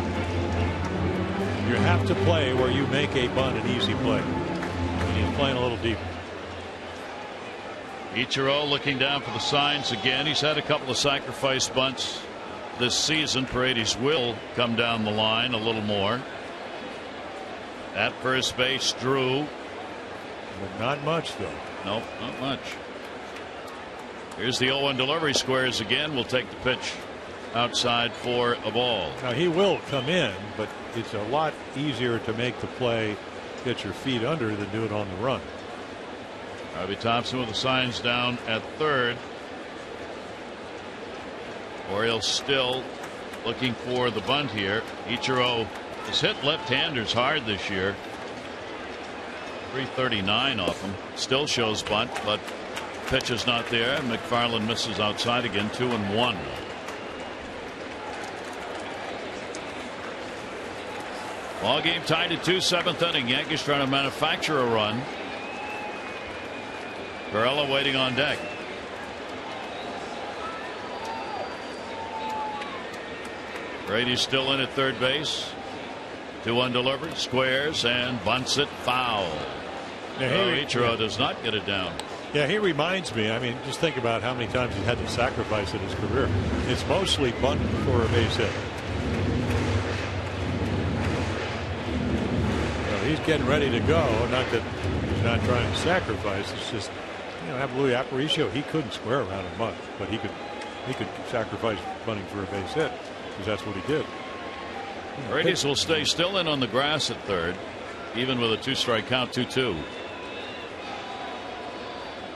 You have to play where you make a bunt an easy play, and he's playing a little deeper. Ichiro looking down for the signs again. He's had a couple of sacrifice bunts this season. Paredes will come down the line a little more. At first base, Drew. But not much, though. Nope, not much. Here's the 0-1 delivery. Squares again. Will take the pitch outside for a ball. Now, he will come in, but it's a lot easier to make the play, get your feet under, than do it on the run. Robbie Thompson with the signs down at third. Orioles still looking for the bunt here. Ichiro has hit left-handers hard this year. 339 off him. Still shows bunt, but pitch is not there. McFarland misses outside again. 2-1. Ball game tied at 2, 7th inning. Yankees trying to manufacture a run. Barella waiting on deck. Brady's still in at third base. 2-1 delivery. Squares and bunts it foul. Ichiro does not get it down. Yeah, he reminds me. I mean, just think about how many times he's had to sacrifice in his career. It's mostly bunting for a base hit. So he's getting ready to go. Not that he's not trying to sacrifice. It's just, have Louis Aparicio. He couldn't square around a bunt, but he could sacrifice bunting for a base hit, because that's what he did. Paredes will stay still in on the grass at third, even with a 2-strike count. 2-2.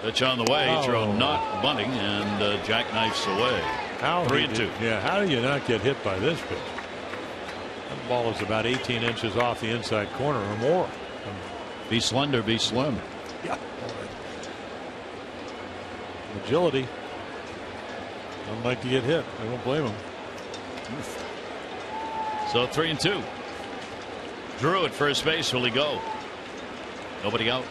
Pitch on the way. Ichiro not bunting, and jackknifes away. 3-2. Yeah, how do you not get hit by this pitch? That ball is about 18 inches off the inside corner or more. Be slender, be slim. Yeah. Agility. Don't like to get hit. I don't blame him. So 3-2. Drew at first base. Will he go? Nobody out.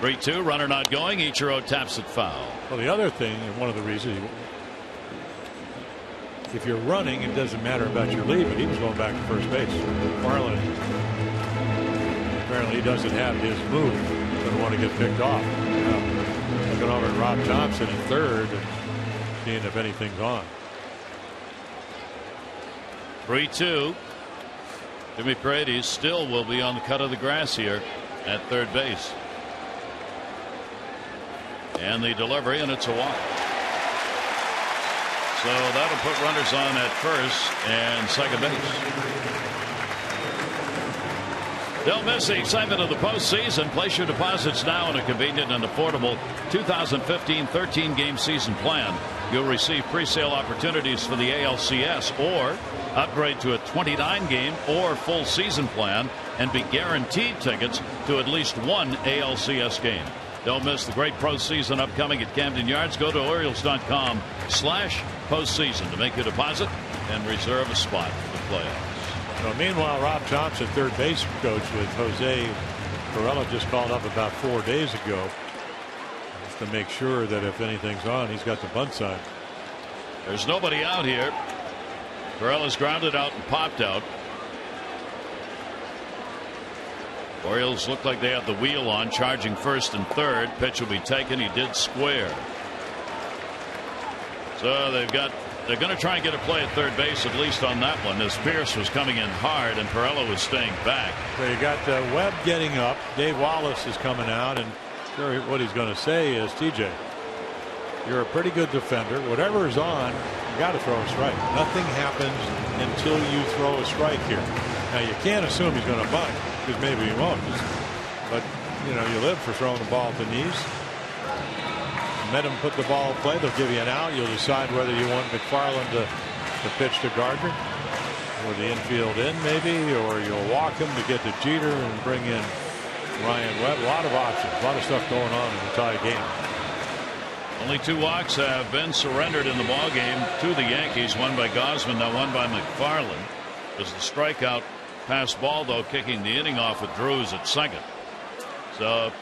3-2. Runner not going. Ichiro taps it foul. Well, the other thing, and one of the reasons, if you're running, it doesn't matter about your lead, but he was going back to first base. Marlin, apparently he doesn't have his move. Doesn't want to get picked off. Looking over at Rob Thompson in third and seeing if anything's on. 3-2. Jimmy Paredes still will be on the cut of the grass here at third base. And the delivery, and it's a walk. So that'll put runners on at first and second base. Don't miss the excitement of the postseason. Place your deposits now in a convenient and affordable 2015 13-game season plan. You'll receive pre-sale opportunities for the ALCS or upgrade to a 29-game or full season plan and be guaranteed tickets to at least one ALCS game. Don't miss the great postseason upcoming at Camden Yards. Go to Orioles.com/postseason to make your deposit and reserve a spot for the playoffs. Well, meanwhile, Rob Thompson, third base coach with Jose Pirela, just called up about 4 days ago just to make sure that if anything's on, he's got the bunt side. There's nobody out here. Pirela's grounded out and popped out. Orioles look like they have the wheel on, charging first and third. Pitch will be taken. He did square. So they're going to try and get a play at third base, at least on that one, as Pierce was coming in hard and Pirela was staying back. So you got Webb getting up. Dave Wallace is coming out, and sure what he's going to say is, TJ, you're a pretty good defender. Whatever is on, you got to throw a strike. Nothing happens until you throw a strike here. Now you can't assume he's going to bunt, because maybe he won't. But you live for throwing the ball at the knees. Let them put the ball in play. They'll give you an out. You'll decide whether you want McFarland to pitch to Gardner or the infield in, maybe, or you'll walk him to get to Jeter and bring in Ryan Webb. A lot of options, a lot of stuff going on in the tie game. Only 2 walks have been surrendered in the ball game to the Yankees. One by Gausman, now one by McFarland. As the strikeout pass ball, though, kicking the inning off with Drews at second. So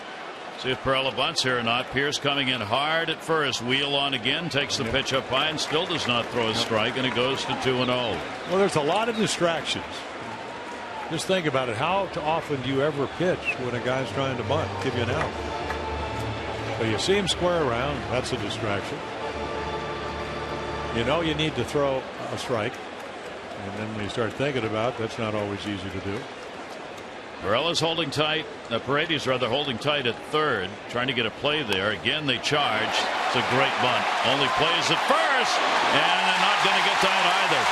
see if Pirela bunts here or not. Pierce coming in hard at first. Wheel on again. Takes the pitch up high and still does not throw a strike, and it goes to 2-0. Well, there's a lot of distractions. Just think about it. How often do you ever pitch when a guy's trying to bunt? Give you an out. So you see him square around. That's a distraction. You need to throw a strike. And then when you start thinking about it, that's not always easy to do. Pirela's holding tight. Paredes rather holding tight at third, trying to get a play there. Again, they charge. It's a great bunt. Only plays at first, and they're not going to get that either.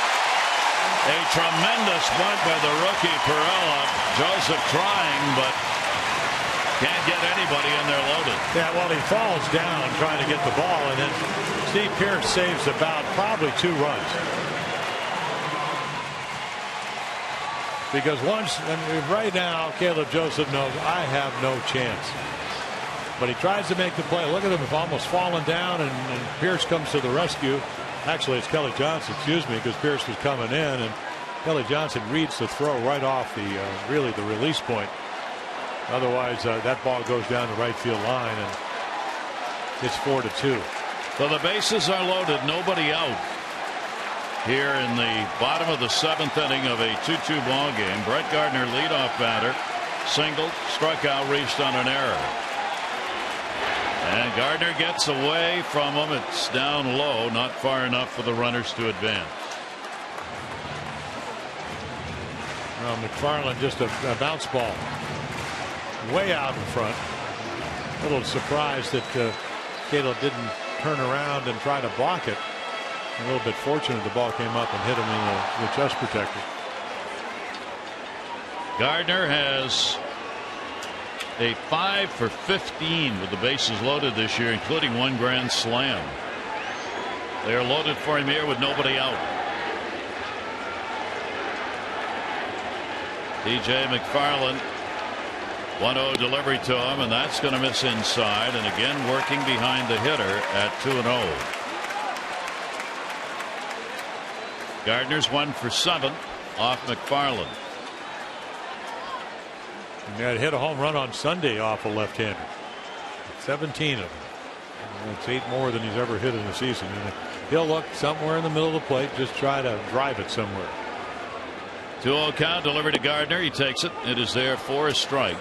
A tremendous bunt by the rookie Pirela. Joseph trying, but can't get anybody, and they're loaded. Yeah, well, he falls down trying to get the ball, and then Steve Pierce saves about probably 2 runs. Because right now, Caleb Joseph knows I have no chance. But he tries to make the play. Look at him, almost falling down, and Pierce comes to the rescue. Actually, it's Kelly Johnson, because Pierce was coming in, and Kelly Johnson reads the throw right off the release point. Otherwise, that ball goes down the right field line, and it's 4-2. So the bases are loaded, nobody out. Here in the bottom of the 7th inning of a 2-2 ball game. Brett Gardner, leadoff batter, singled, struck out, reached on an error. And Gardner gets away from him. It's down low, not far enough for the runners to advance. Well, McFarland, just a bounce ball. Way out in front. A little surprised that Caleb didn't turn around and try to block it. A little bit fortunate the ball came up and hit him in the chest protector. Gardner has a 5 for 15 with the bases loaded this year, including 1 grand slam. They are loaded for him here with nobody out. TJ McFarland, 1-0 delivery to him, and that's going to miss inside, and again working behind the hitter at 2-0. Gardner's 1 for 7 off McFarland. He had hit a home run on Sunday off a left-hander. 17 of them. That's 8 more than he's ever hit in the season. And he'll look somewhere in the middle of the plate, just try to drive it somewhere. 2-0 count delivered to Gardner. He takes it. It is there for a strike.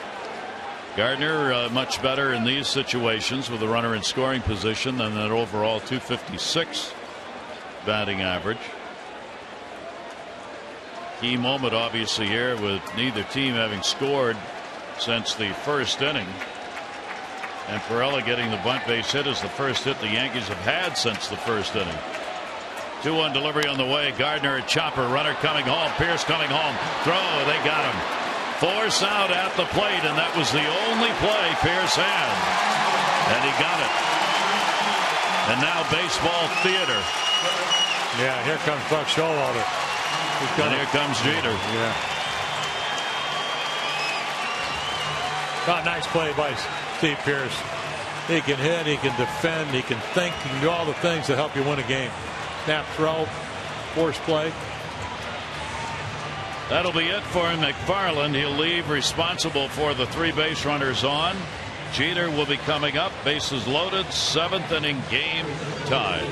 Gardner much better in these situations with a runner in scoring position than that overall .256 batting average. Key moment obviously here with neither team having scored since the first inning. And Pirela getting the bunt base hit is the first hit the Yankees have had since the first inning. 2-1 delivery on the way. Gardner a chopper. Runner coming home. Pierce coming home. Throw. They got him. Force out at the plate, and that was the only play Pierce had. And he got it. And now baseball theater. Yeah, here comes Buck Showalter. And here comes Jeter. Yeah. Oh, nice play by Steve Pierce. He can hit, he can defend, he can think, he can do all the things that help you win a game. Snap, throw, force play. That'll be it for McFarland. He'll leave responsible for the 3 base runners on. Jeter will be coming up. Bases loaded. 7th inning game tied.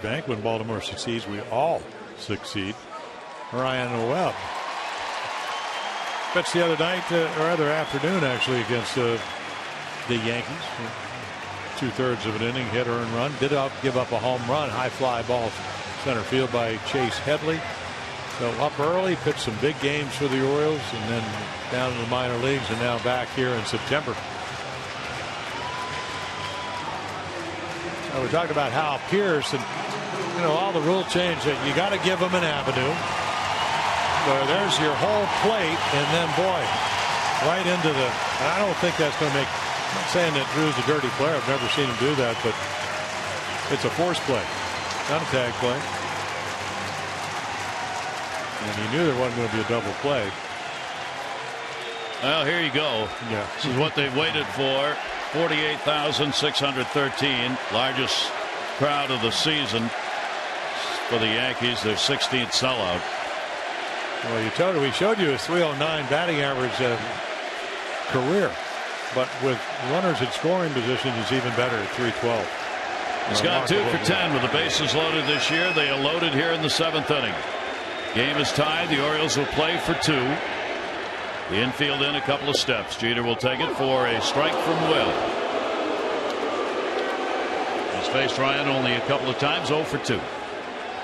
Bank. When Baltimore succeeds, we all succeed. Ryan Webb. Pitched the other night, or other afternoon actually, against the Yankees. 2/3 of an inning, hit, earned run. Did give up a home run, high fly ball center field by Chase Headley. So up early, pitched some big games for the Orioles, and then down in the minor leagues, and now back here in September. We talked about Hal Pierce, and all the rule change that you got to give him an avenue. So there's your whole plate, and then boy, right into the. And I don't think that's going to make. I'm not saying that Drew's a dirty player. I've never seen him do that, but it's a force play, not a tag play. And he knew there wasn't going to be a double play. Well, here you go. Yeah. This is what they've waited for. 48,613, largest crowd of the season for the Yankees. Their 16th sellout. Well, we showed you his .309 batting average career, but with runners in scoring position, it's even better at .312. He's got 2 for 10 with the bases loaded this year. They are loaded here in the 7th inning. Game is tied. The Orioles will play for 2. The infield in a couple of steps. Jeter will take it for a strike from Will. He's faced Ryan only a couple of times, 0 for 2.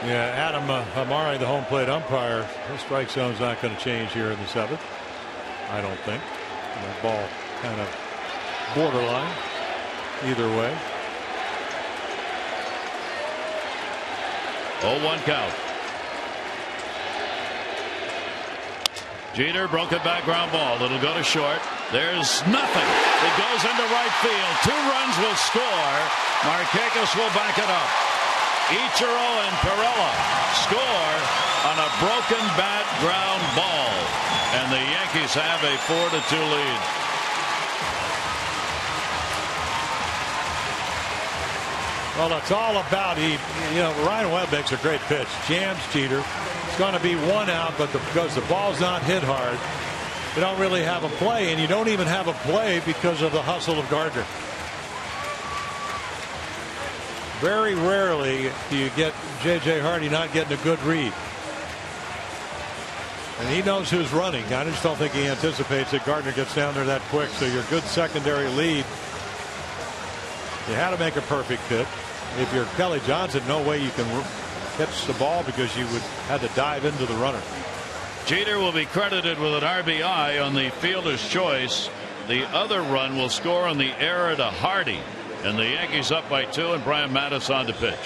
Yeah, Adam Amari, the home plate umpire, his strike zone's not going to change here in the 7th. I don't think. The ball kind of borderline either way. 0-1 count. Jeter broke it back, ground ball. It'll go to short. There's nothing. It goes into right field. 2 runs will score. Markakis will back it up. Ichiro and Pirela score on a broken bat ground ball, and the Yankees have a 4-2 lead. Well, it's all about Ryan Webb makes a great pitch. Jams Jeter. It's going to be 1 out, but because the ball's not hit hard, you don't really have a play, and you don't even have a play because of the hustle of Gardner. Very rarely do you get J.J. Hardy not getting a good read. And he knows who's running. I just don't think he anticipates that Gardner gets down there that quick. So your good secondary lead. You had to make a perfect hit. If you're Kelly Johnson, no way you can catch the ball because you would have to dive into the runner. Jeter will be credited with an RBI on the fielder's choice. The other run will score on the error to Hardy. And the Yankees up by 2, and Brian Matusz on to pitch.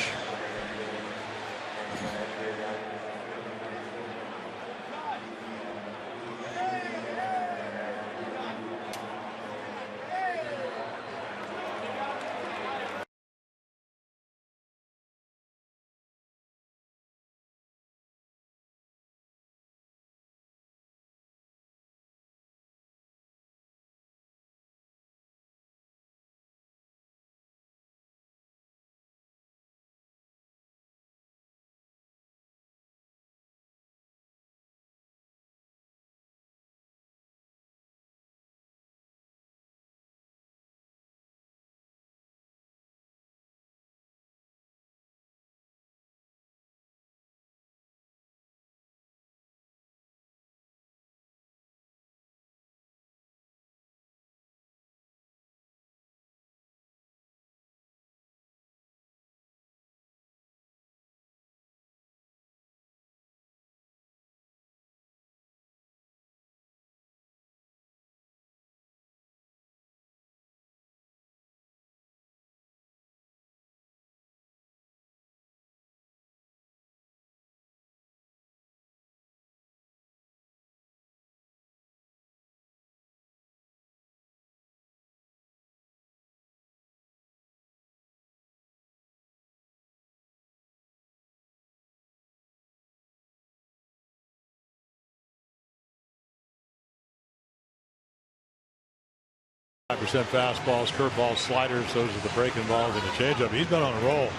Percent fastballs, curveballs, sliders. Those are the breaking balls and the changeup. He's been on a roll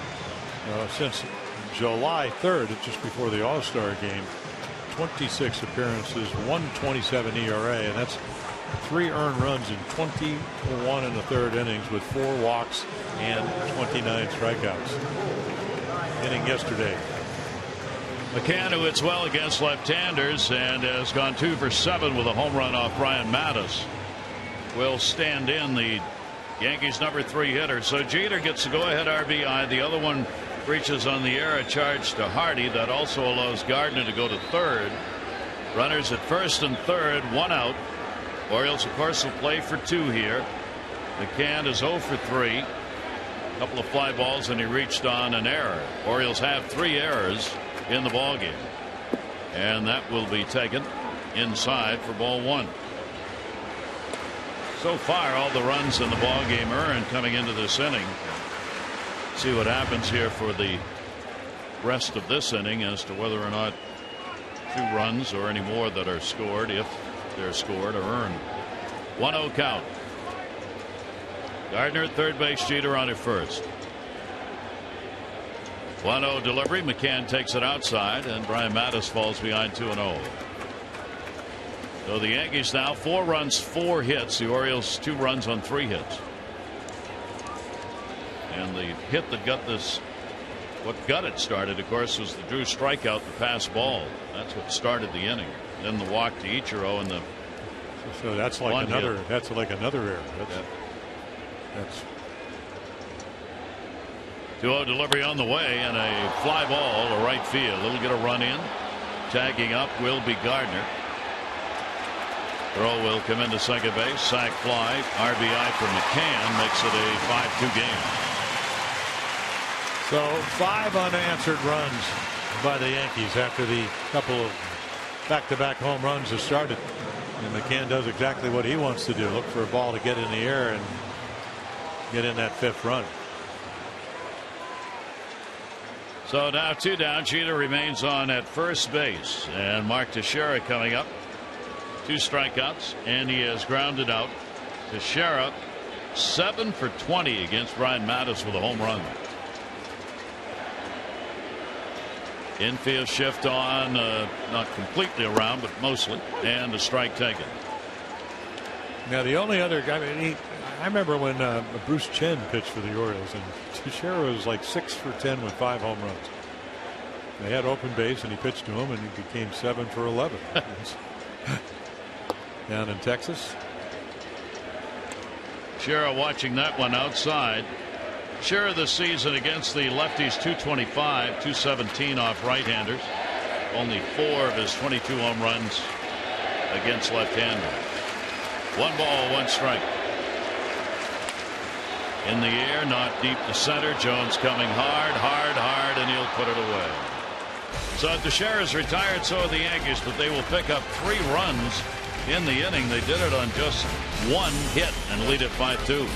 since July 3rd, just before the All-Star game. 26 appearances, 1.27 ERA, and that's 3 earned runs in 21 and a third innings with 4 walks and 29 strikeouts. Inning yesterday. McCann, who hits well against left-handers and has gone 2 for 7 with a home run off Brian Matusz, will stand in, the Yankees' number 3 hitter. So Jeter gets the go-ahead RBI. The other one reaches on the error charge to Hardy. That also allows Gardner to go to third. Runners at first and third, 1 out. Orioles, of course, will play for 2 here. McCann is 0 for 3. A couple of fly balls, and he reached on an error. Orioles have 3 errors in the ballgame. And that will be taken inside for ball 1. So far, all the runs in the ball game earned coming into this inning. See what happens here for the rest of this inning as to whether or not 2 runs or any more that are scored, if they're scored, or earned. 1-0 count. Gardner at third base, Jeter on at first. 1-0 delivery. McCann takes it outside, and Brian Matusz falls behind 2-0. So the Yankees now 4 runs, 4 hits. The Orioles 2 runs on 3 hits. And the hit that got this, what got it started, of course, was the Drew strikeout, the pass ball. That's what started the inning. Then the walk to Ichiro and the. So that's like another. Hit. That's like another error. That's 2-0 delivery on the way, and a fly ball to right field. It'll get a run in. Tagging up will be Gardner. Throw will come into second base. Sac fly. RBI for McCann makes it a 5-2 game. So 5 unanswered runs by the Yankees after the couple of back-to-back home runs have started. And McCann does exactly what he wants to do. Look for a ball to get in the air and get in that 5th run. So now 2 down. Jeter remains on at first base. And Mark Teixeira coming up. 2 strikeouts, and he has grounded out. Teixeira 7 for 20 against Brian Matusz with a home run. Infield shift on, not completely around, but mostly, and a strike taken. Now the only other guy, I remember when Bruce Chen pitched for the Orioles, and Teixeira was like 6 for 10 with 5 home runs. They had open base, and he pitched to him, and he became 7 for 11 down in Texas. Teixeira watching that one outside. Teixeira this season against the lefties 225, 217 off right-handers. Only 4 of his 22 home runs against left-handers. 1 ball, 1 strike. In the air, not deep to center. Jones coming hard, and he'll put it away. So Teixeira's retired, so are the Yankees, but they will pick up 3 runs in the inning. They did it on just 1 hit and lead it 5-2.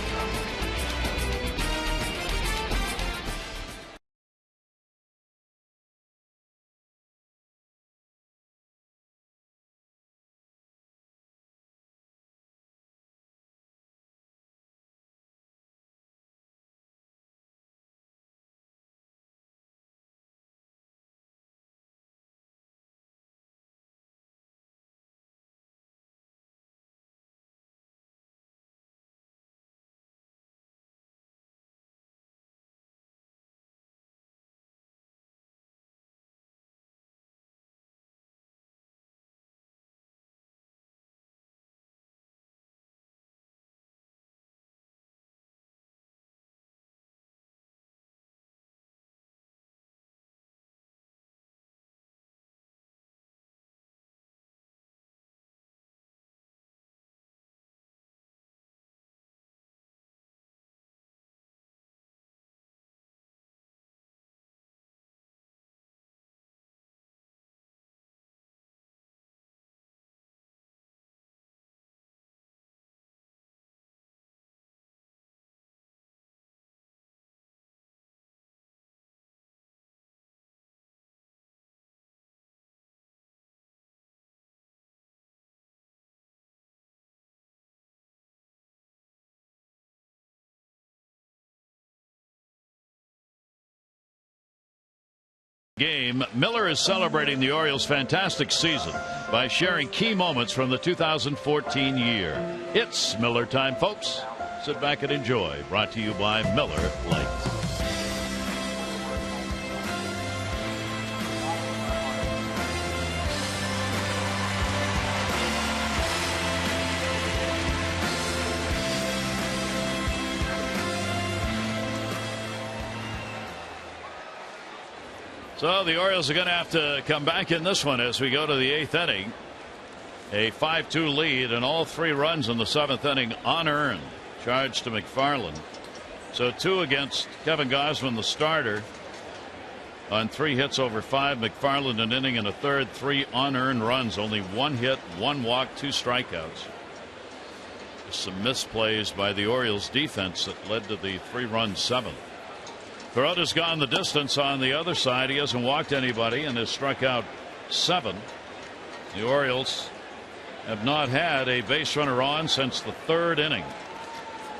Game. Miller is celebrating the Orioles' fantastic season by sharing key moments from the 2014 year. It's Miller time, folks. Sit back and enjoy. Brought to you by Miller Lite. So the Orioles are going to have to come back in this one as we go to the 8th inning. A 5-2 lead and all 3 runs in the 7th inning unearned. Charged to McFarland. So 2 against Kevin Gausman, the starter. On 3 hits over 5. McFarland an inning and a third. 3 unearned runs. Only 1 hit, 1 walk, 2 strikeouts. Some misplays by the Orioles defense that led to the 3-run 7th. Kuroda's gone the distance on the other side. He hasn't walked anybody and has struck out 7. The Orioles have not had a base runner on since the 3rd inning.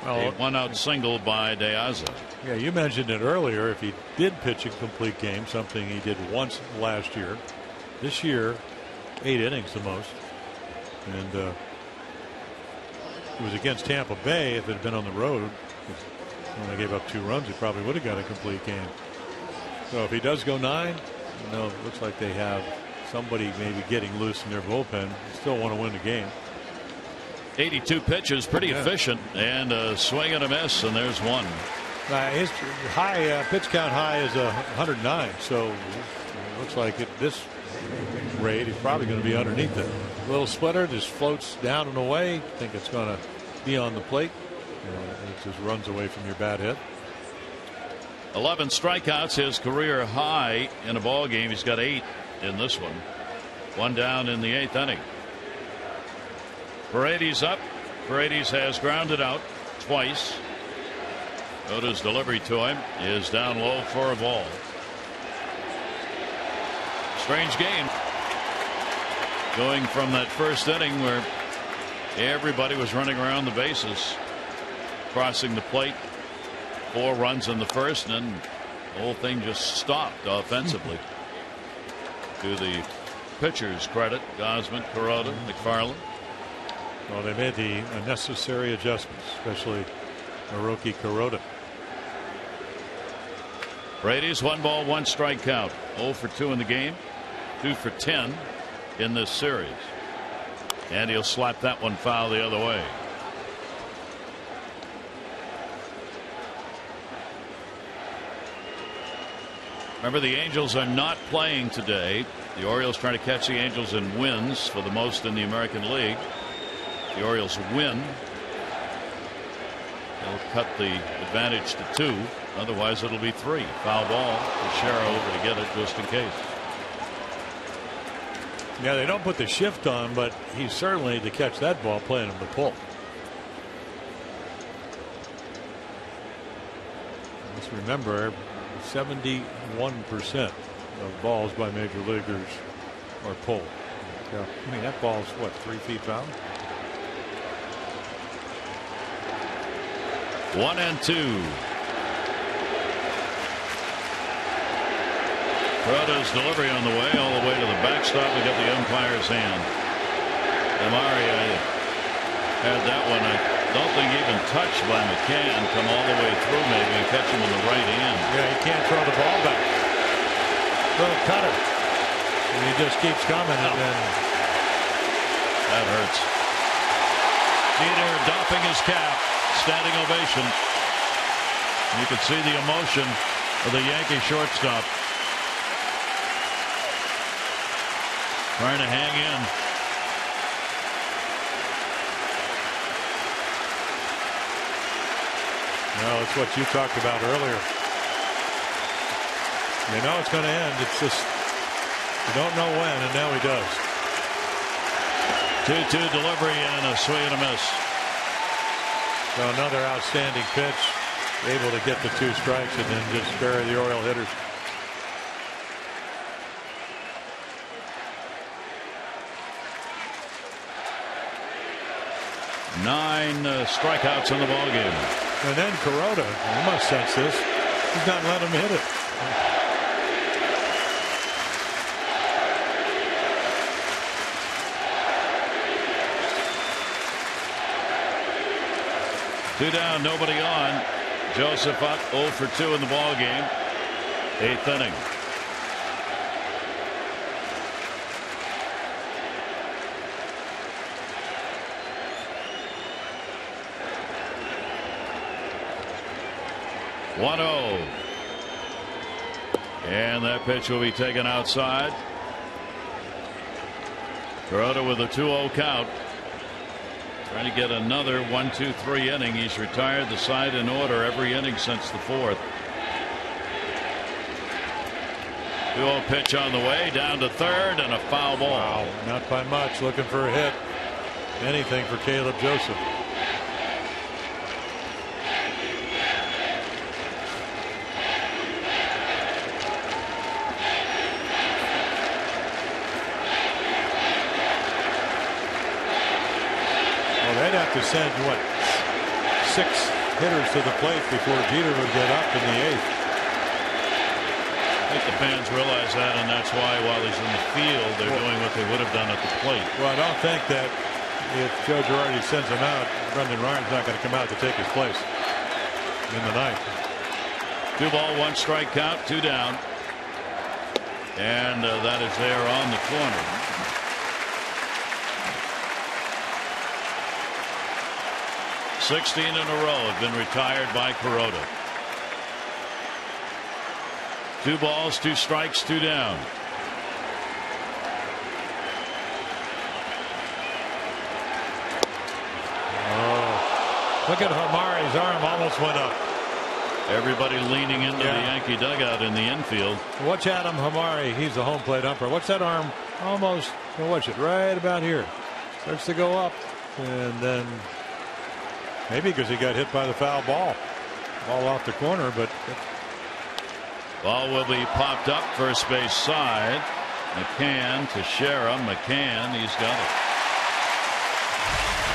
Well, a 1-out single by De Aza. Yeah, you mentioned it earlier. If he did pitch a complete game, something he did once last year, this year 8 innings the most, and it was against Tampa Bay. If it had been on the road, when they gave up 2 runs, he probably would have got a complete game. So if he does go 9, it looks like they have somebody maybe getting loose in their bullpen. Still want to win the game. 82 pitches, pretty efficient, and a swing and a miss, and there's 1. His high pitch count high is 109, so it looks like at this rate he's probably going to be underneath it. Little splitter just floats down and away. I think it's going to be on the plate. It just runs away from your bad hit. 11 strikeouts, his career high in a ball game. He's got 8 in this one. 1 down in the 8th inning. Paredes up. Paredes has grounded out twice. Oda's delivery to him is down low for a ball. Strange game. Going from that first inning where everybody was running around the bases, crossing the plate, 4 runs in the first, and then the whole thing just stopped offensively. To the pitchers' credit, Gausman, Kuroda, McFarland. Well, they made the necessary adjustments, especially Hiroki Kuroda. Brady's 1-1 strike count. 0 for 2 in the game. 2 for 10 in this series. And he'll slap that one foul the other way. Remember, the Angels are not playing today. The Orioles trying to catch the Angels in wins for the most in the American League. The Orioles win. They'll cut the advantage to 2. Otherwise, it'll be 3. Foul ball. Teixeira over to get it just in case. Yeah, they don't put the shift on, but he's certainly, to catch that ball, playing him the pull. Let's remember, 71% of balls by major leaguers are pulled. Yeah. I mean, that ball's what, 3 feet foul? 1-2. Kuroda's delivery on the way, all the way to the backstop. We got the umpire's hand. Amari had that one. I don't think even touched by McCann. Come all the way through maybe and catch him in the right hand. Yeah, he can't throw the ball back. Little cutter. And he just keeps coming. And then that hurts. Jeter doffing his cap. Standing ovation. You can see the emotion of the Yankee shortstop. Trying to hang in. No, it's what you talked about earlier. You know it's going to end. It's just you don't know when, and now he does. 2-2 delivery and a swing and a miss. So another outstanding pitch, able to get the 2 strikes and then just bury the Oriole hitters. Nine strikeouts in the ball game. And then Kuroda, you must sense this. He's not letting him hit it. Two down, nobody on. Joseph up 0 for 2 in the ball game. 8th inning. And that pitch will be taken outside. Kuroda with a 2-0 count. Trying to get another 1-2-3 inning. He's retired the side in order every inning since the 4th. 2-0 pitch on the way down to 3rd and a foul ball. Wow, not by much. Looking for a hit. Anything for Caleb Joseph. They'd have to send, what, 6 hitters to the plate before Jeter would get up in the 8th. I think the fans realize that, and that's why while he's in the field, they're doing what they would have done at the plate. Well, I don't think that if Joe Girardi sends him out, Brendan Ryan's not going to come out to take his place in the 9th. 2-1 strike count, 2 down. And that is there on the corner. 16 in a row have been retired by Kuroda. 2 balls, 2 strikes, 2 down. Oh, look at Hamari's arm almost went up. Everybody leaning into the Yankee dugout in the infield. Watch Adam Hamari. He's the home plate umpire. Watch that arm almost. Watch it right about here. Starts to go up, and then. Maybe because he got hit by the foul ball. Ball off the corner, but. Ball will be popped up first base side. McCann, Teixeira, McCann, he's got it.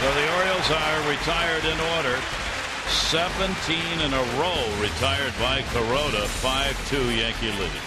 So the Orioles are retired in order. 17 in a row retired by Kuroda. 5-2 Yankee lead.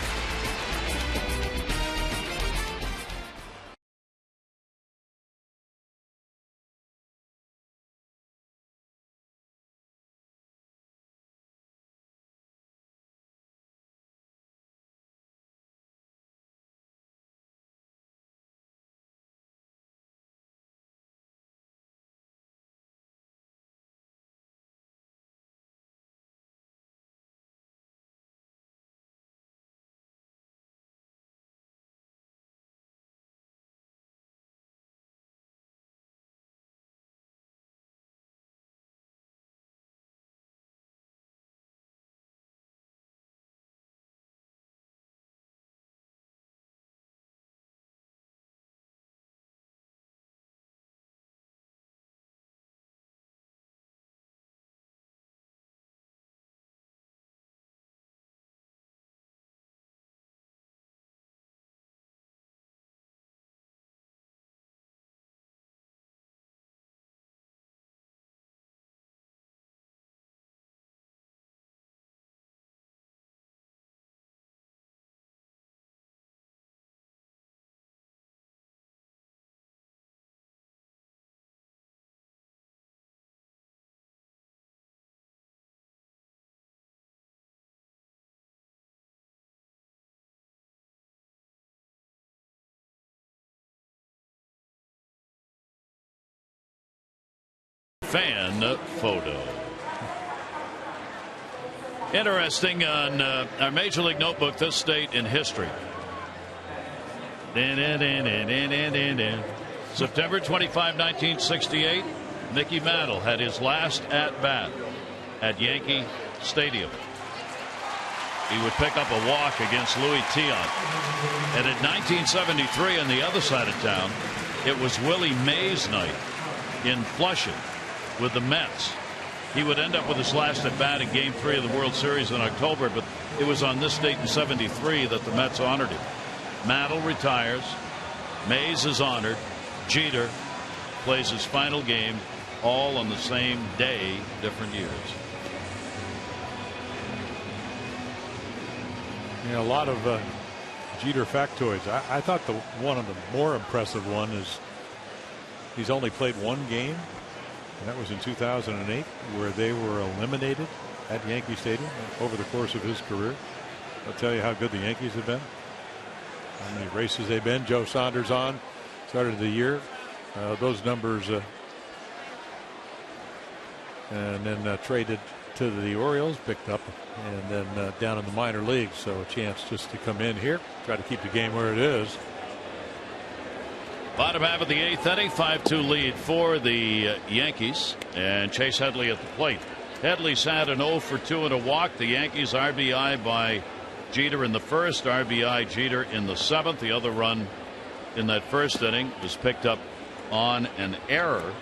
fan photo. Interesting on our Major League Notebook, this state in history. September 25, 1968, Mickey Mantle had his last at-bat at Yankee Stadium. He would pick up a walk against Louis Tiant. And in 1973, on the other side of town, it was Willie Mays night in Flushing with the Mets. He would end up with his last at-bat in Game 3 of the World Series in October, but it was on this date in 73 that the Mets honored him. Mantle retires. Mays is honored. Jeter plays his final game, all on the same day, different years. Yeah, a lot of Jeter factoids. I thought one of the more impressive one is he's only played one game, and that was in 2008, where they were eliminated at Yankee Stadium over the course of his career. I'll tell you how good the Yankees have been, how many races they've been. Joe Saunders started the year. Those numbers, and then traded to the Orioles, picked up, and then down in the minor leagues. So a chance just to come in here, try to keep the game where it is. Bottom half of the 8th inning, 5-2 lead for the Yankees, and Chase Headley at the plate. Headley's had an 0 for 2 and a walk. The Yankees RBI by Jeter in the first, RBI Jeter in the 7th. The other run in that first inning was picked up on an error,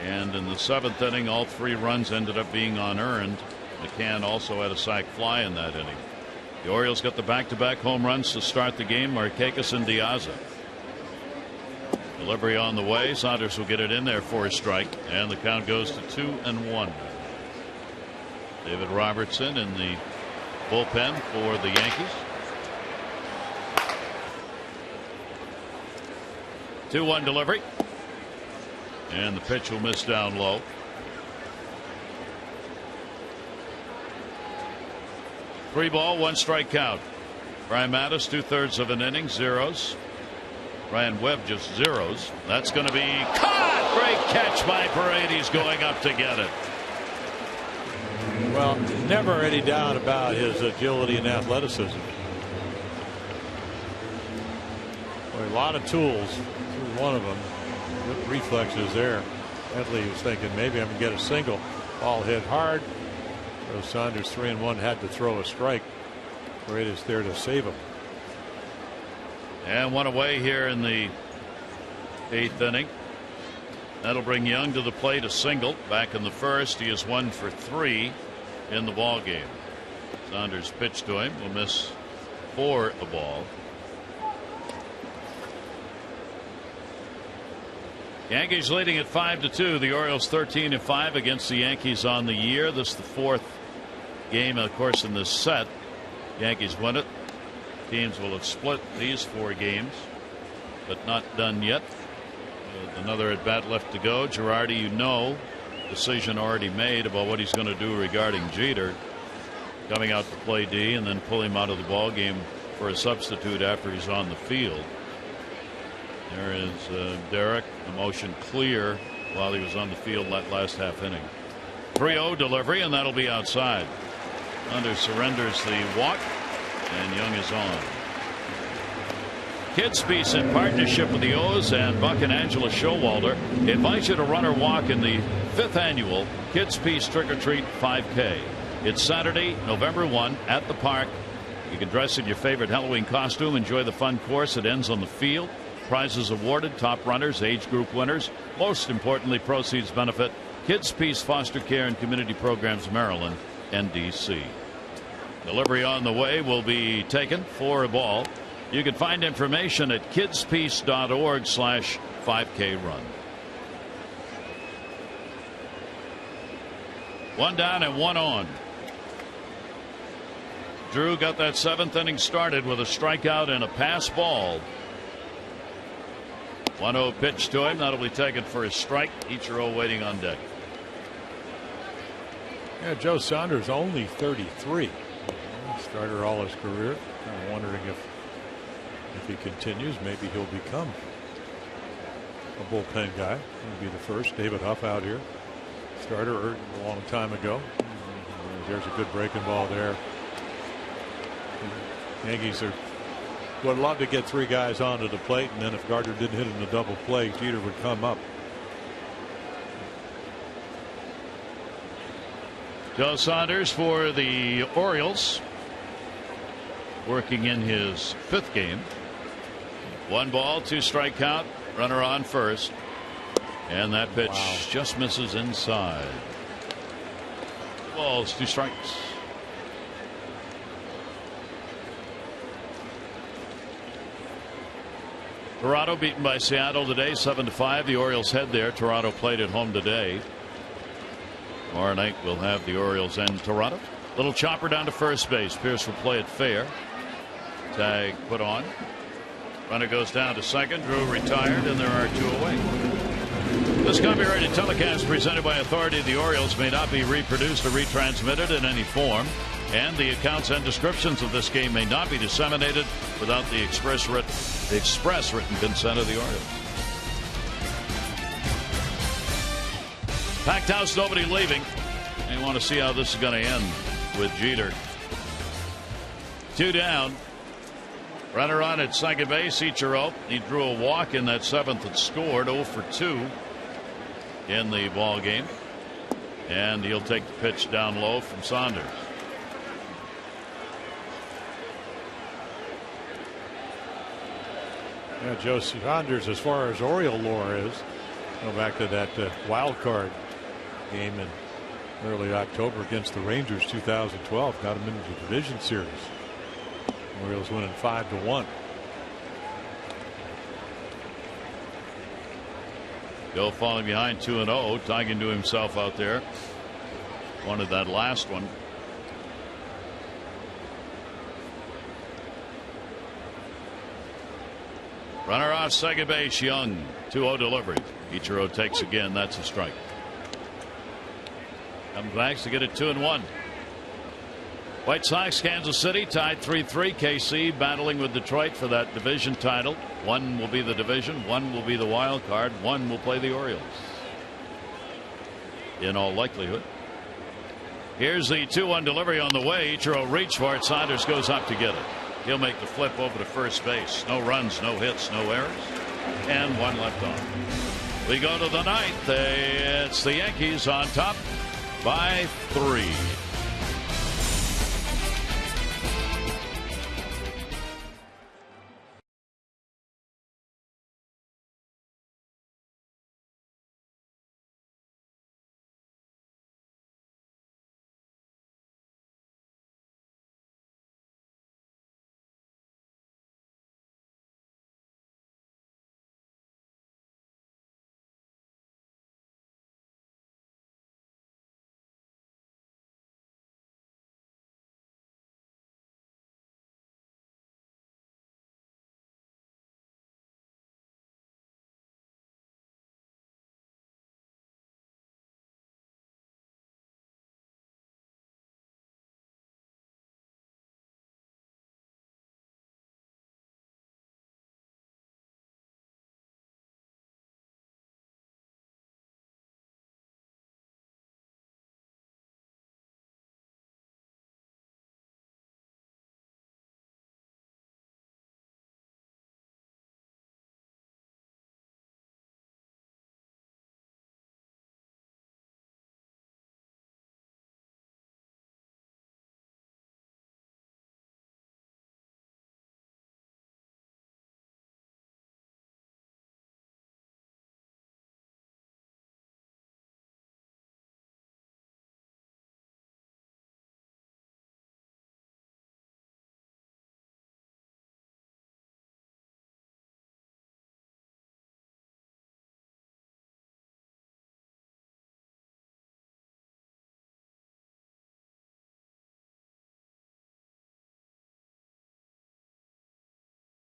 and in the 7th inning, all 3 runs ended up being unearned. McCann also had a sac fly in that inning. The Orioles got the back-to-back home runs to start the game. Markakis and Diaz. Delivery on the way. Saunders will get it in there for a strike, and the count goes to 2-1. David Robertson in the bullpen for the Yankees. 2-1 delivery, and the pitch will miss down low. Three ball, 1 strike count. Brian Mattis, 2/3 of an inning, zeros. Ryan Webb just zeros. That's going to be caught. Great catch by Paredes, going up to get it. Well, never any doubt about his agility and athleticism. Boy, a lot of tools. One of them, good reflexes there. Headley was thinking maybe I'm going to get a single. Ball hit hard. So Saunders 3-1 had to throw a strike. Paredes there to save him. And one away here in the 8th inning. That'll bring Young to the plate, a single. Back in the first, he is 1 for 3 in the ball game. Saunders pitched to him, will miss for a ball. Yankees leading at 5-2. The Orioles 13-5 against the Yankees on the year. This is the 4th game, of course, in this set. Yankees win it. Teams will have split these 4 games, but not done yet. Another at bat left to go. Girardi, you know, decision already made about what he's going to do regarding Jeter, coming out to play D and then pull him out of the ball game for a substitute after he's on the field. There is Derek, the motion clear while he was on the field that last half inning. 3-0 delivery, and that'll be outside. Under surrenders the walk, and Young is on. Kids Peace, in partnership with the O's and Buck and Angela Showalter, invite you to run or walk in the 5th annual Kids Peace Trick or Treat 5K. It's Saturday, November 1 at the park. You can dress in your favorite Halloween costume, enjoy the fun course. It ends on the field. Prizes awarded, top runners, age group winners. Most importantly, proceeds benefit Kids Peace Foster Care and Community Programs Maryland and D.C. Delivery on the way will be taken for a ball. You can find information at kidspeace.org/5K run. 1 down and 1 on. Drew got that 7th inning started with a strikeout and a pass ball. 1-0 pitch to him. That'll be taken for a strike. Ichiro waiting on deck. Yeah, Joe Saunders only 33. Starter all his career. I'm wondering if he continues, maybe he'll become a bullpen guy. He'll be the first. David Huff out here. starter a long time ago. There's a good breaking ball there. Yankees would love to get 3 guys onto the plate, and then if Gardner didn't hit in the double play, Jeter would come up. Joe Saunders for the Orioles, working in his 5th game. 1 ball, 2 strike count, runner on first, and that pitch just misses inside. 2 balls, 2 strikes. Toronto beaten by Seattle today 7-5. The Orioles head there. Toronto played at home today. Tomorrow night we'll have the Orioles and Toronto. Little chopper down to first base. Pierce will play it fair. Tag put on. Runner goes down to second. Drew retired, and there are 2 away. This copyrighted telecast presented by authority of the Orioles may not be reproduced or retransmitted in any form, and the accounts and descriptions of this game may not be disseminated without the express written consent of the Orioles. Packed house, nobody leaving. And you want to see how this is going to end with Jeter. 2 down. Runner on at second base. Ichiro. He drew a walk in that 7th and scored. 0 for 2 in the ball game. And he'll take the pitch down low from Saunders. Yeah, Joe Saunders, as far as Oriole lore is, go back to that wild card game in early October against the Rangers 2012, got him into the division series. Orioles winning 5-1. Joe falling behind 2-0, talking to himself out there. Wanted that last one. Runner off second base, Young. 2-0 delivery. Ichiro takes again. That's a strike. Comes back to get it 2-1. White Sox, Kansas City tied 3-3. KC battling with Detroit for that division title. 1 will be the division, 1 will be the wild card, 1 will play the Orioles. In all likelihood. Here's the 2-1 delivery on the way. Ichiro reached for it. Saunders goes up to get it. He'll make the flip over to first base. No runs, no hits, no errors, and 1 left on. We go to the 9th. It's the Yankees on top by 3.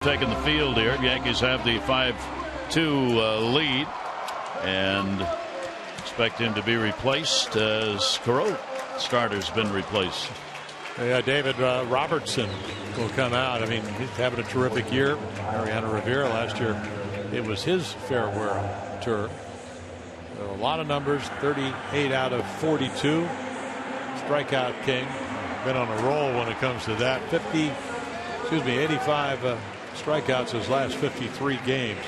Taking the field here. Yankees have the 5-2 lead and expect him to be replaced as Corot starter's been replaced. Yeah, David Robertson will come out. I mean, he's having a terrific year. Mariano Rivera last year, it was his farewell tour. So a lot of numbers, 38 out of 42. Strikeout king. Been on a roll when it comes to that. 85 strikeouts his last 53 games.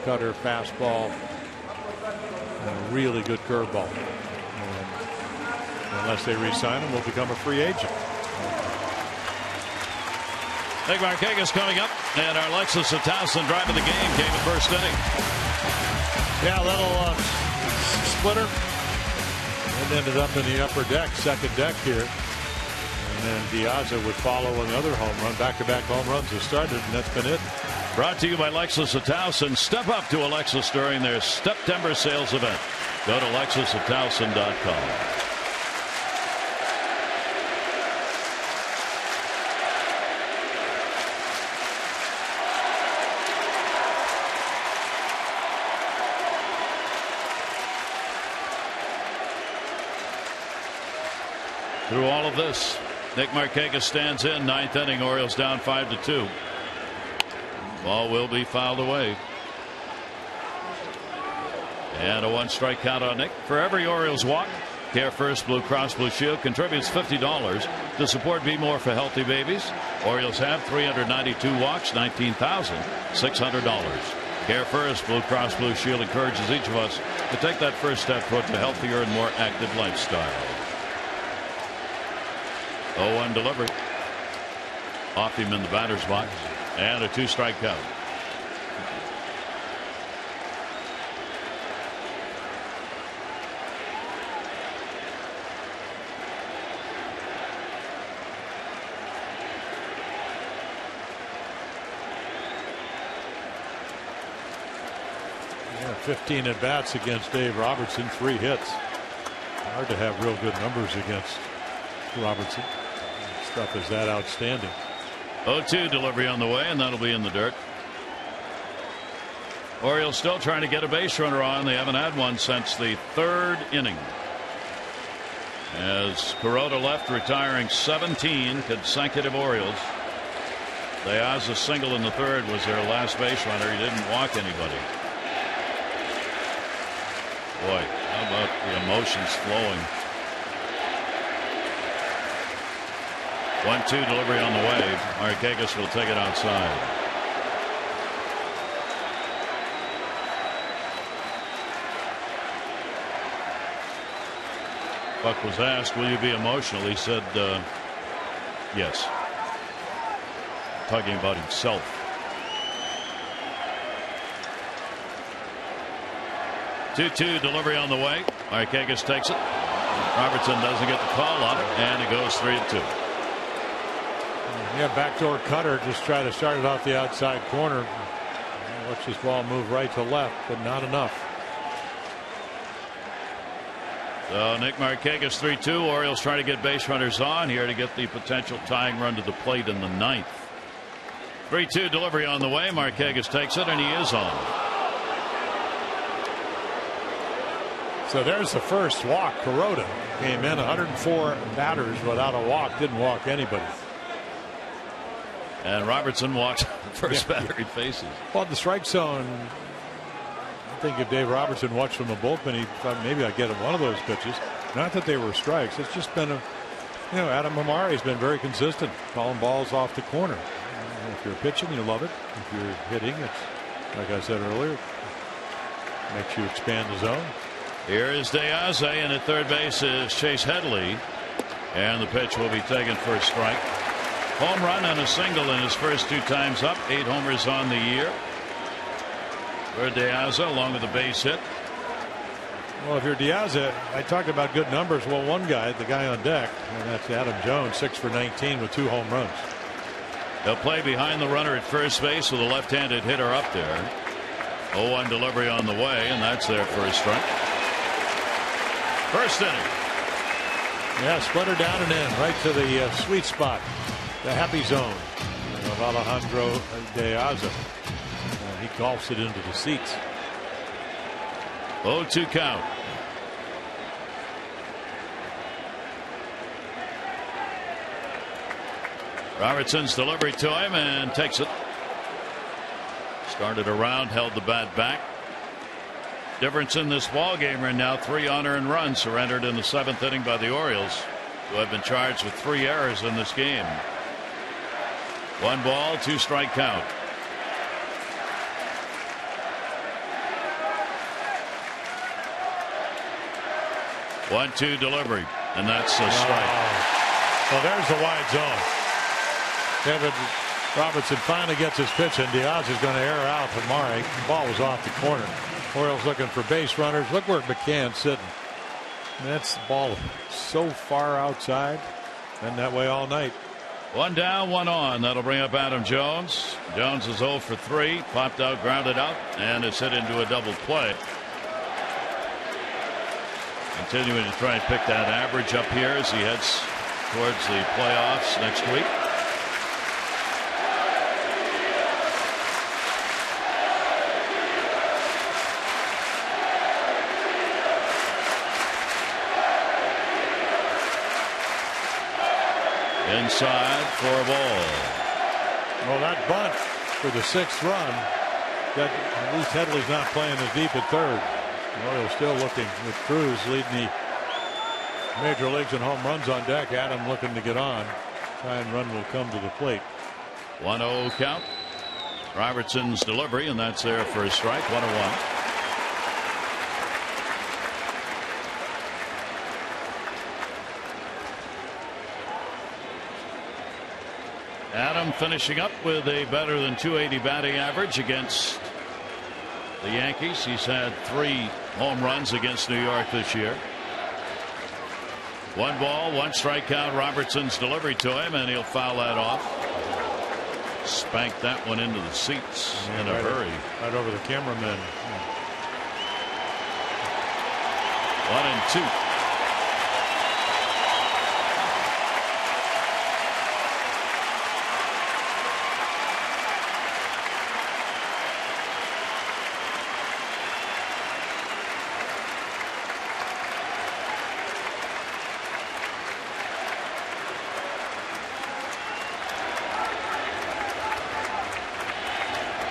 Cutter, fastball, and a really good curveball. Unless they re-sign him, will become a free agent. Nick Markakis coming up, and our Alexis Towson driving the game. Came in first inning. Yeah, a little splitter. It ended up in the upper deck, second deck here. And then Diaza would follow another home run. Back-to-back home runs have started, and that's been it. Brought to you by Lexus of Towson. Step up to a Lexus during their September sales event. Go to lexusofTowson.com. Through all of this, Nick Markakis stands in, ninth inning. Orioles down 5-2. Ball will be fouled away. And a one-strike count on Nick. For every Orioles walk, Care First Blue Cross Blue Shield contributes $50 to support Be More for Healthy Babies. Orioles have 392 walks, $19,600. Care First Blue Cross Blue Shield encourages each of us to take that first step toward a healthier and more active lifestyle. 0-1 delivery. Off him in the batter's box. And a two-strike count. Yeah, 15 at-bats against Dave Robertson, 3 hits. Hard to have real good numbers against Robertson. Stuff is that outstanding. 0-2 delivery on the way, and that'll be in the dirt. Orioles still trying to get a base runner on. They haven't had one since the third inning. As Kuroda left, retiring 17 consecutive Orioles. Diaz single in the third was their last base runner. He didn't walk anybody. Boy, how about the emotions flowing. 1-2 delivery on the way. Markakis will take it outside. Buck was asked, will you be emotional? He said, yes. Talking about himself. 2-2 delivery on the way. Markakis takes it. Robertson doesn't get the call on it, and it goes 3-2. Yeah, backdoor cutter. Just try to start it off the outside corner. Watch this ball move right to left, but not enough. So Nick Markakis 3-2. Orioles trying to get base runners on here to get the potential tying run to the plate in the ninth. 3-2 delivery on the way. Markakis takes it, and he is on. So there's the first walk. Kuroda came in 104 batters without a walk. Didn't walk anybody. And Robertson walks first batter he faces. Well, the strike zone, I think if Dave Robertson watched from the bullpen, he thought maybe I'd get him one of those pitches. Not that they were strikes. It's just been Adam Hamari's been very consistent, calling balls off the corner. If you're pitching, you love it. If you're hitting, it's, like I said earlier, makes you expand the zone. Here is Diaz, and at third base is Chase Headley. And the pitch will be taken for a strike. Home run and a single in his first 2 times up. 8 homers on the year for Diaz, along with a base hit. Well, if you're Diaz, I talked about good numbers. Well, one guy, the guy on deck, and that's Adam Jones, 6 for 19 with 2 home runs. They'll play behind the runner at first base with a left-handed hitter up there. 0-1 delivery on the way, and that's their first strike. First inning. Yeah, splitter down and in, right to the sweet spot, the happy zone of Alejandro Diaz. He golfs it into the seats. 0-2 count. Robertson's delivery to him and takes it. Started around, held the bat back. Difference in this ball game right now, 3 unearned runs surrendered in the 7th inning by the Orioles, who have been charged with 3 errors in this game. 1 ball, 2 strike count. One-two delivery, and that's a strike. Well, there's the wide zone. David Robertson finally gets his pitch, and Diaz is going to air out to Maury. The ball was off the corner. Orioles looking for base runners. Look where McCann's sitting. That's the ball so far outside. Been that way all night. 1 down, 1 on. That'll bring up Adam Jones. Jones is 0 for 3. Popped out, grounded out, and it's hit into a double play. Continuing to try and pick that average up here as he heads towards the playoffs next week. Inside for a ball. Well, that bunt for the 6th run. That at least Headley's not playing as deep at third. The Orioles still looking with Cruz leading the major leagues in home runs on deck. Adam looking to get on. Try and run will come to the plate. 1-0 count. Robertson's delivery, and that's there for a strike. 1-1. Adam finishing up with a better than .280 batting average against the Yankees. He's had 3 home runs against New York this year. 1 ball, 1 strike count. Robertson's delivery to him, and he'll foul that off. Spanked that one into the seats in a hurry. Right over the cameraman. 1-2.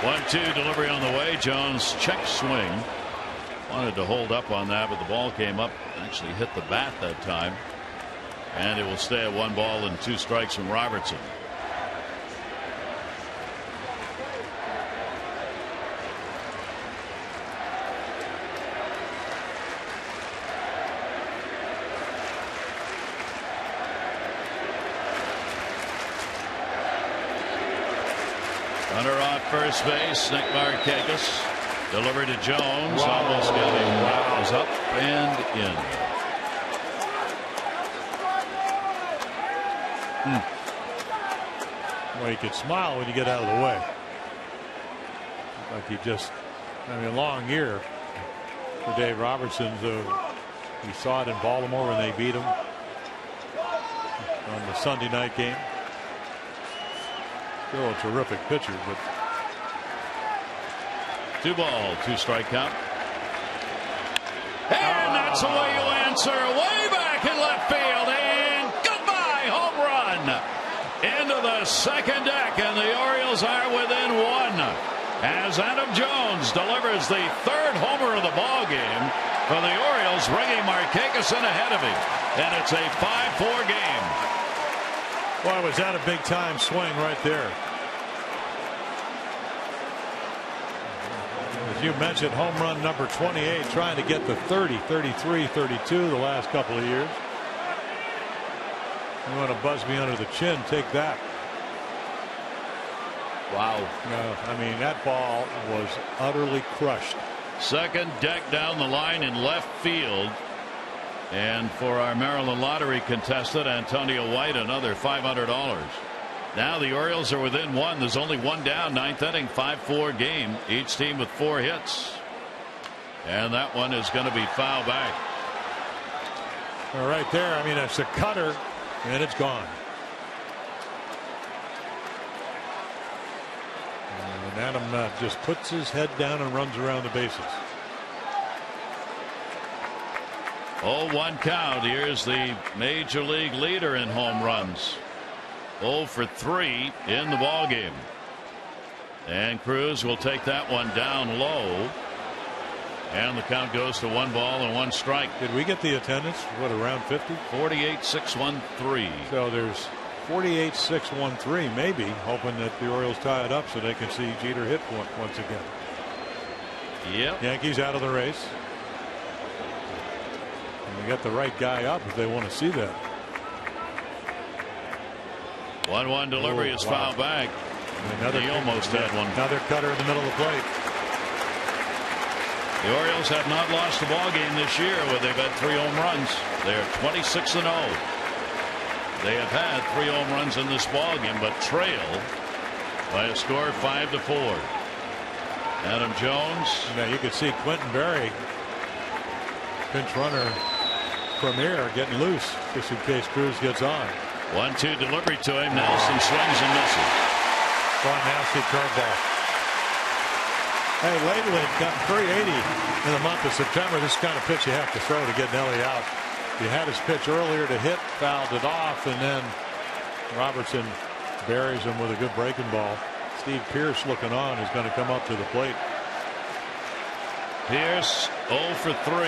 One-two delivery on the way. Jones check swing. Wanted to hold up on that, but the ball came up, actually hit the bat that time. And it will stay at 1 ball and 2 strikes from Robertson. Runner off first base, Nick Markakis. Delivered to Jones. Wow. Almost getting that was up and in. Well, you could smile when you get out of the way. Like he just, I mean, a long year for Dave Robertson. We saw it in Baltimore when they beat him on the Sunday night game. Still a terrific pitcher, but 2 ball, 2 strike count. And that's the way you answer. Way back in left field, and goodbye, home run into the second deck, and the Orioles are within 1 as Adam Jones delivers the 3rd homer of the ball game for the Orioles, bringing Markakis in ahead of him, and it's a 5-4 game. boy, was that a big time swing right there. As you mentioned, home run number 28, trying to get the 30, 33, 32 the last couple of years. You want to buzz me under the chin, take that. Wow. No, I mean, that ball was utterly crushed. Second deck down the line in left field. And for our Maryland Lottery contestant, Antonio White, another $500. Now the Orioles are within 1. There's only 1 down, 9th inning, 5-4 game. Each team with 4 hits. And that one is going to be foul back. Well, right there, I mean, it's a cutter, and it's gone. And Adam just puts his head down and runs around the bases. 0-1 count. Here's the major league leader in home runs. 0 for 3 in the ball game. And Cruz will take that one down low. And the count goes to 1 ball and 1 strike. Did we get the attendance? What, around 50? 48-6-1-3. So there's 48-6-1-3, maybe, hoping that the Orioles tie it up so they can see Jeter hit once again. Yep. Yankees out of the race. And they got the right guy up if they want to see that. 1-1 delivery is fouled back. He almost had one. Another cutter in the middle of the plate. The Orioles have not lost a ball game this year where they've had 3 home runs. They're 26-0. They have had 3 home runs in this ball game, but trail by a score of 5-4. Adam Jones. Now you could see Quentin Berry, pinch runner Premier, getting loose just in case Cruz gets on. 1-2 delivery to him. Nelson swings and misses. One nasty curveball. Hey, lately got 380 in the month of September. This kind of pitch you have to throw to get Nelly out. He had his pitch earlier to hit, fouled it off, and then Robertson buries him with a good breaking ball. Steve Pearce looking on is going to come up to the plate. Pearce 0 for 3.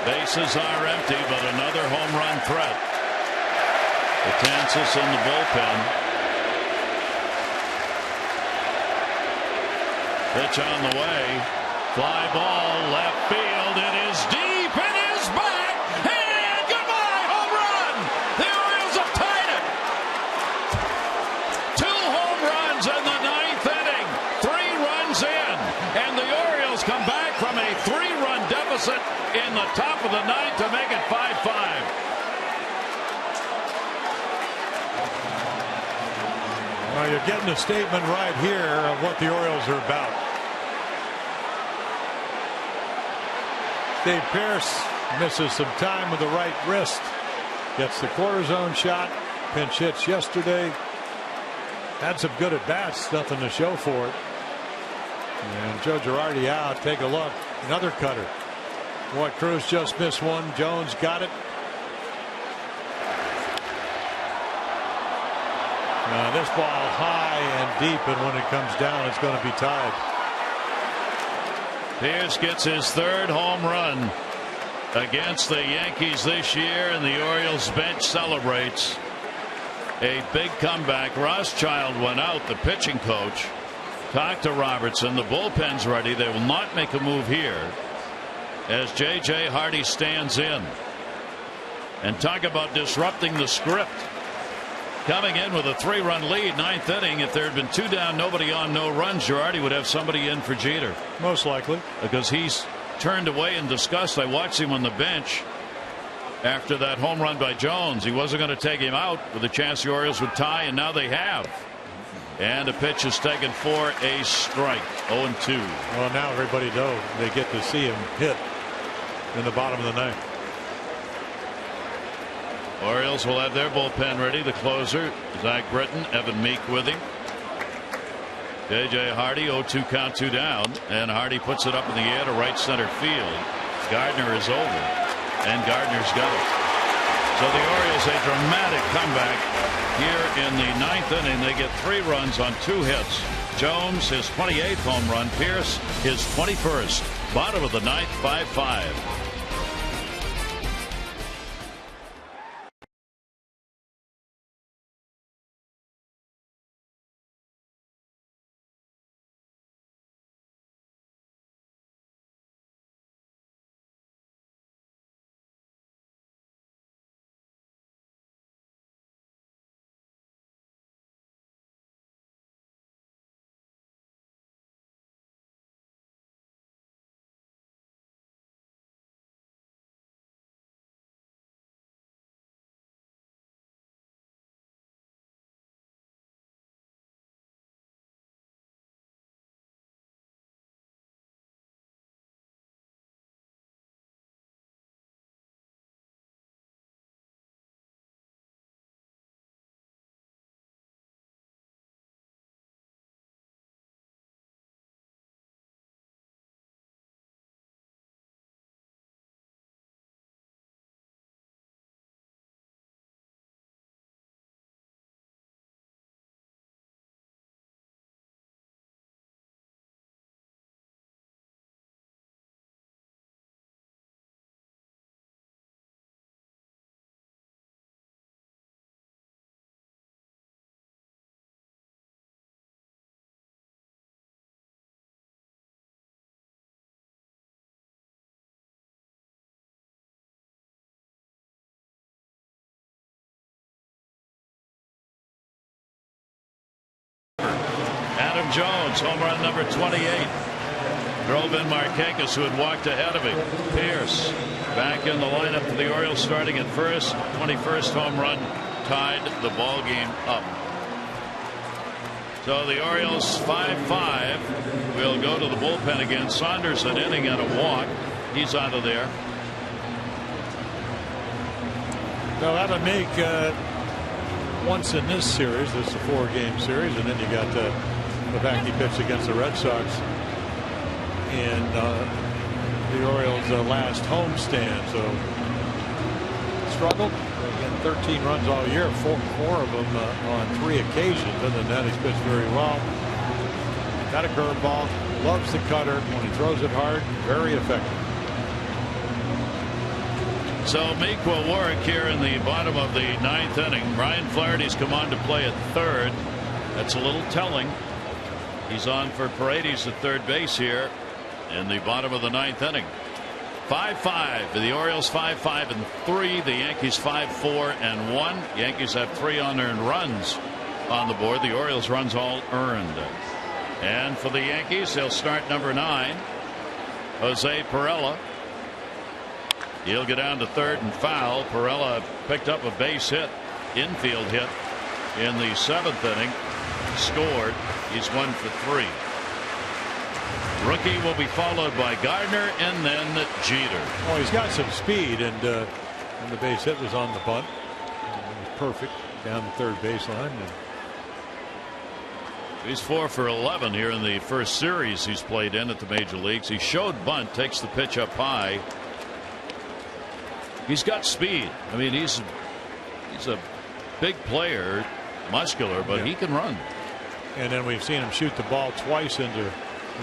Bases are empty, but another home run threat. Betances in the bullpen. Pitch on the way. Fly ball left field. It is deep. It is back. And goodbye. Home run. The Orioles have tied it. 2 home runs in the 9th inning. 3 runs in. And the Orioles come back from a 3-run deficit in the top of the 9th to make it 5-5. Well, you're getting a statement right here of what the Orioles are about. Steve Pearce misses some time with the right wrist. Gets the corner zone shot. Pinch hits yesterday. Had some good at-bats. Nothing to show for it. And Joe Girardi out. Take a look. Another cutter. Boy, Cruz just missed one. Jones got it. This ball high and deep, and when it comes down, it's going to be tied. Pearce gets his 3rd home run against the Yankees this year, and the Orioles bench celebrates a big comeback. Rothschild went out, the pitching coach, talked to Robertson. The bullpen's ready. They will not make a move here as J.J. Hardy stands in. And talk about disrupting the script. Coming in with a 3-run lead, 9th inning. If there had been 2 down, nobody on, no runs, Girardi would have somebody in for Jeter. Most likely. Because he's turned away in disgust. I watched him on the bench after that home run by Jones. He wasn't going to take him out with a chance the Orioles would tie, and now they have. And a pitch is taken for a strike. 0-2. Well, now everybody knows they get to see him hit in the bottom of the 9th. Orioles will have their bullpen ready. The closer, Zach Britton, Evan Meek with him. J.J. Hardy, 0-2 count, 2 down. And Hardy puts it up in the air to right center field. Gardner is over. And Gardner's got it. So the Orioles, a dramatic comeback here in the 9th inning. They get 3 runs on 2 hits. Jones, his 28th home run. Pearce, his 21st. Bottom of the 9th, 5-5. Adam Jones, home run number 28. Drove in Markakis, who had walked ahead of him. Pierce back in the lineup for the Orioles, starting at first. 21st home run tied the ball game up. So the Orioles 5-5 will go to the bullpen again. Saunders an inning and a walk. He's out of there. Well, that'll make once in this series. This is a 4-game series, and then you got the back he pitched against the Red Sox in the Orioles' last homestand. So struggled. Again, 13 runs all year, four of them on 3 occasions. Other than that, he's pitched very well. Got a curveball, loves the cutter. When he throws it hard, very effective. So Meek will work here in the bottom of the 9th inning. Brian Flaherty's come on to play at third. That's a little telling. He's on for Paredes at third base here in the bottom of the 9th inning. 5-5 for the Orioles, 5-5-3. The Yankees 5-4-1. Yankees have 3 unearned runs on the board. The Orioles runs all earned. And for the Yankees, they'll start number 9, Jose Pirela. He'll get down to third and foul. Pirela picked up a base hit, infield hit in the 7th inning. Scored. He's 1 for 3. Rookie will be followed by Gardner and then Jeter. Oh, he's got some speed, and the base hit was on the bunt. It was perfect down the third baseline. He's 4 for 11 here in the first series he's played in at the major leagues. He showed bunt, takes the pitch up high. He's got speed. I mean, he's a big player, muscular, but he can run. And then we've seen him shoot the ball twice into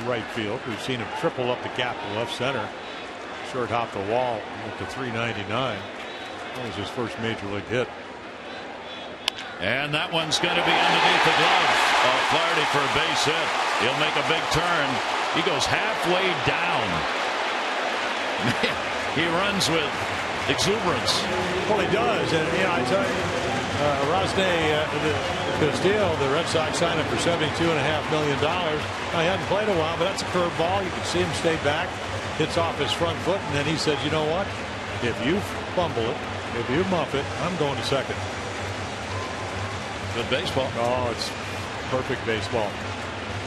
right field. We've seen him triple up the gap to left center. Short hop the wall to 399. That was his first major league hit. And that one's going to be underneath the glove of Flaherty for a base hit. He'll make a big turn. He goes halfway down. Man, he runs with exuberance. Well, he does. And I tell you, Rosney Castillo, the Red Sox signed him for $72.5 million. Now, he hadn't played a while, but that's a curveball. You can see him stay back, hits off his front foot, and then he says, you know what? If you fumble it, if you muff it, I'm going to second. Good baseball. Oh, it's perfect baseball.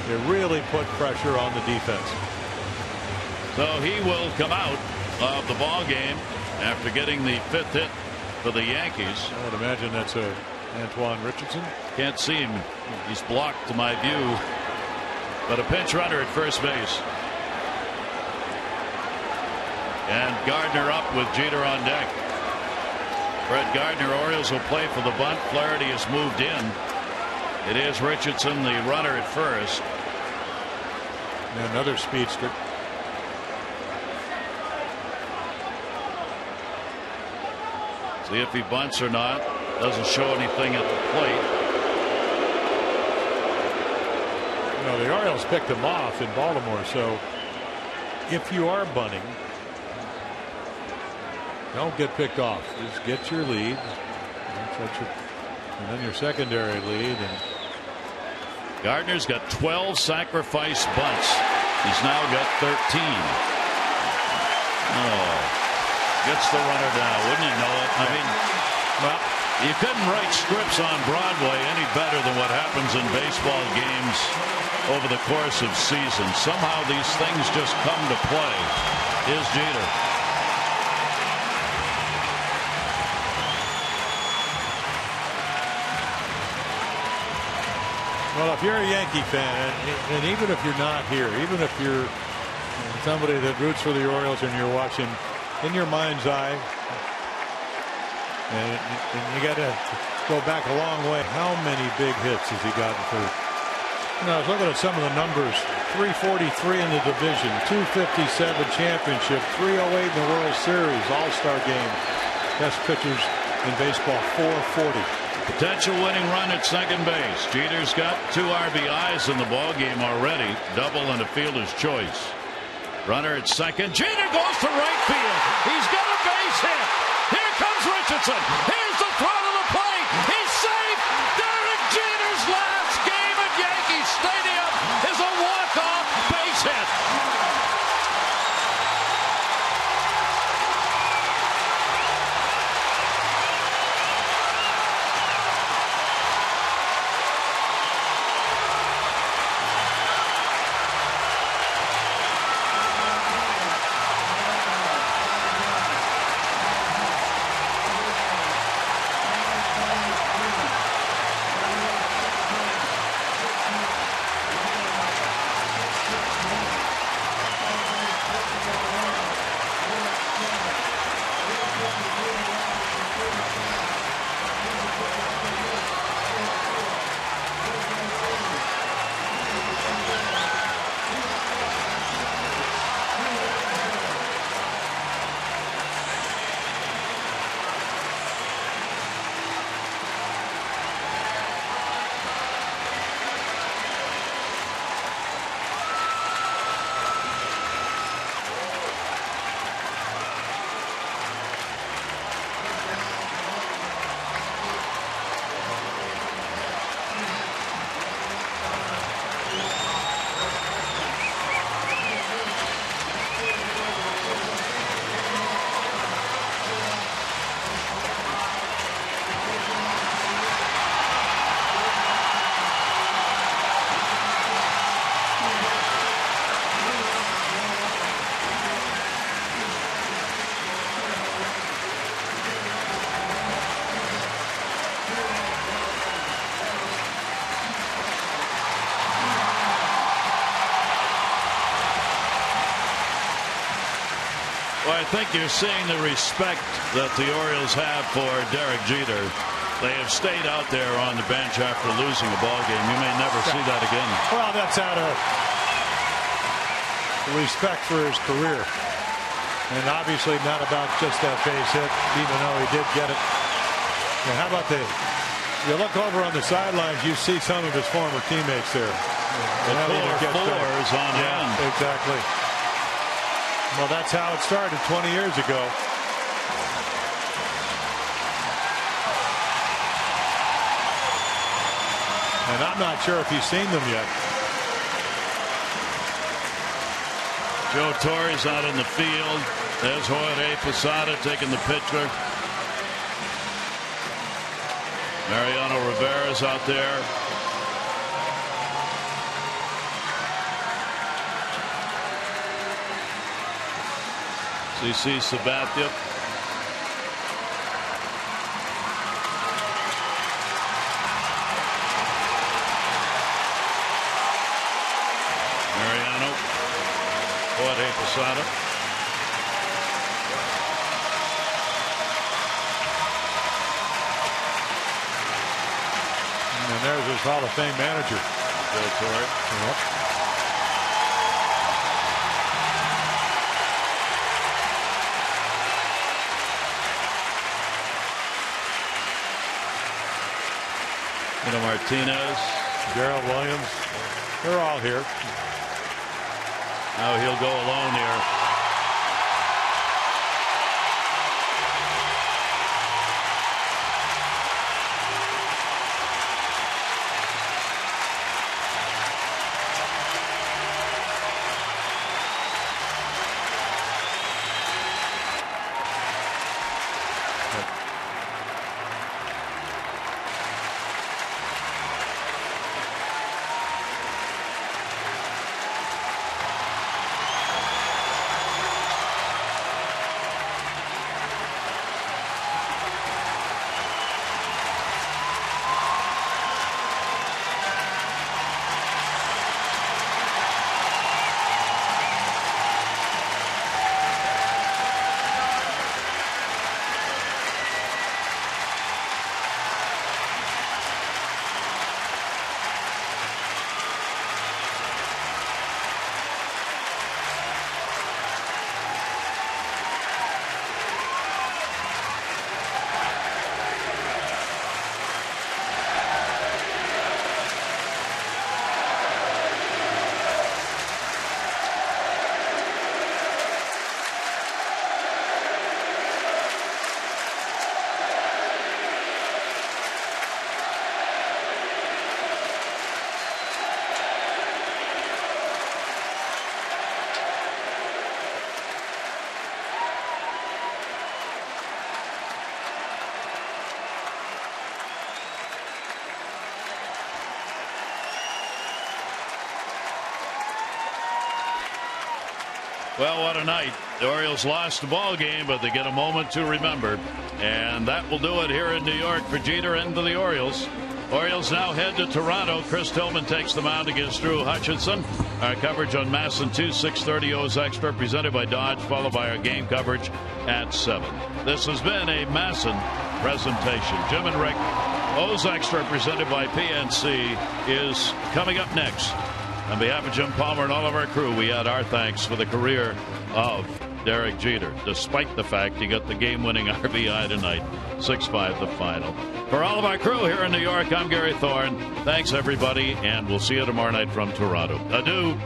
It really put pressure on the defense. So he will come out of the ball game after getting the 5th hit for the Yankees. I would imagine that's Antoine Richardson. Can't see him. He's blocked to my view. But a pinch runner at first base. And Gardner up with Jeter on deck. Brett Gardner, Orioles will play for the bunt. Flaherty has moved in. It is Richardson, the runner at first. And another speedster. See if he bunts or not. Doesn't show anything at the plate. You know, the Orioles picked him off in Baltimore, so if you are bunting, don't get picked off. Just get your lead. And then your secondary lead. And Gardner's got 12 sacrifice bunts. He's now got 13. Oh, gets the runner down. Wouldn't you know it? I mean, well, you couldn't write scripts on Broadway any better than what happens in baseball games over the course of seasons. Somehow these things just come to play. Here's Jeter. Well, if you're a Yankee fan, and even if you're not here, even if you're somebody that roots for the Orioles and you're watching, in your mind's eye, and you got to go back a long way. How many big hits has he gotten for? You know, I was looking at some of the numbers. 343 in the division, 257 championship, 308 in the World Series, All-Star game. Best pitchers in baseball, 440. Potential winning run at second base. Jeter's got 2 RBIs in the ball game already. Double and a fielder's choice. Runner at second. Jeter goes to right field. He's got a base hit. Here comes Richardson. Here's the throw to the plate. He's safe. Derek Jeter's last game at Yankee Stadium I think you're seeing the respect that the Orioles have for Derek Jeter. They have stayed out there on the bench after losing a ball game. You may never see that again. Well, that's out of respect for his career. And obviously not about just that base hit, even though he did get it. And how about you look over on the sidelines, you see some of his former teammates there. The 4-4s on end. Exactly. Well, that's how it started 20 years ago. And I'm not sure if he's seen them yet. Joe Torre's out in the field. There's Jorge Posada taking the pitcher. Mariano Rivera's out there. CC Sabathia. Mariano. Jorge Posada. And there's his Hall of Fame manager. Joe Torre. Yep. Martinez, Gerald Williams, they're all here. Now he'll go alone here. Well, what a night. The Orioles lost the ball game, but they get a moment to remember. And that will do it here in New York for Jeter and for the Orioles. Orioles now head to Toronto. Chris Tillman takes the mound against Drew Hutchinson. Our coverage on MASN 2, 6:30 O's Extra, presented by Dodge, followed by our game coverage at 7. This has been a MASN presentation. Jim and Rick, O's Extra, presented by PNC, is coming up next. On behalf of Jim Palmer and all of our crew, we add our thanks for the career of Derek Jeter, despite the fact he got the game-winning RBI tonight. 6-5 the final. For all of our crew here in New York, I'm Gary Thorne. Thanks, everybody, and we'll see you tomorrow night from Toronto. Adieu.